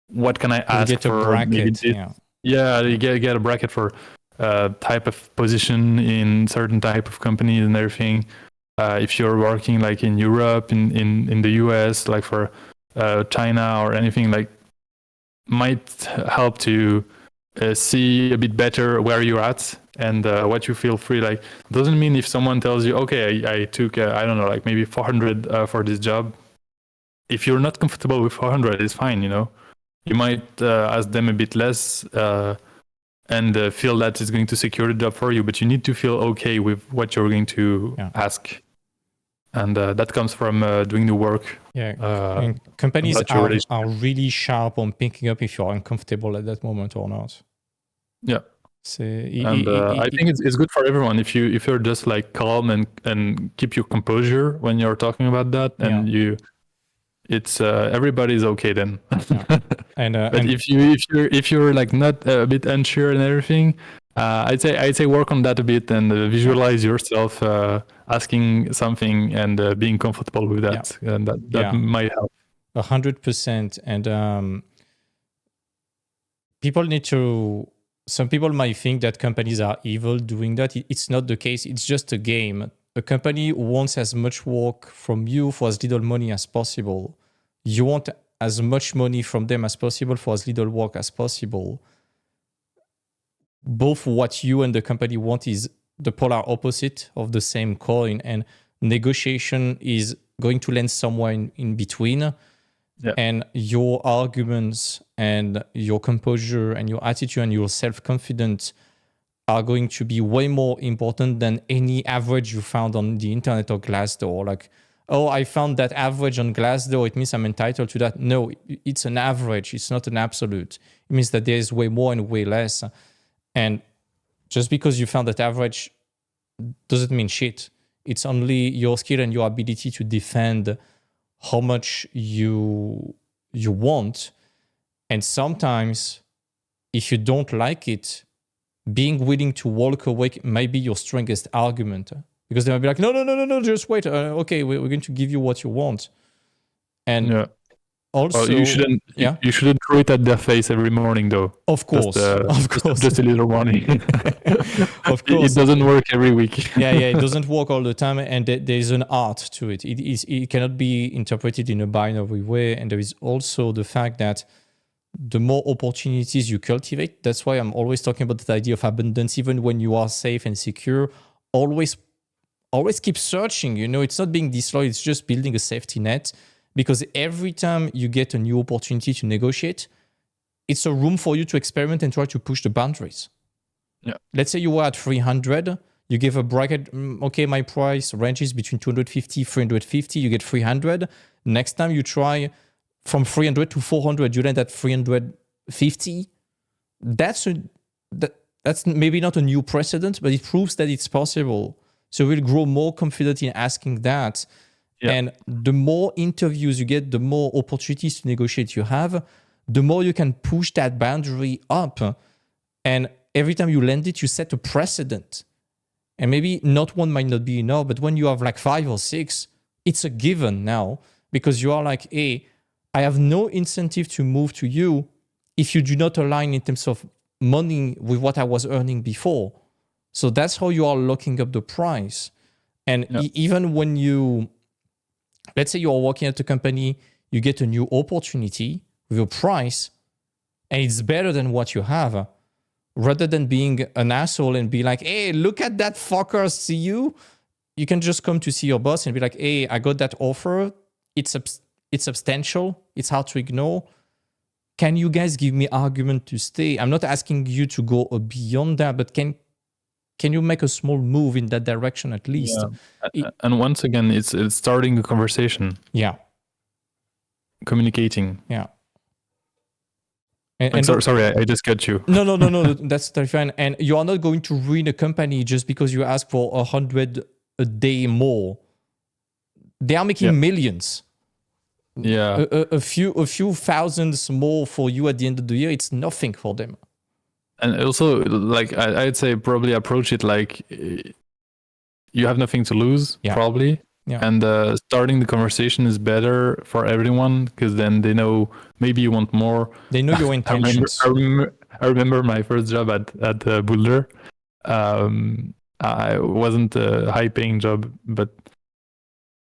what can I ask get for. A bracket, you get a bracket for type of position in certain type of companies and everything. If you're working like in Europe, in the US, like for China or anything, like might help to see a bit better where you're at and what you feel free. Like doesn't mean if someone tells you, okay, I took I don't know, like maybe 400 for this job. If you're not comfortable with 400, it's fine, you know. You might ask them a bit less and feel that it's going to secure the job for you, but you need to feel okay with what you're going to ask. And that comes from doing the work. And companies are really sharp on picking up if you're uncomfortable at that moment or not. Yeah. I think it's good for everyone if you're just like calm and keep your composure when you're talking about that, and it's everybody's okay then. But if you're like not a bit unsure and everything, I'd say work on that a bit and visualize yourself asking something and being comfortable with that, and that might help. 100%. And people need to. Some people might think that companies are evil doing that. It's not the case. It's just a game. A company wants as much work from you for as little money as possible. You want as much money from them as possible for as little work as possible. Both what you and the company want is the polar opposite of the same coin, and negotiation is going to land somewhere in between. And your arguments and your composure and your attitude and your self-confidence are going to be way more important than any average you found on the internet or Glassdoor. Like, oh, I found that average on Glassdoor, it means I'm entitled to that. No, it's an average. It's not an absolute. It means that there is way more and way less. And just because you found that average doesn't mean shit. It's only your skill and your ability to defend how much you want. And sometimes if you don't like it, being willing to walk away might be your strongest argument, because they might be like, no, just wait. Okay, we're going to give you what you want. And also, you shouldn't throw it at their face every morning, though. Of course, just a little warning. Of course, it doesn't work every week. It doesn't work all the time, and there's an art to it. It cannot be interpreted in a binary way, and there is also the fact that the more opportunities you cultivate, that's why I'm always talking about the idea of abundance. Even when you are safe and secure, always keep searching. You know, it's not being disloyal; it's just building a safety net. Because every time you get a new opportunity to negotiate, it's a room for you to experiment and try to push the boundaries. Let's say you were at 300, you give a bracket, okay, my price ranges between 250, 350, you get 300. Next time you try from 300 to 400, you land at 350. That's maybe not a new precedent, but it proves that it's possible. So we'll grow more confident in asking that. And the more interviews you get, the more opportunities to negotiate you have, the more you can push that boundary up. And every time you land it, you set a precedent. And maybe not one might not be enough, but when you have like 5 or 6, it's a given now, because you are like, hey, I have no incentive to move to you if you do not align in terms of money with what I was earning before. So that's how you are locking up the price. And even when you... Let's say you're working at a company, you get a new opportunity with a price, and it's better than what you have. Rather than being an asshole and be like, hey, look at that fucker, see you? you can just come to see your boss and be like, hey, I got that offer. It's substantial. It's hard to ignore. Can you guys give me argument to stay? I'm not asking you to go beyond that, but can you make a small move in that direction at least? And once again, it's starting a conversation. Yeah. Communicating. Yeah. Sorry, I just cut you. No. That's totally fine. And you are not going to ruin a company just because you ask for 100 a day more. They are making millions. Yeah. A few thousands more for you at the end of the year. It's nothing for them. And also, like I'd say, probably approach it like you have nothing to lose, probably. Yeah. And starting the conversation is better for everyone because then they know maybe you want more. They know your intentions. I remember my first job at Boulder. I wasn't a high-paying job, but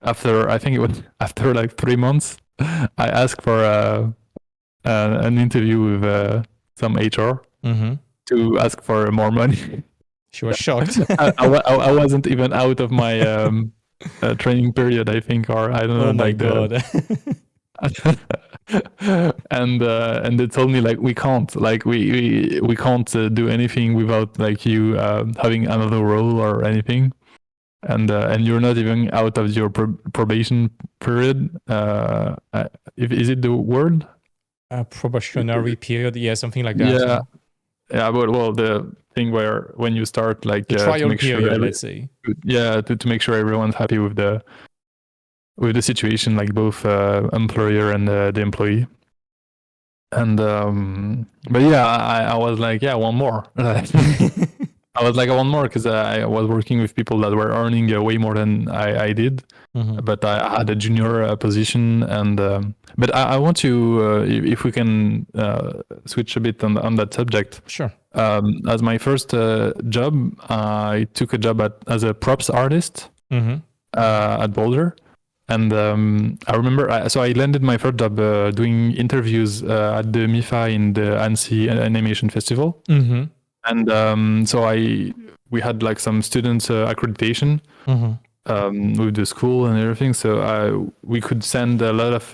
after like 3 months, I asked for an interview with some HR to ask for more money. She was shocked. I wasn't even out of my training period, I think, or I don't know. Oh my god! And they told me like we can't do anything without like you having another role or anything, and you're not even out of your probation period. Is it the word? Probationary period, yeah, something like that. Yeah, but well, the thing where when you start like the trial to make period, sure let's say. Yeah, to make sure everyone's happy with the situation, like both employer and the employee. And but yeah, I was like, yeah, one more. I was like, I want more because I was working with people that were earning way more than I did. But I had a junior position, and but I want to, if we can switch a bit on that subject. Sure. As my first job, I took a job as a props artist at Boulder. And I remember, so I landed my first job doing interviews at the MIFA in the ANSI Animation Festival. And so we had like some students accreditation with the school and everything. So we could send a lot of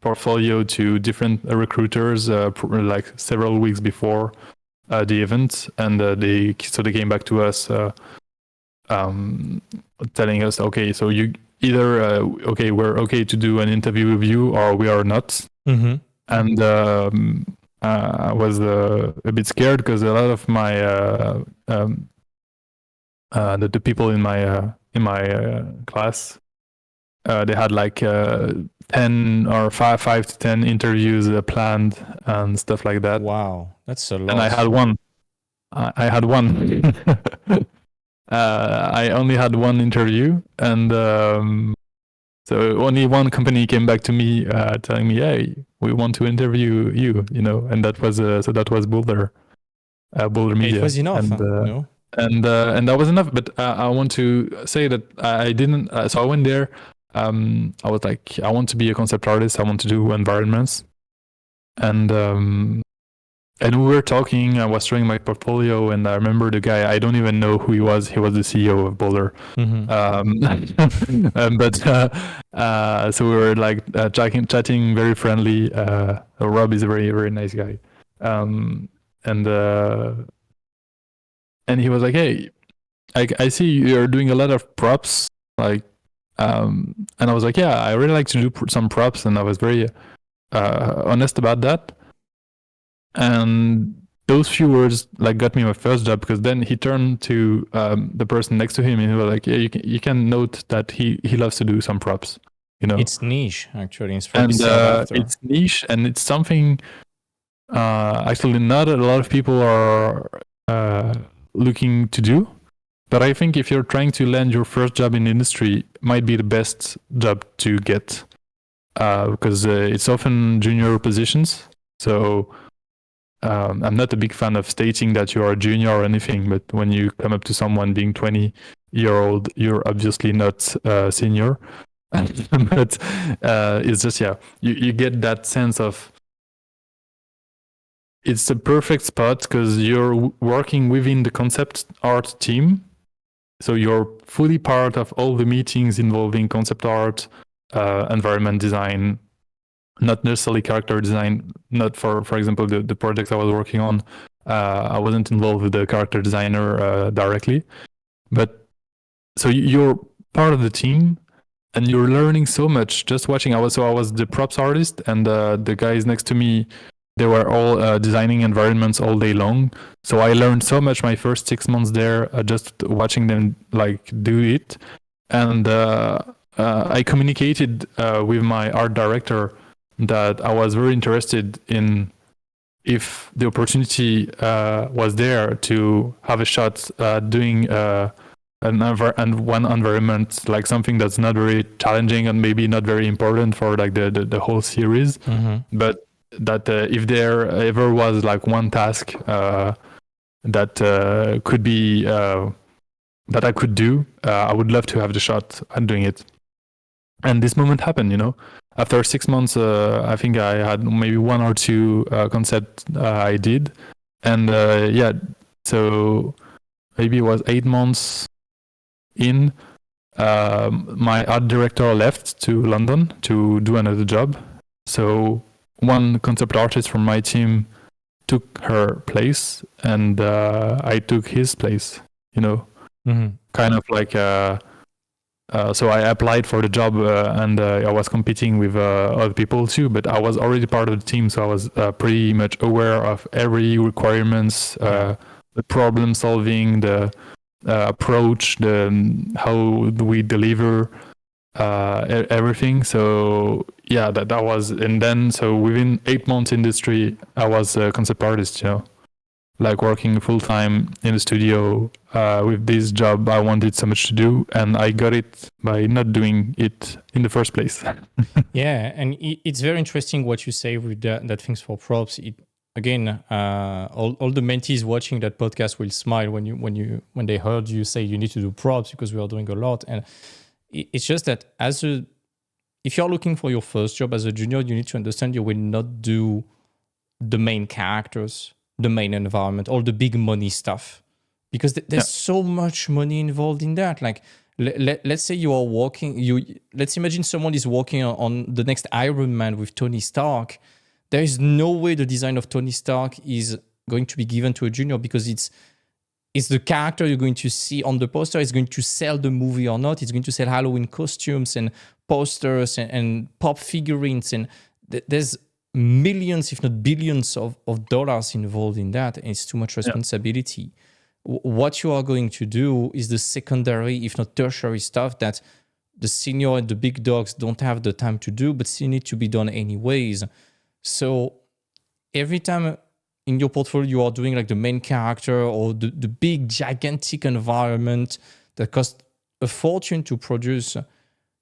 portfolio to different recruiters like several weeks before the event, and they came back to us telling us, okay, so you either okay, we're okay to do an interview with you, or we are not. And I was a bit scared because a lot of my the people in my class, they had like 10 or 5 to 10 interviews planned and stuff like that. Wow, that's a lot. And I had one. I only had one interview, and so only one company came back to me telling me, "Hey, we want to interview you," and that was Boulder Media. It was enough, no? And that was enough. But I want to say that I didn't. So I went there. I was like, I want to be a concept artist. I want to do environments, and we were talking. I was showing my portfolio, and I remember the guy. I don't even know who he was. He was the CEO of Boulder. But so we were like chatting, very friendly. Rob is a very, very nice guy. And he was like, "Hey, I see you're doing a lot of props, like." And I was like, "Yeah, I really like to do some props," and I was very honest about that. And those few words like got me my first job, because then he turned to the person next to him and he was like, "Yeah, you can note that he loves to do some props, It's niche, actually. It's niche, and it's something actually not a lot of people are looking to do. But I think if you're trying to land your first job in the industry, might be the best job to get, because it's often junior positions. So I'm not a big fan of stating that you are a junior or anything, but when you come up to someone being 20-year-old, you're obviously not senior. But it's just, you get that sense of it's the perfect spot because you're working within the concept art team. so you're fully part of all the meetings involving concept art, environment design, not necessarily character design. Not for example, the projects I was working on, I wasn't involved with the character designer directly, but so you're part of the team, and you're learning so much just watching. I was the props artist, and the guys next to me, they were all designing environments all day long. So I learned so much my first 6 months there, just watching them like do it. And I communicated with my art director that I was very interested in if the opportunity was there to have a shot doing one environment, like something that's not very challenging and maybe not very important for like the whole series, but that if there ever was like one task that could be that I could do, I would love to have the shot at doing it. And this moment happened, you know. After 6 months, I think I had maybe 1 or 2 concepts I did, and so maybe it was 8 months in. My art director left to London to do another job, so one concept artist from my team took her place, and I took his place, you know. Kind of like so I applied for the job, and I was competing with other people too, but I was already part of the team, so I was pretty much aware of every requirements, the problem solving, the approach, the how do we deliver everything. So yeah, that was, and then so within 8 months industry, I was a concept artist, you know, like working full time in the studio with this job I wanted so much to do, and I got it by not doing it in the first place. Yeah, and it's very interesting what you say with that things for props. Again, all the mentees watching that podcast will smile when they heard you say you need to do props, because we are doing a lot. And it's just that if you're looking for your first job as a junior, you need to understand you will not do the main characters, the main environment, all the big money stuff, because there's so much money involved in that. Like let's say you are let's imagine someone is working on the next Iron Man with Tony Stark. There is no way the design of Tony Stark is going to be given to a junior, because it's the character you're going to see on the poster. It's going to sell the movie or not. It's going to sell Halloween costumes and posters and pop figurines. And there's millions, if not billions of dollars involved in that. And it's too much responsibility. What you are going to do is the secondary, if not tertiary stuff that the senior and the big dogs don't have the time to do, but still need to be done anyways. So every time in your portfolio you are doing like the main character or the big gigantic environment that costs a fortune to produce,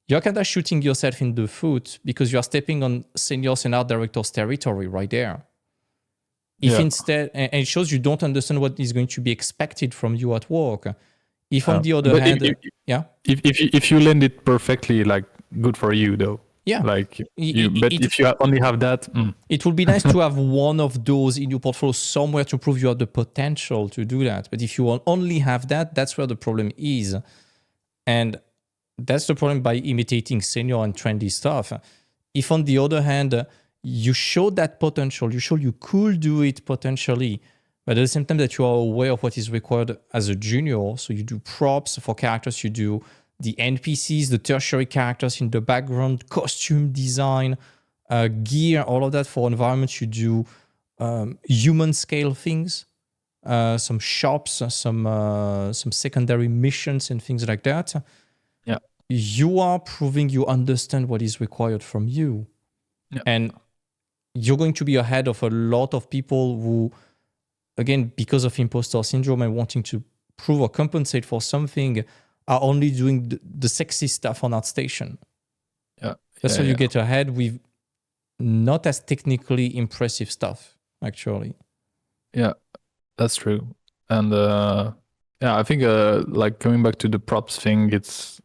you're kind of shooting yourself in the foot, because you are stepping on seniors and art directors' territory right there. If instead, and it shows you don't understand what is going to be expected from you at work. If on the other hand, if you land it perfectly, like good for you though. Yeah, like if you only have that, it would be nice to have one of those in your portfolio somewhere to prove you have the potential to do that. But if you only have that, that's where the problem is, and that's the problem by imitating senior and trendy stuff. If on the other hand, you show that potential, you show you could do it potentially, but at the same time that you are aware of what is required as a junior, so you do props for characters, you do the NPCs, the tertiary characters in the background, costume design, gear, all of that for environments. You do human scale things, some shops, some secondary missions and things like that. Yeah, you are proving you understand what is required from you, and you're going to be ahead of a lot of people who, again, because of imposter syndrome and wanting to prove or compensate for something, are only doing the sexy stuff on ArtStation. That's how you get ahead with not as technically impressive stuff, actually. Yeah, that's true. And I think like coming back to the props thing, it's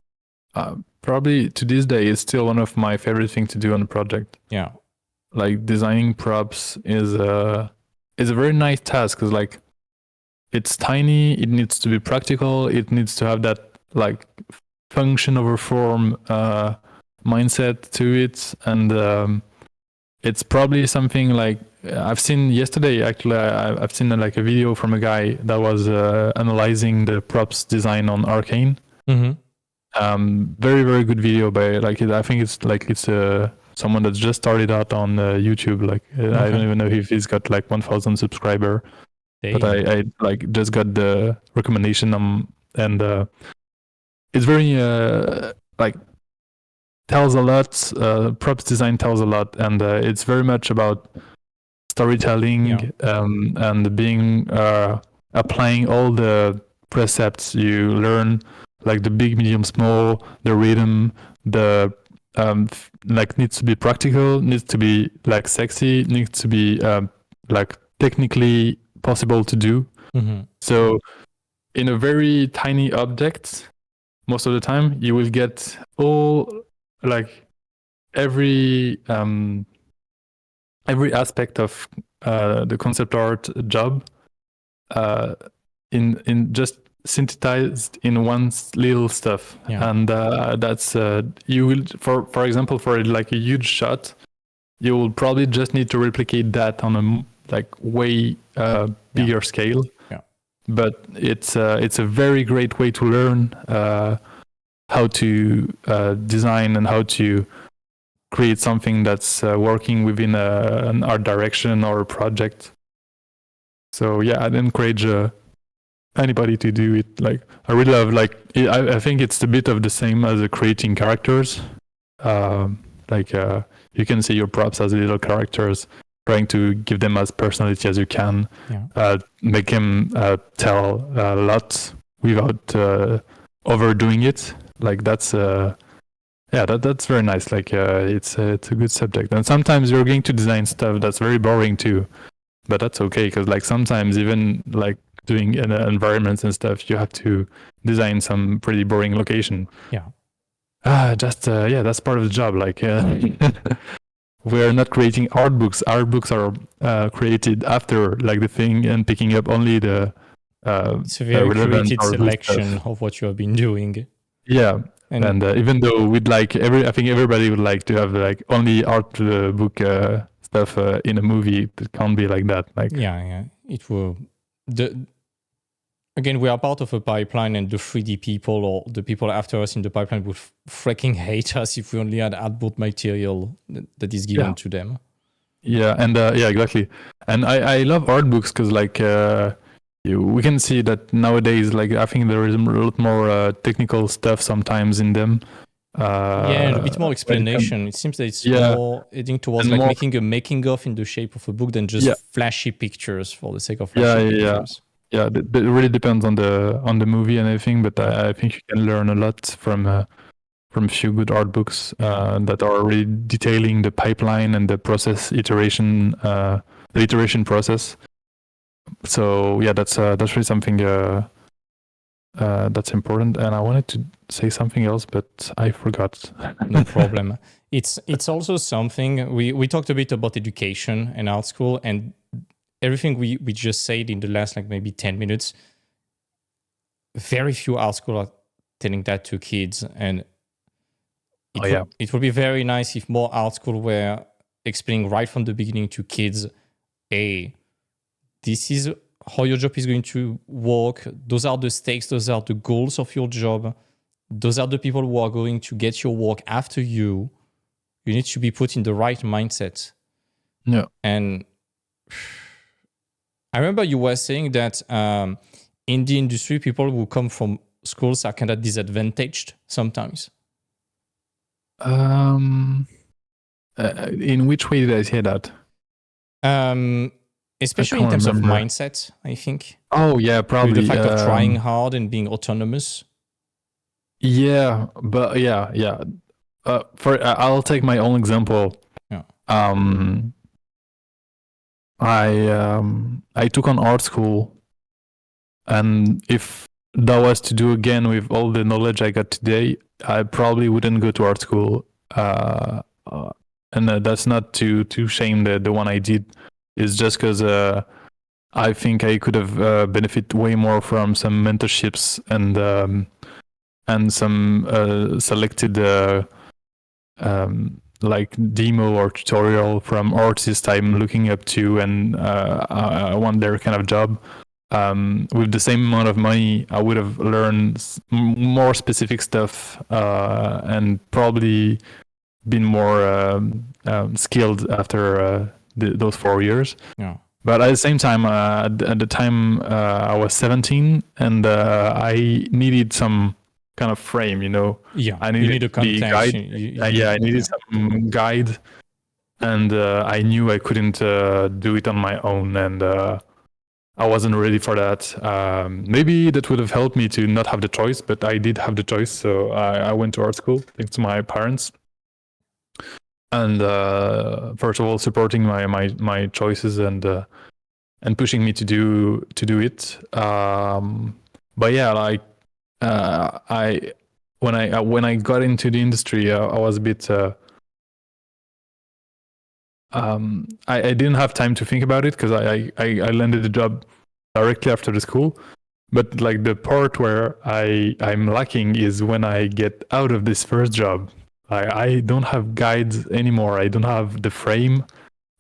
probably to this day it's still one of my favorite things to do on a project. Yeah, like designing props is a very nice task, because like it's tiny. It needs to be practical. It needs to have that like function over form mindset to it, and it's probably something like I've seen yesterday. Actually, I've seen like a video from a guy that was analyzing the props design on Arcane. Very very good video by like I think it's someone that's just started out on YouTube. Like I don't even know if he's got like 1,000 subscriber, but I like just got the recommendation and it's very like tells a lot. Props design tells a lot, and it's very much about storytelling and being applying all the precepts you learn, like the big, medium, small, the rhythm, the like needs to be practical, needs to be like sexy, needs to be like technically possible to do. So in a very tiny object, most of the time you will get all like every aspect of the concept art job in just synthesized in one little stuff. And that's you will for example for like a huge shot, you will probably just need to replicate that on a like way bigger scale. But it's a very great way to learn how to design and how to create something that's working within an art direction or a project. So yeah, I'd encourage anybody to do it. Like I really love like I think it's a bit of the same as creating characters. Like you can see your props as little characters, trying to give them as personality as you can, make them tell a lot without overdoing it. Like that's that's very nice. Like it's a good subject, and sometimes you're going to design stuff that's very boring too, but that's okay because like sometimes even like doing environments and stuff, you have to design some pretty boring location. That's part of the job. Like we're not creating art books. Art books are created after like the thing and picking up only the it's a very curated selection of what you have been doing. Yeah. And even though we'd like I think everybody would like to have like only art book stuff in a movie. It can't be like that. Like it will. Again, we are part of a pipeline, and the 3D people or the people after us in the pipeline would freaking hate us if we only had artboard material that is given to them. Yeah, and exactly. And I love art books because like. We can see that nowadays, like I think there is a lot more technical stuff sometimes in them. And a bit more explanation. It seems that it's more heading towards like making a making of in the shape of a book than just flashy pictures for the sake of flashy pictures. Yeah, it really depends on the movie and everything. But I think you can learn a lot from a few good art books that are really detailing the pipeline and the process iteration, the iteration process. So yeah, that's really something that's important. And I wanted to say something else, but I forgot. No problem. It's also something we talked a bit about education and art school, and everything we just said in the last like maybe 10 minutes. Very few art school are telling that to kids, and it would be very nice if more art school were explaining right from the beginning to kids, this is how your job is going to work. Those are the stakes. Those are the goals of your job. Those are the people who are going to get your work after you. You need to be put in the right mindset. Yeah. And I remember you were saying that in the industry, people who come from schools are kind of disadvantaged sometimes. In which way did I say that? Especially in terms of mindset, I think. Oh yeah, probably the fact of trying hard and being autonomous. Yeah, but yeah. I'll take my own example. Yeah. I took on art school, and if that was to do again with all the knowledge I got today, I probably wouldn't go to art school. And that's not to shame the one I did. It's just because I think I could have benefit way more from some mentorships and some selected like demo or tutorial from artists I'm looking up to, and I want their kind of job. With the same amount of money, I would have learned more specific stuff and probably been more skilled after those 4 years. Yeah. But at the same time, at the time I was 17, and I needed some kind of frame, Yeah. I You need a the context. guide. I needed Yeah. some guide, and I knew I couldn't do it on my own, and I wasn't ready for that. Maybe that would have helped me to not have the choice, but I did have the choice, so I went to art school thanks to my parents. And first of all, supporting my choices and pushing me to do it. But yeah, like when I got into the industry, I was a bit. I didn't have time to think about it because I landed the job directly after the school. But like the part where I'm lacking is when I get out of this first job. I don't have guides anymore. I don't have the frame,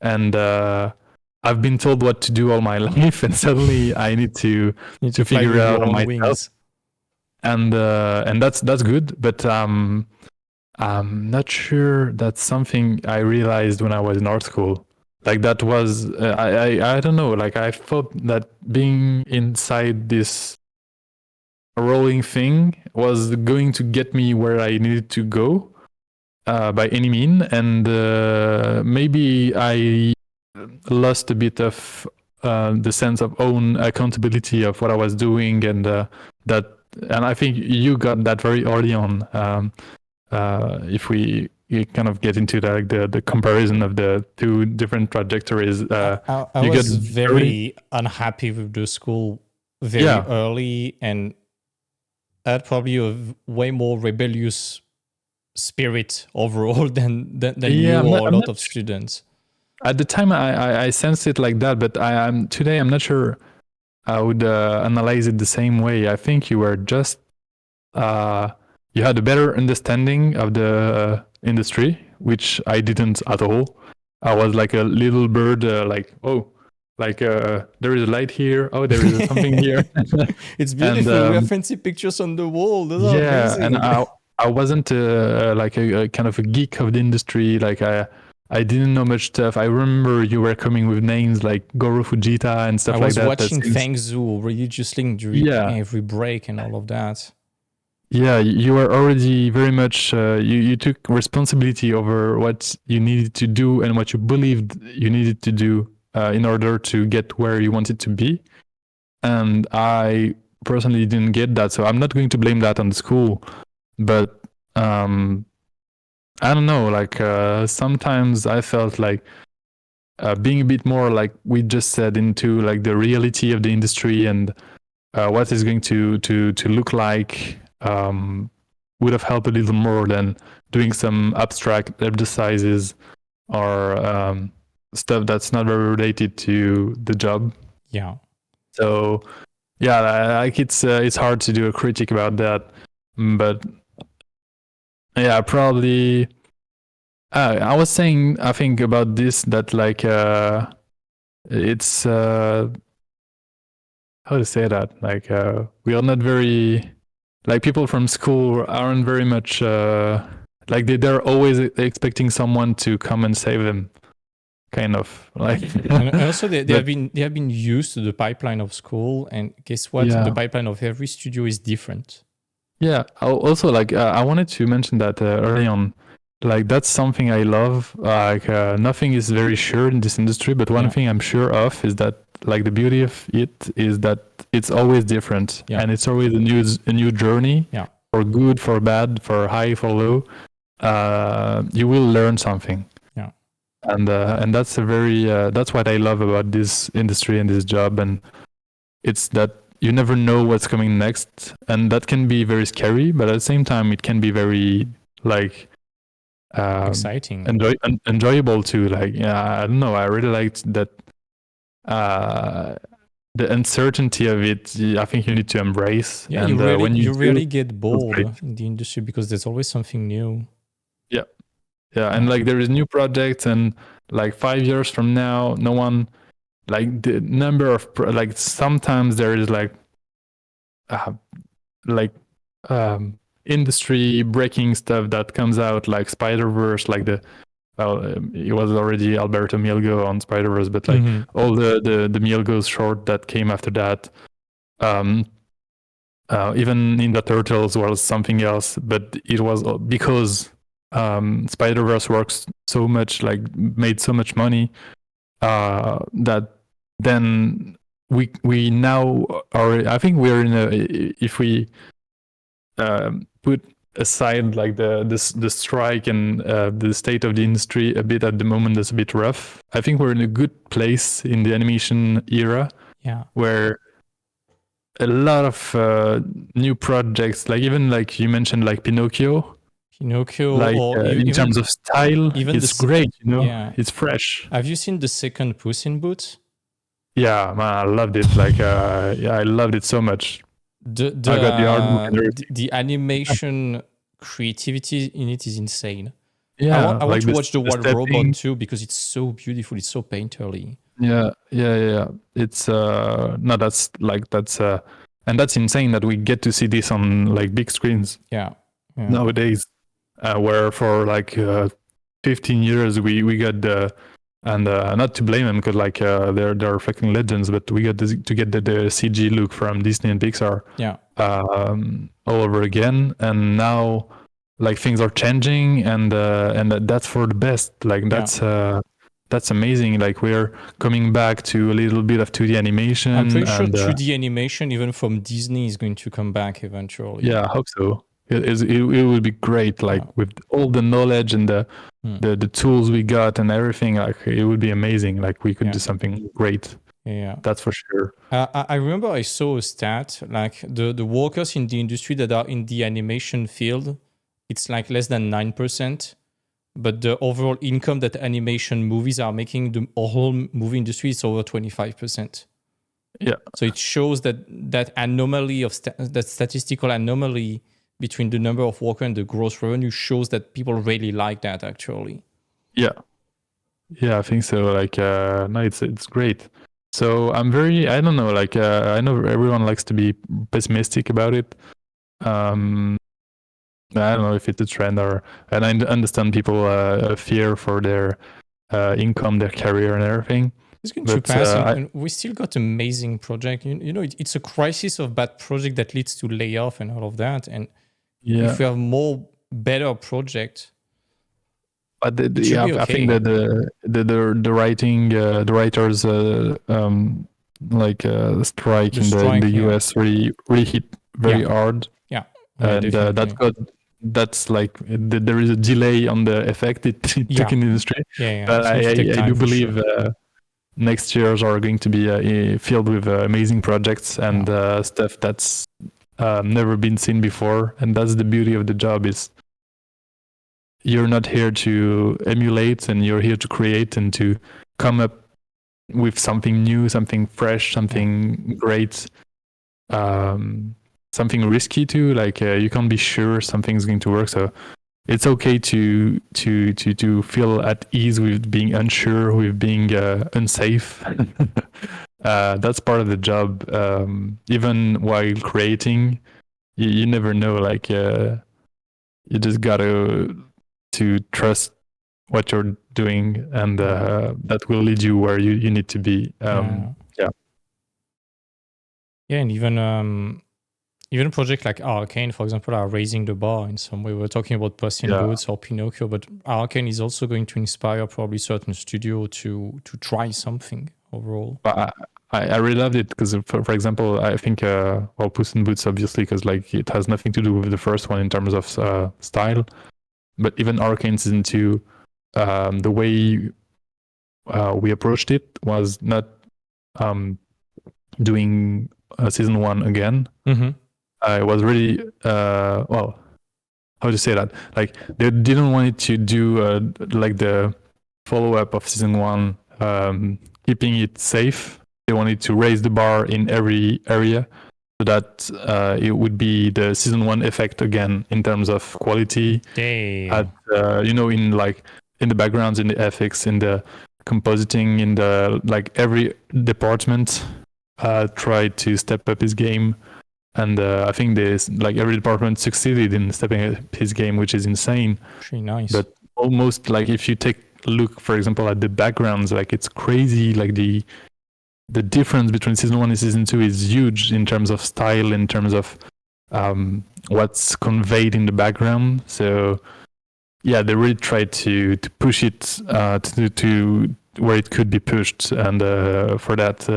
and I've been told what to do all my life, and suddenly I need to figure it out on myself. Wings. And that's good, but I'm not sure that's something I realized when I was in art school. Like that was I don't know. Like I thought that being inside this rolling thing was going to get me where I needed to go by any mean, and maybe I lost a bit of the sense of own accountability of what I was doing, and and I think you got that very early on. If we kind of get into the comparison of the two different trajectories, I was very unhappy with the school very early, and I had probably a way more rebellious spirit overall than you or a lot of students. At the time, I sensed it like that, but today I'm not sure I would analyze it the same way. I think you were just you had a better understanding of the industry, which I didn't at all. I was like a little bird, there is a light here. Oh, there is something here. It's beautiful. And, we have fancy pictures on the wall. Those are amazing. And I wasn't like a kind of a geek of the industry. Like I didn't know much stuff. I remember you were coming with names like Goro Fujita and stuff like that. I was watching Fangzhu religiously during every break and all of that. Yeah, you were already very much, you took responsibility over what you needed to do and what you believed you needed to do in order to get where you wanted to be. And I personally didn't get that, so I'm not going to blame that on the school. But I don't know, like sometimes I felt like being a bit more, like we just said, into like the reality of the industry and what is going to look like would have helped a little more than doing some abstract exercises or stuff that's not very related to the job. Yeah. So yeah, like it's hard to do a critique about that, but yeah, probably. I was saying, I think about this that like it's how to say that, like we are not very, like people from school aren't very much like they're always expecting someone to come and save them, kind of like. And also they have been used to the pipeline of school, and guess what? The pipeline of every studio is different. Yeah. Also, like I wanted to mention that early on. Like that's something I love. Like nothing is very sure in this industry, but one thing I'm sure of is that like the beauty of it is that it's always different, and it's always a new journey. Yeah. For good, for bad, for high, for low. You will learn something. Yeah. And that's a very that's what I love about this industry and this job, and it's that you never know what's coming next, and that can be very scary, but at the same time it can be very like. Exciting, enjoyable too. Like I don't know. I really liked that. the uncertainty of it, I think you need to embrace. Yeah, And you when you rarely do, get it's bored great. in the industry because there's always something new. Yeah. And like there is new projects, and like 5 years from now, no one, like the number of like sometimes there is like like industry breaking stuff that comes out, like Spider-Verse, like it was already Alberto Mielgo on Spider-Verse, but like all the Mielgo's short that came after that. Even in the Turtles was something else, but it was because Spider-Verse works so much, like made so much money, that then we now are, I think we're in a, if we put aside like the strike and the state of the industry a bit at the moment that's a bit rough, I think we're in a good place in the animation era, where a lot of new projects, like even like you mentioned, like Pinocchio, like or in terms of style, it's great, you know. Yeah. It's fresh. Have you seen the second Puss in Boots? Yeah, man, I loved it. Like, yeah, I loved it so much. I got the art book and everything. The animation creativity in it is insane. Yeah, I want to like watch the Wild Robot too because it's so beautiful. It's so painterly. Yeah. It's no, that's like and that's insane that we get to see this on like big screens. Yeah. Nowadays, where for like 15 years we got the, and not to blame them because like they're fucking legends, but we got to get the CG look from Disney and Pixar. Yeah. All over again, and now like things are changing, and that's for the best. Like that's amazing. Like we're coming back to a little bit of 2D animation. I'm pretty sure 2D animation, even from Disney, is going to come back eventually. Yeah, I hope so. It would be great, like with all the knowledge and the tools we got and everything. Like it would be amazing. Like we could do something great. Yeah, that's for sure. I remember I saw a stat, like the workers in the industry that are in the animation field, it's like less than 9%. But the overall income that animation movies are making, the whole movie industry, is over 25%. Yeah. So it shows that anomaly of that statistical anomaly between the number of workers and the gross revenue shows that people really like that actually. Yeah, I think so. Like, no, it's great. So I don't know, like, I know everyone likes to be pessimistic about it. I don't know if it's a trend and I understand people fear for their income, their career and everything. It's going to pass, and we still got amazing project. You know, it's a crisis of bad project that leads to layoff and all of that. And if we have more better project, but I think that the writing, the writers strike in the US really hit very hard. Yeah, and that's like there is a delay on the effect it took in the industry. But I do believe next years are going to be filled with amazing projects and stuff that's never been seen before. And that's the beauty of the job, is you're not here to emulate, and you're here to create and to come up with something new, something fresh, something great, something risky too. Like you can't be sure something's going to work. So it's okay to feel at ease with being unsure, with being unsafe. That's part of the job. Even while creating, you never know. Like you just gotta to trust what you're doing, and that will lead you where you need to be. And even projects like Arcane, for example, are raising the bar in some way. We're talking about Puss in Boots or Pinocchio, but Arcane is also going to inspire probably certain studio to try something overall. But I really loved it because, for example, I think Puss in Boots, obviously, because like it has nothing to do with the first one in terms of style. But even Arcane Season 2, the way we approached it was not doing Season 1 again. Mm-hmm. I was really, how to say that? Like, they didn't want it to do like the follow-up of Season 1, keeping it safe they wanted to raise the bar in every area, so that it would be the season 1 effect again in terms of quality. Damn. In the backgrounds, in the FX, in the compositing, in the every department tried to step up his game, and I think every department succeeded in stepping up his game, which is insane. Pretty nice. But almost if you take a look, for example, at the backgrounds, it's crazy. The difference between season 1 and season 2 is huge in terms of style, in terms of what's conveyed in the background. So yeah, they really tried to push it to where it could be pushed, and for that,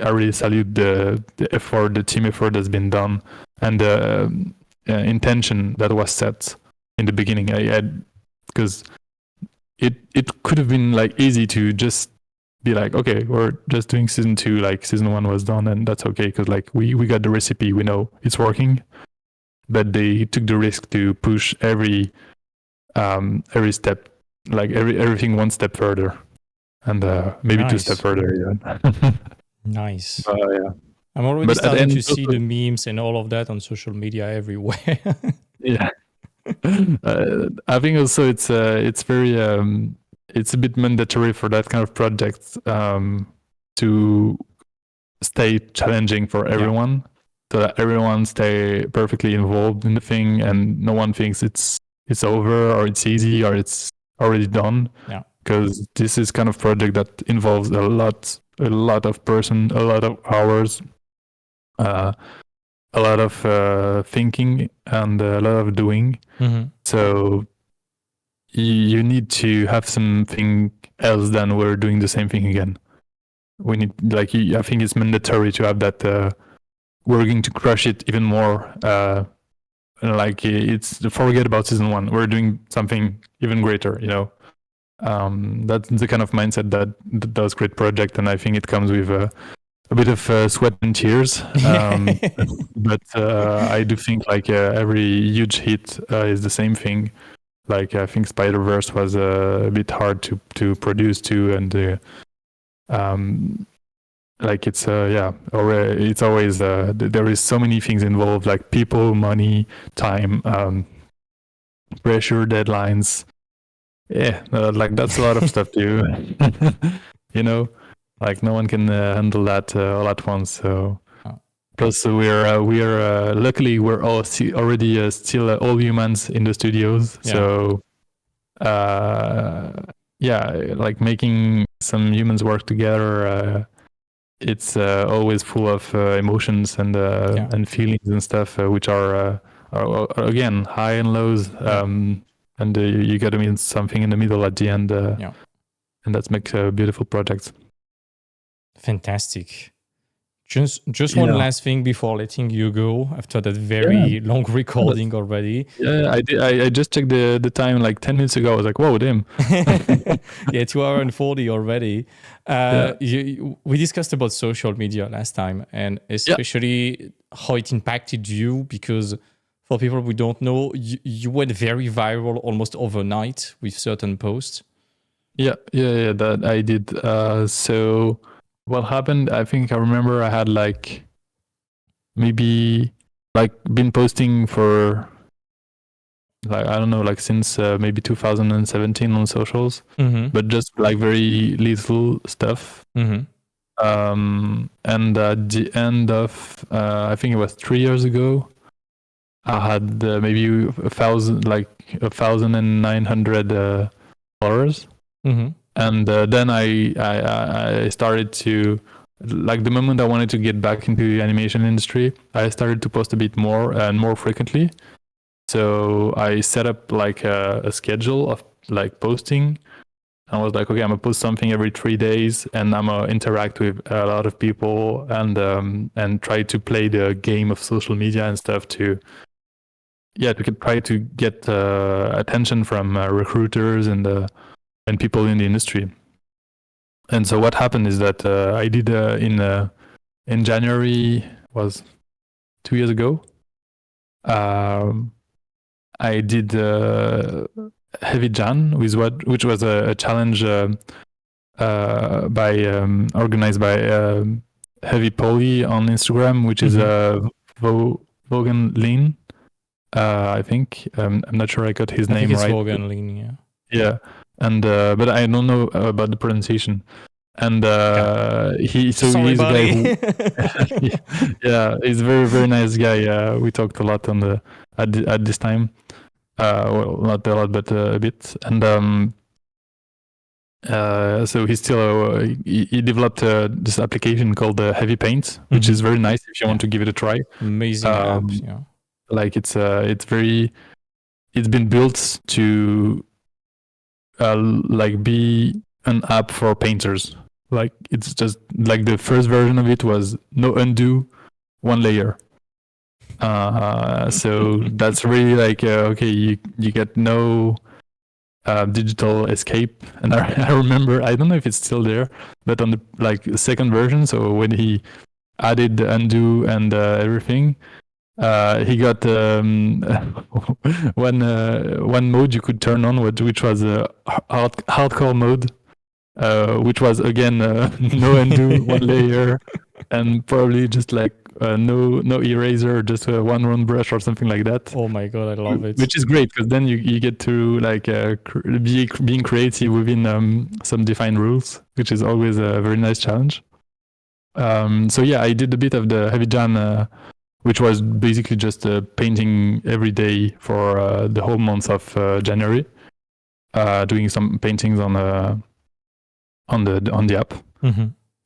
I really salute the effort, the team effort that's been done, and the intention that was set in the beginning. Because it could have been easy to just be okay, we're just doing season 2, season 1 was done, and that's okay, because we got the recipe, we know it's working. But they took the risk to push every step, everything one step further, and maybe Nice. 2 steps further. Yeah. Nice. Yeah. I'm already But at the starting end to see also- the memes and all of that on social media everywhere. Yeah. I think also it's very it's a bit mandatory for that kind of project to stay challenging for everyone, so that everyone stay perfectly involved in the thing, and no one thinks it's over, or it's easy, or it's already done. Yeah. Because this is kind of project that involves a lot of person, a lot of hours, a lot of thinking, and a lot of doing. Mm-hmm. So you need to have something else than we're doing the same thing again. We need, I think it's mandatory to have that. We're going to crush it even more. It's forget about season 1. We're doing something even greater. That's the kind of mindset that does great project, and I think it comes with a bit of sweat and tears. But I do think every huge hit is the same thing. I think Spider-Verse was a bit hard to produce too, and it's always there is so many things involved, people, money, time, pressure, deadlines. Yeah, that's a lot of stuff too. No one can handle that all at once. So plus we're luckily we're all already still all humans in the studios. Yeah. So making some humans work together, it's always full of emotions and feelings and stuff, which are again high and lows. And you got to mean something in the middle at the end, and that makes a beautiful project. Fantastic. Just one last thing before letting you go after that very long recording already. Yeah, I did. I just checked the time 10 minutes ago. I was like, whoa, damn. Yeah, 2 hours and 40 already. We discussed about social media last time, and especially how it impacted you, because for people who don't know, you went very viral almost overnight with certain posts. Yeah, that I did. So what happened, I think I remember I had maybe been posting for I don't know, since maybe 2017 on socials, but just very little stuff. Mm-hmm. And at the end of I think it was 3 years ago, I had maybe 1,900 followers. Mm-hmm. And then I started to, the moment I wanted to get back into the animation industry, I started to post a bit more and more frequently. So I set up a schedule of posting. I was okay, I'm gonna post something every 3 days, and I'm gonna interact with a lot of people, and try to play the game of social media and stuff to try to get attention from recruiters and people in the industry. And so what happened is that I did in January, was 2 years ago. I did Heavy Jan, which was a challenge organized by Heavy Poly on Instagram, which is Vaughan Lean, I think. I'm not sure I got his I name think it's right. Vaughan Lean, yeah. Yeah, and but I don't know about the pronunciation. And he's Sorry, a guy buddy. who, yeah, he's a very very nice guy. We talked a lot on at this time. Well, not a lot, but a bit. And so he still he developed this application called Heavy Paint, which is very nice if you want to give it a try. Amazing apps, yeah. Like it's been built to like be an app for painters. Like it's just like the first version of it was no undo, one layer. So that's really like okay, you get no digital escape. And I remember, I don't know if it's still there, but on the like second version, so when he added the undo and everything, he got one mode you could turn on, which was a hardcore mode, which was again no undo, one layer, and probably just like no eraser, just one round brush or something like that. Oh my god, I love it. Which is great because then you get to like being creative within some defined rules, which is always a very nice challenge. So yeah, I did a bit of the Heavy Jam, which was basically just painting every day for the whole month of January, doing some paintings on the app.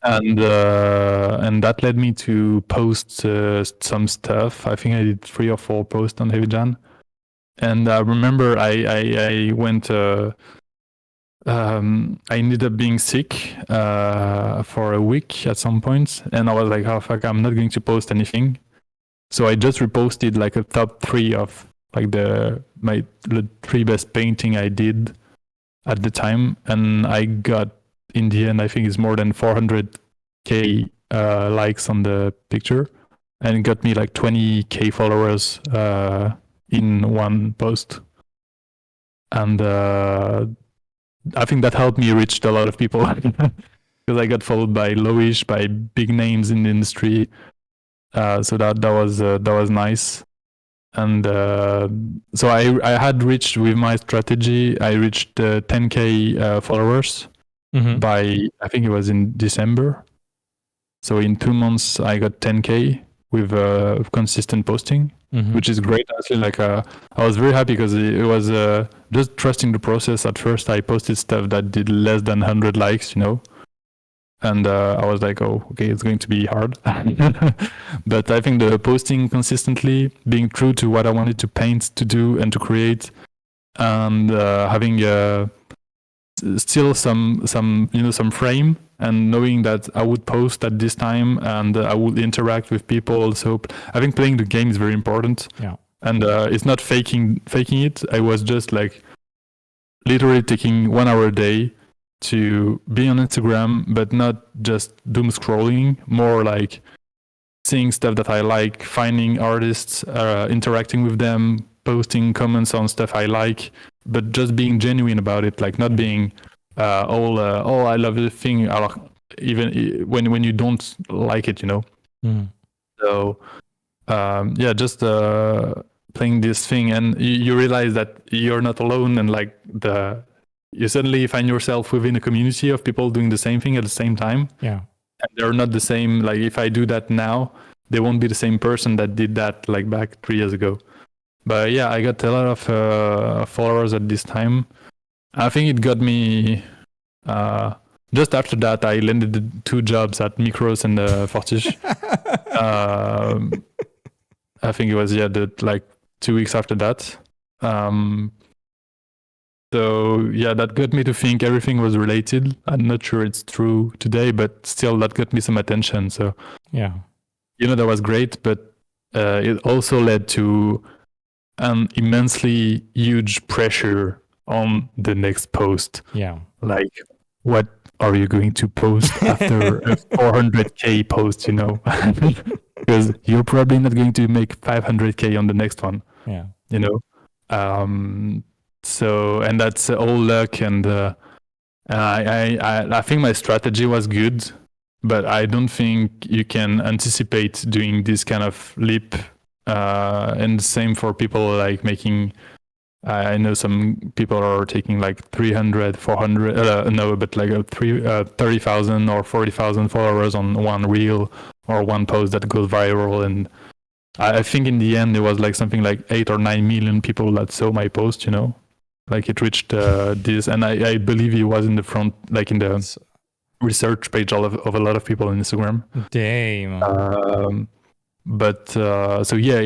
And that led me to post some stuff. I think I did 3 or 4 posts on Heavy Jam. And I remember I went. I ended up being sick for a week at some point, and I was like, "Oh fuck, I'm not going to post anything." So I just reposted like a top 3 of like the 3 best painting I did at the time, and I got, in the end, I think it's more than 400k likes on the picture, and it got me like 20k followers in one post. And I think that helped me reach a lot of people because I got followed by Lowish, by big names in the industry. So that was nice. And so I had reached, with my strategy, I reached 10k followers by, I think it was in December. So in 2 months I got 10k with consistent posting, which is great. Actually, like I was very happy because it was just trusting the process. At first I posted stuff that did less than 100 likes, and I was like, oh, okay, it's going to be hard. But I think the posting consistently, being true to what I wanted to paint, to do, and to create, and having still some frame, and knowing that I would post at this time and I would interact with people. So I think playing the game is very important. Yeah. And it's not faking it. I was just like literally taking 1 hour a day to be on Instagram, but not just doom scrolling, more like seeing stuff that I like, finding artists, interacting with them, posting comments on stuff I like, but just being genuine about it, like not being oh, I love this thing, even when you don't like it, So yeah, just playing this thing, and you realize that you're not alone, and like you suddenly find yourself within a community of people doing the same thing at the same time. Yeah. And they're not the same. Like if I do that now, they won't be the same person that did that like back 3 years ago. But yeah, I got a lot of followers at this time. I think it got me. Just after that, I landed 2 jobs at Micros and Fortiche. I think it was like 2 weeks after that. So yeah, that got me to think everything was related. I'm not sure it's true today, but still that got me some attention. So yeah, that was great, but it also led to an immensely huge pressure on the next post. Yeah. Like, what are you going to post after a 400k post, Because you're probably not going to make 500k on the next one. Yeah. So, and that's all luck, and I think my strategy was good, but I don't think you can anticipate doing this kind of leap. And the same for people like making. I know some people are taking like 300, 400, no, but like 30,000 or 40,000 followers on one reel or one post that goes viral. And I think in the end, there was like something like 8 or 9 million people that saw my post, like it reached this. And I believe he was in the front, like in the research page of a lot of people on Instagram. Damn. But so yeah,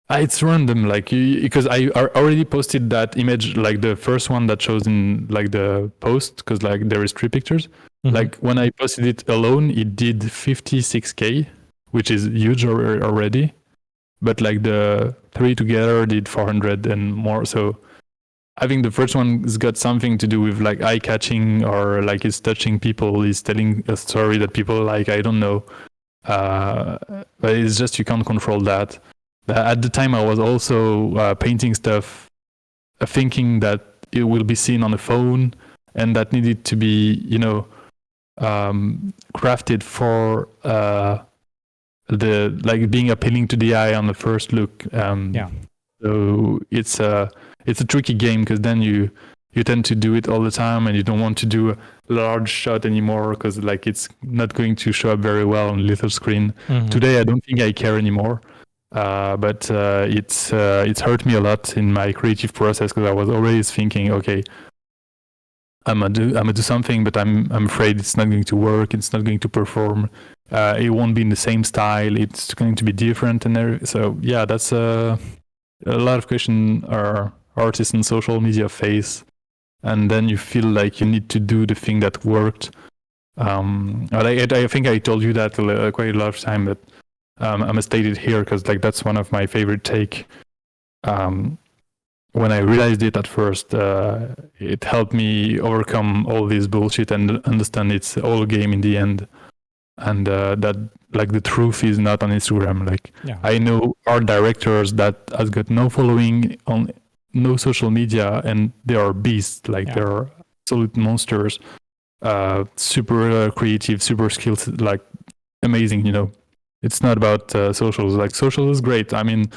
it's random, like because I already posted that image, like the first one that shows in like the post, because like there is 3 pictures. Mm-hmm. Like when I posted it alone, it did 56K, which is huge already. But like the 3 together did 400 and more. So I think the first one's got something to do with like eye catching, or like it's touching people, it's telling a story that people like. I don't know, but it's just you can't control that. At the time, I was also painting stuff, thinking that it will be seen on a phone, and that needed to be, crafted for the like being appealing to the eye on the first look. So it's a tricky game, because then you tend to do it all the time, and you don't want to do a large shot anymore, because like it's not going to show up very well on little screen. Mm-hmm. Today, I don't think I care anymore. But it's hurt me a lot in my creative process, because I was always thinking, okay, I'm gonna do something, but I'm afraid it's not going to work. It's not going to perform. It won't be in the same style. It's going to be different, and so yeah, that's a lot of questions our artists and social media face, and then you feel like you need to do the thing that worked. I think I told you that quite a lot of time, but. I'm gonna state it here because like that's one of my favorite take. When I realized it at first, it helped me overcome all this bullshit and understand it's all a game in the end, and that like the truth is not on Instagram. Like I know art directors that has got no following on no social media, and they are beasts. Like they're absolute monsters, super creative, super skilled, like amazing. It's not about socials. Like social is great. I mean,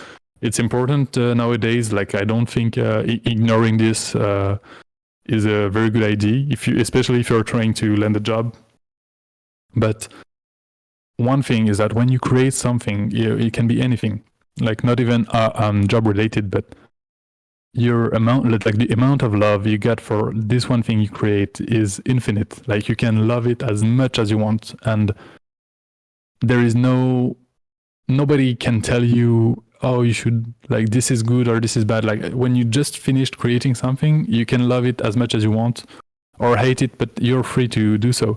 it's important nowadays. Like I don't think ignoring this is a very good idea. Especially if you're trying to land a job. But one thing is that when you create something, it can be anything. Like not even job related, but your amount, like the amount of love you get for this one thing you create is infinite. Like you can love it as much as you want, and there is nobody can tell you, oh, you should like this is good or this is bad. Like when you just finished creating something, you can love it as much as you want or hate it, but you're free to do so.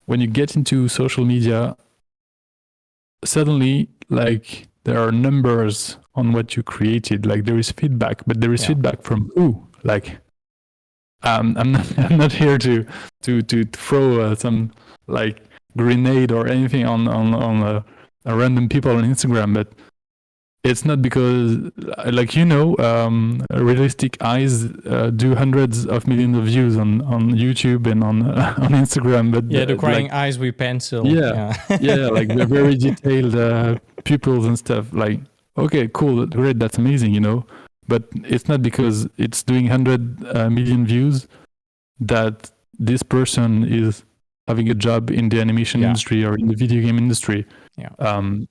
When you get into social media, suddenly like there are numbers on what you created. Like there is feedback, but there is feedback from who? Like I'm not here to throw some like grenade or anything on a random people on Instagram, but it's not because like realistic eyes do hundreds of millions of views on YouTube and on Instagram, but the crying like, eyes with pencil, like the very detailed pupils and stuff. Like okay, cool, great, that's amazing, but it's not because it's doing 100 million views that this person is having a job in the animation industry or in the video game industry.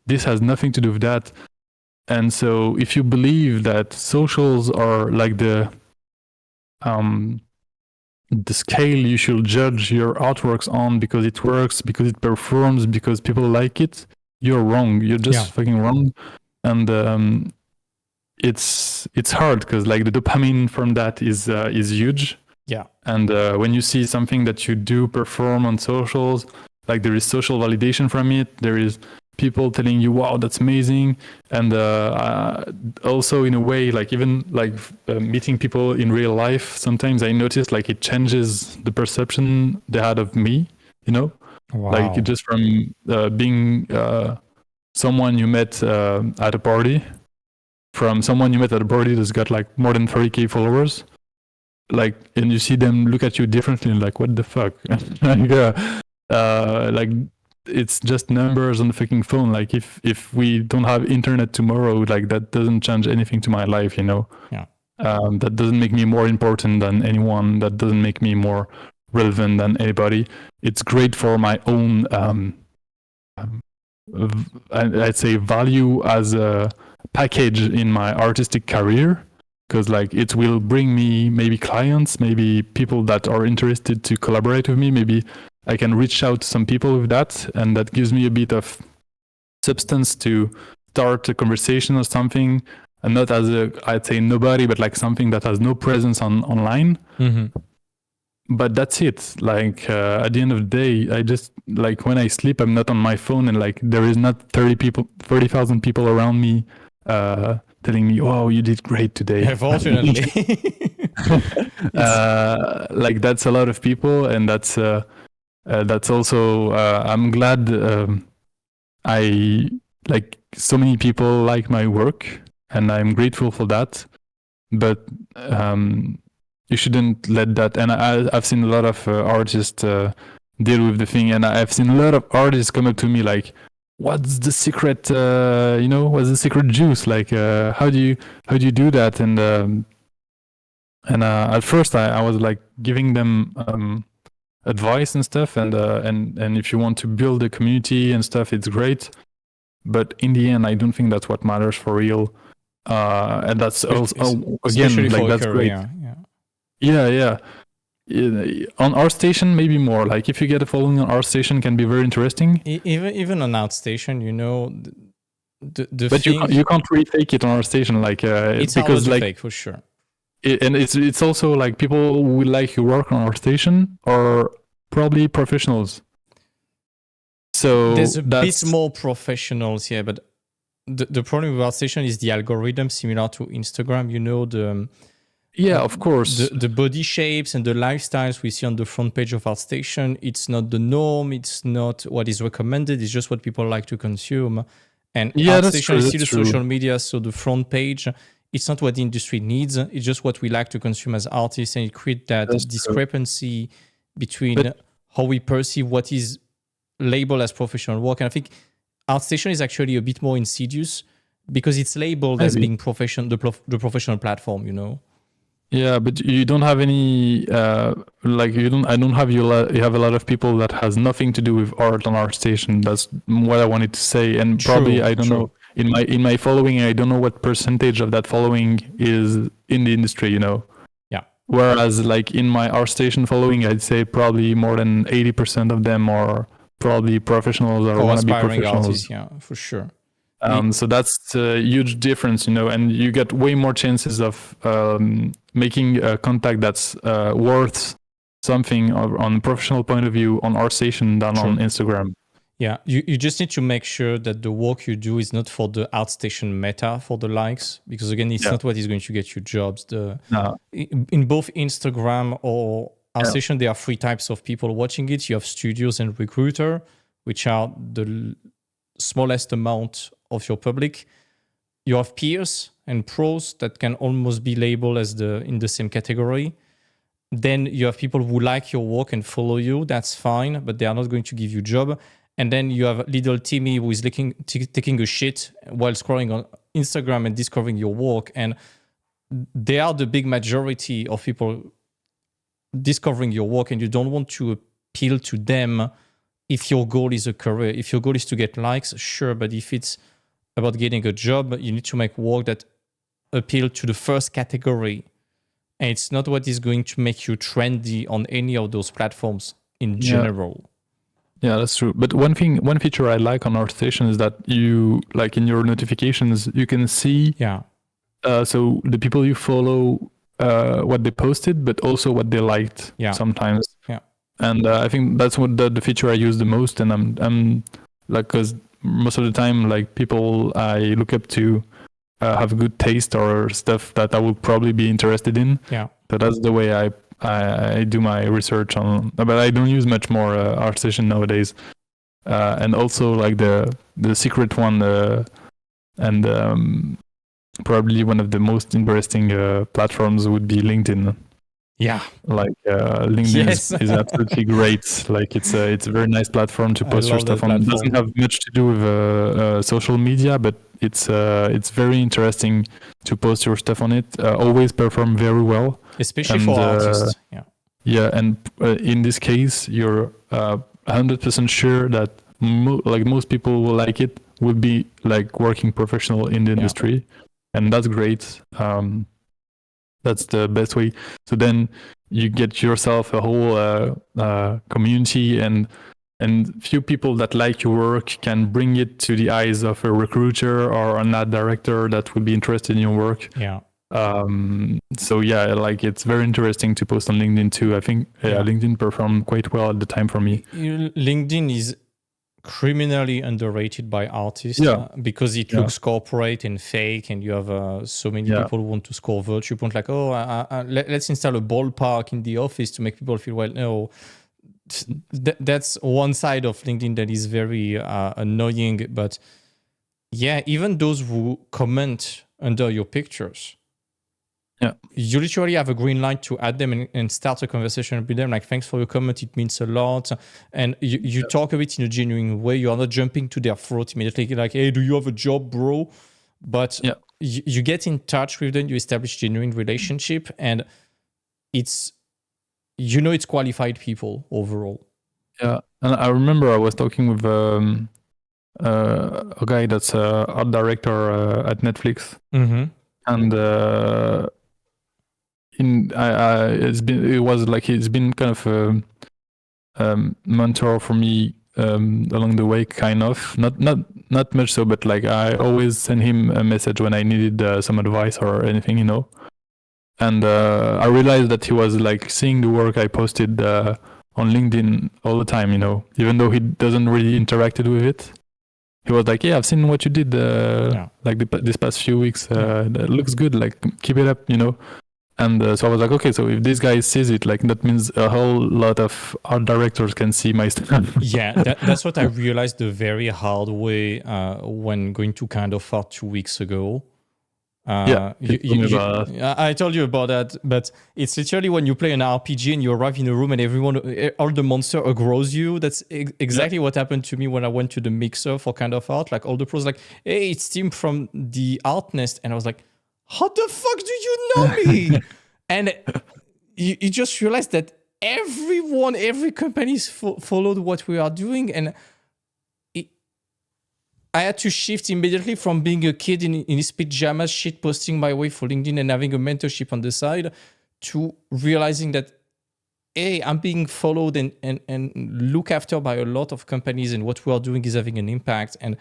This has nothing to do with that. And so if you believe that socials are like the scale you should judge your artworks on because it works, because it performs, because people like it, you're wrong. You're just fucking wrong. And it's hard because like the dopamine from that is huge. Yeah. And when you see something that you do perform on socials, like there is social validation from it, there is people telling you, wow, that's amazing. And also in a way, like even like meeting people in real life, sometimes I notice like it changes the perception they had of me, like just from being someone you met at a party, from someone you met at a party that's got like more than 30K followers. like, and you see them look at you differently, like, what the fuck? Like it's just numbers on the fucking phone. Like if we don't have internet tomorrow, like that doesn't change anything to my life, you know. Yeah. That doesn't make me more important than anyone. That doesn't make me more relevant than anybody. It's great for my own I'd say value as a package in my artistic career, because like it will bring me maybe clients, maybe people that are interested to collaborate with me. Maybe I can reach out to some people with that, and that gives me a bit of substance to start a conversation or something, and not as a, I'd say, nobody, but like something that has no presence online. Mm-hmm. But that's it. Like at the end of the day, I just, like, when I sleep, I'm not on my phone, and like there is not 30,000 people around me telling me, "Oh, you did great today." Unfortunately. Like that's a lot of people, and that's also I'm glad I, like, so many people like my work, and I'm grateful for that. But you shouldn't let that. And I've seen a lot of artists deal with the thing, and I've seen a lot of artists come up to me like, "What's the secret? What's the secret juice? Like, how do you do that?" And at first I was like giving them advice and stuff, and if you want to build a community and stuff, it's great. But in the end, I don't think that's what matters for real. And that's also again, like, that's great. Yeah. On our station, maybe more. Like if you get a following on our station, can be very interesting. Even on outstation, the but thing, you can't really fake it on our station, like it's because, like, fake for sure. And it's also like people who will like your work on our station are probably professionals. So there's a bit more professionals here, but the problem with our station is the algorithm, similar to Instagram. Of course, the body shapes and the lifestyles we see on the front page of our station, it's not the norm, it's not what is recommended, it's just what people like to consume. And our station is still social media, so the front page, it's not what the industry needs, it's just what we like to consume as artists, and it creates that discrepancy between how we perceive what is labeled as professional work. And I think ArtStation is actually a bit more insidious because it's labeled as being the professional platform, Yeah, but you don't have any like you have a lot of people that has nothing to do with art on our station. That's what I wanted to say. And probably I don't know, in my following, I don't know what percentage of that following is in the industry, Yeah. Whereas like in my art station following, I'd say probably more than 80% of them are probably professionals or want to be professionals. Artists, yeah, for sure. So that's a huge difference, and you get way more chances of making a contact that's worth something on a professional point of view on our station than on Instagram. Yeah, you just need to make sure that the work you do is not for the outstation meta, for the likes, because again, it's not what is going to get you jobs. In both Instagram or outstation, there are three types of people watching it. You have studios and recruiter, which are the smallest amount of your public. You have peers and pros that can almost be labeled as in the same category. Then you have people who like your work and follow you. That's fine, but they are not going to give you a job. And then you have little Timmy who is taking a shit while scrolling on Instagram and discovering your work. And they are the big majority of people discovering your work, and you don't want to appeal to them if your goal is a career. If your goal is to get likes, sure, but if it's about getting a job, you need to make work that appeal to the first category. And it's not what is going to make you trendy on any of those platforms in general. Yeah, that's true. But one feature I like on our station is that you, like, in your notifications, you can see so the people you follow, what they posted, but also what they liked sometimes. Yeah. And I think that's what the feature I use the most. And I'm like, because most of the time, like, people I look up to have good taste or stuff that I will probably be interested in. Yeah. So that's the way I do my research on. But I don't use much more ArtStation nowadays. And also, like, the secret one, and probably one of the most interesting platforms would be LinkedIn. Yeah. Like LinkedIn Yes. is absolutely great. Like it's a very nice platform to I post your love that stuff on. It doesn't platform. have much to do with social media, but it's very interesting to post your stuff on it. Always perform very well, Especially and for artists. Yeah. yeah, and in this case, you're 100% sure that like most people will like it. Will be like working professional in the industry, and that's great. That's the best way. So then you get yourself a whole community, and few people that like your work can bring it to the eyes of a recruiter or an ad director that would be interested in your work. Yeah. So yeah, like it's very interesting to post on LinkedIn too. I think LinkedIn performed quite well at the time for me. LinkedIn is criminally underrated by artists because it looks corporate and fake, and you have so many people who want to score virtue points like, oh, let's install a ballpark in the office to make people feel well. No, that's one side of LinkedIn that is very annoying. But yeah, even those who comment under your pictures, you literally have a green light to add them and start a conversation with them. Like, thanks for your comment. It means a lot. And you talk a bit in a genuine way. You are not jumping to their throat immediately. Like, hey, do you have a job, bro? But you get in touch with them. You establish genuine relationship. And it's qualified people overall. Yeah. And I remember I was talking with a guy that's art director at Netflix. Mm-hmm. And it's been kind of a mentor for me along the way, kind of not much so, but like I always send him a message when I needed some advice or anything, and I realized that he was like seeing the work I posted on LinkedIn all the time, even though he doesn't really interacted with it. He was like, yeah, I've seen what you did like this past few weeks. That looks good. Like, keep it up, And so I was like, okay, so if this guy sees it, like that means a whole lot of art directors can see my stuff. Yeah, that's what I realized the very hard way when going to Kind of Art 2 weeks ago. I told you about that, but it's literally when you play an RPG and you arrive in a room and all the monster aggroes you. That's exactly what happened to me when I went to the mixer for Kind of Art. Like, all the pros like, hey, it's Tim from the Art Nest, and I was like, how the fuck do you know me? And you just realize that every company followed what we are doing, and I had to shift immediately from being a kid in his pajamas, shit posting my way for LinkedIn and having a mentorship on the side, to realizing that, hey, I'm being followed and looked after by a lot of companies, and what we are doing is having an impact. And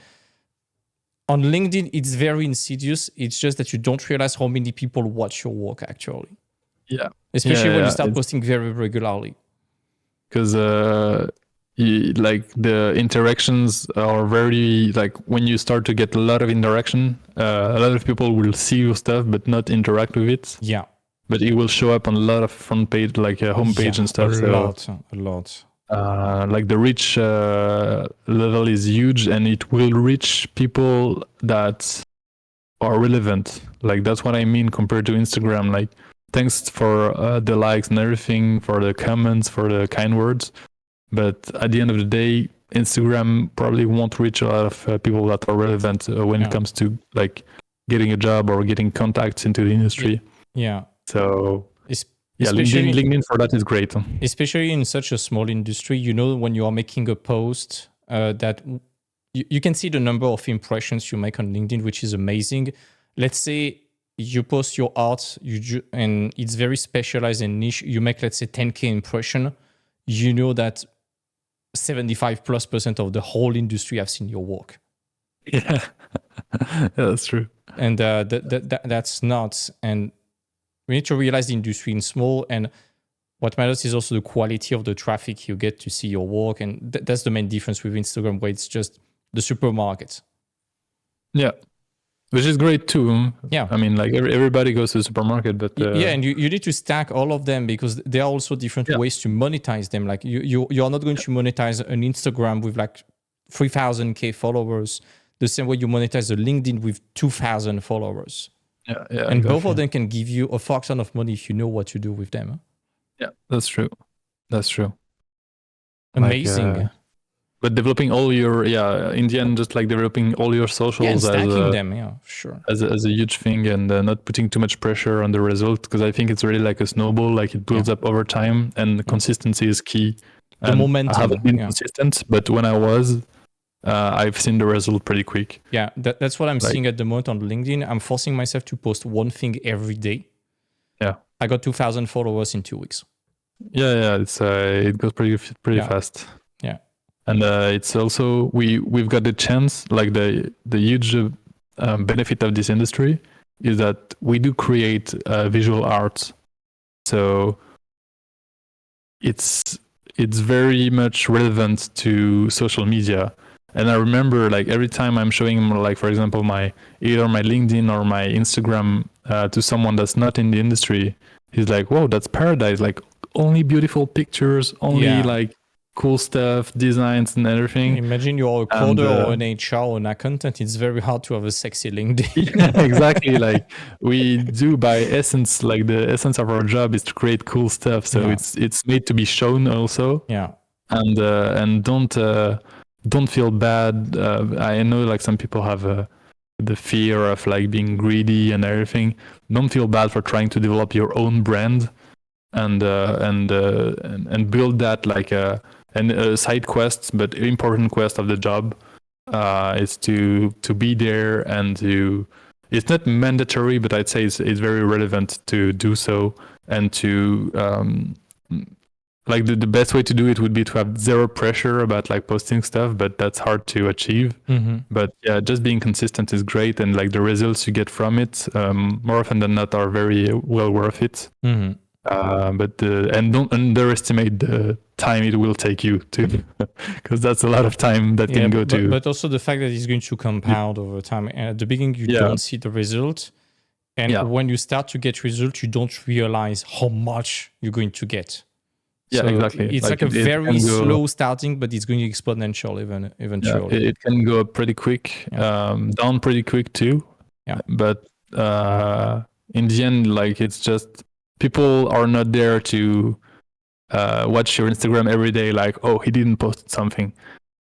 on LinkedIn, it's very insidious. It's just that you don't realize how many people watch your work actually. Yeah. Especially when you start posting very regularly. Because like the interactions are very, like when you start to get a lot of interaction, a lot of people will see your stuff but not interact with it. Yeah. But it will show up on a lot of front page, like homepage and stuff. A lot. Like the reach level is huge, and it will reach people that are relevant. Like that's what I mean compared to Instagram. Like, thanks for the likes and everything, for the comments, for the kind words. But at the end of the day, Instagram probably won't reach a lot of people that are relevant when it comes to like getting a job or getting contacts into the industry. Yeah. So LinkedIn for that is great. Especially in such a small industry, when you are making a post that you can see the number of impressions you make on LinkedIn, which is amazing. Let's say you post your art, and it's very specialized and niche. You make, let's say, 10K impression. You know that 75%+ of the whole industry have seen your work. Yeah, that's true. And that's nuts. And we need to realize the industry is small, and what matters is also the quality of the traffic you get to see your work. And that's the main difference with Instagram, where it's just the supermarket. Yeah, which is great too. Yeah, I mean, like everybody goes to the supermarket, but and you need to stack all of them, because there are also different ways to monetize them. Like you are not going to monetize an Instagram with like 3,000K followers the same way you monetize a LinkedIn with 2,000 followers. Yeah, and exactly. Both of them can give you a fuck ton of money if you know what to do with them. Yeah, that's true. That's true. Amazing. But developing all your in the end, just like developing all your socials and stacking them, sure. As a huge thing, and not putting too much pressure on the result, because I think it's really like a snowball, like it builds up over time, and consistency is key. The momentum. I haven't been consistent, but when I was, I've seen the result pretty quick. Yeah, that's what I'm seeing at the moment on LinkedIn. I'm forcing myself to post one thing every day. Yeah, I got 2,000 followers in 2 weeks. Yeah, it's it goes pretty fast. Yeah, and it's also we've got the chance, like the huge benefit of this industry is that we do create visual arts, so it's very much relevant to social media. And I remember, like, every time I'm showing, like, for example, either my LinkedIn or my Instagram to someone that's not in the industry, he's like, "Whoa, that's paradise! Like, only beautiful pictures, only like cool stuff, designs and everything." Imagine you're a coder or an HR or an accountant. It's very hard to have a sexy LinkedIn. Yeah, exactly. Like, we do, by essence, like the essence of our job is to create cool stuff. So it's made to be shown also. Yeah. And don't feel bad. I know, like, some people have the fear of like being greedy and everything. Don't feel bad for trying to develop your own brand and build that, like a side quest, but important quest of the job is to be there, and to, it's not mandatory, but I'd say it's very relevant to do so, and to like the best way to do it would be to have zero pressure about like posting stuff, but that's hard to achieve. But yeah, just being consistent is great, and like the results you get from it more often than not are very well worth it. But and don't underestimate the time it will take you to, because that's a lot of time that can go to. But also the fact that it's going to compound over time. And at the beginning, you don't see the result, and when you start to get results, you don't realize how much you're going to get. Yeah, exactly. It's like a very slow starting, but it's going to exponential eventually. Yeah, it can go up pretty quick, down pretty quick too. Yeah. But in the end, like, it's just, people are not there to watch your Instagram every day, like, oh, he didn't post something.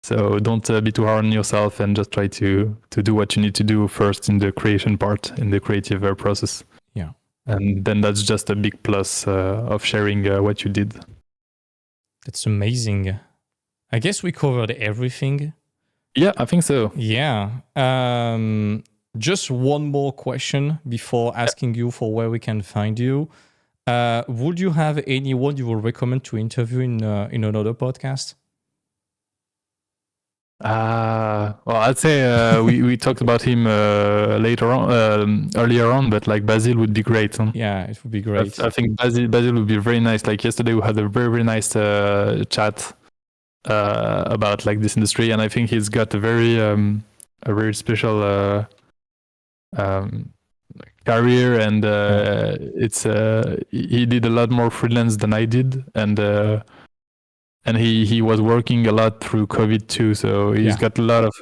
So don't be too hard on yourself, and just try to do what you need to do first in the creation part, in the creative process. Yeah. And then that's just a big plus of sharing what you did. That's amazing. I guess we covered everything. Yeah, I think so. Yeah. Just one more question before asking you for where we can find you. Would you have anyone you would recommend to interview in another podcast? Well, I'd say we talked about him earlier on, but like Basil would be great. Huh? Yeah, it would be great. I think Basil would be very nice. Like, yesterday we had a very, very nice chat about like this industry, and I think he's got a very special career, and it's he did a lot more freelance than I did, and he was working a lot through COVID too, so he's got a lot of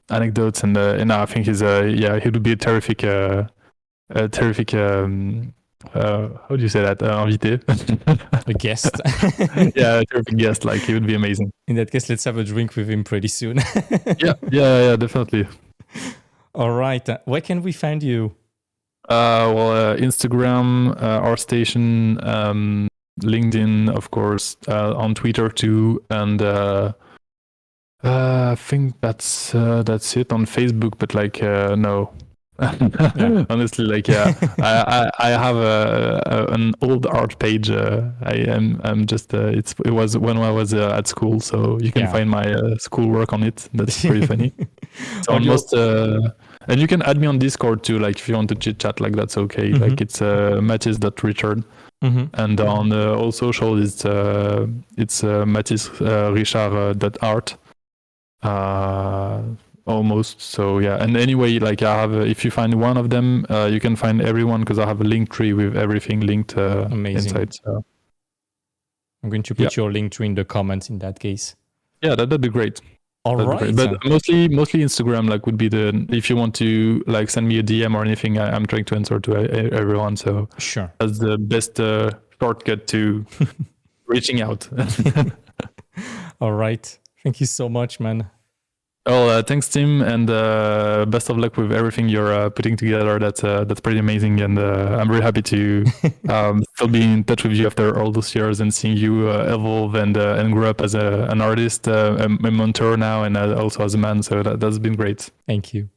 anecdotes, and I think he would be a terrific how do you say that, invité? A guest. Yeah, a terrific guest. Like, he would be amazing. In that case, let's have a drink with him pretty soon. yeah, definitely. All right. Where can we find you? Instagram, our station, LinkedIn, of course, on Twitter too, and I think that's it on Facebook. But like, no. Honestly, like, I have an old art page. I'm just it was when I was at school, so you can find my schoolwork on it. That's pretty funny. It's almost and you can add me on Discord too, like, if you want to chit chat, like, that's okay. Like, it's Mathis.Richard. And on all social it's Mathis Richard.art. Almost. So yeah, and anyway, like, I have if you find one of them, you can find everyone, because I have a link tree with everything linked inside. So I'm going to put your link tree in the comments in that case. Yeah, that'd be great. All That'd be right. great. But mostly Instagram like would be the, if you want to like send me a DM or anything, I'm trying to answer to everyone. So Sure. that's the best shortcut to reaching out. All right. Thank you so much, man. Well, thanks, Tim, and best of luck with everything you're putting together. That's pretty amazing, and I'm really happy to still be in touch with you after all those years and seeing you evolve and grow up as an artist, a mentor now, and also as a man. So that's been great. Thank you.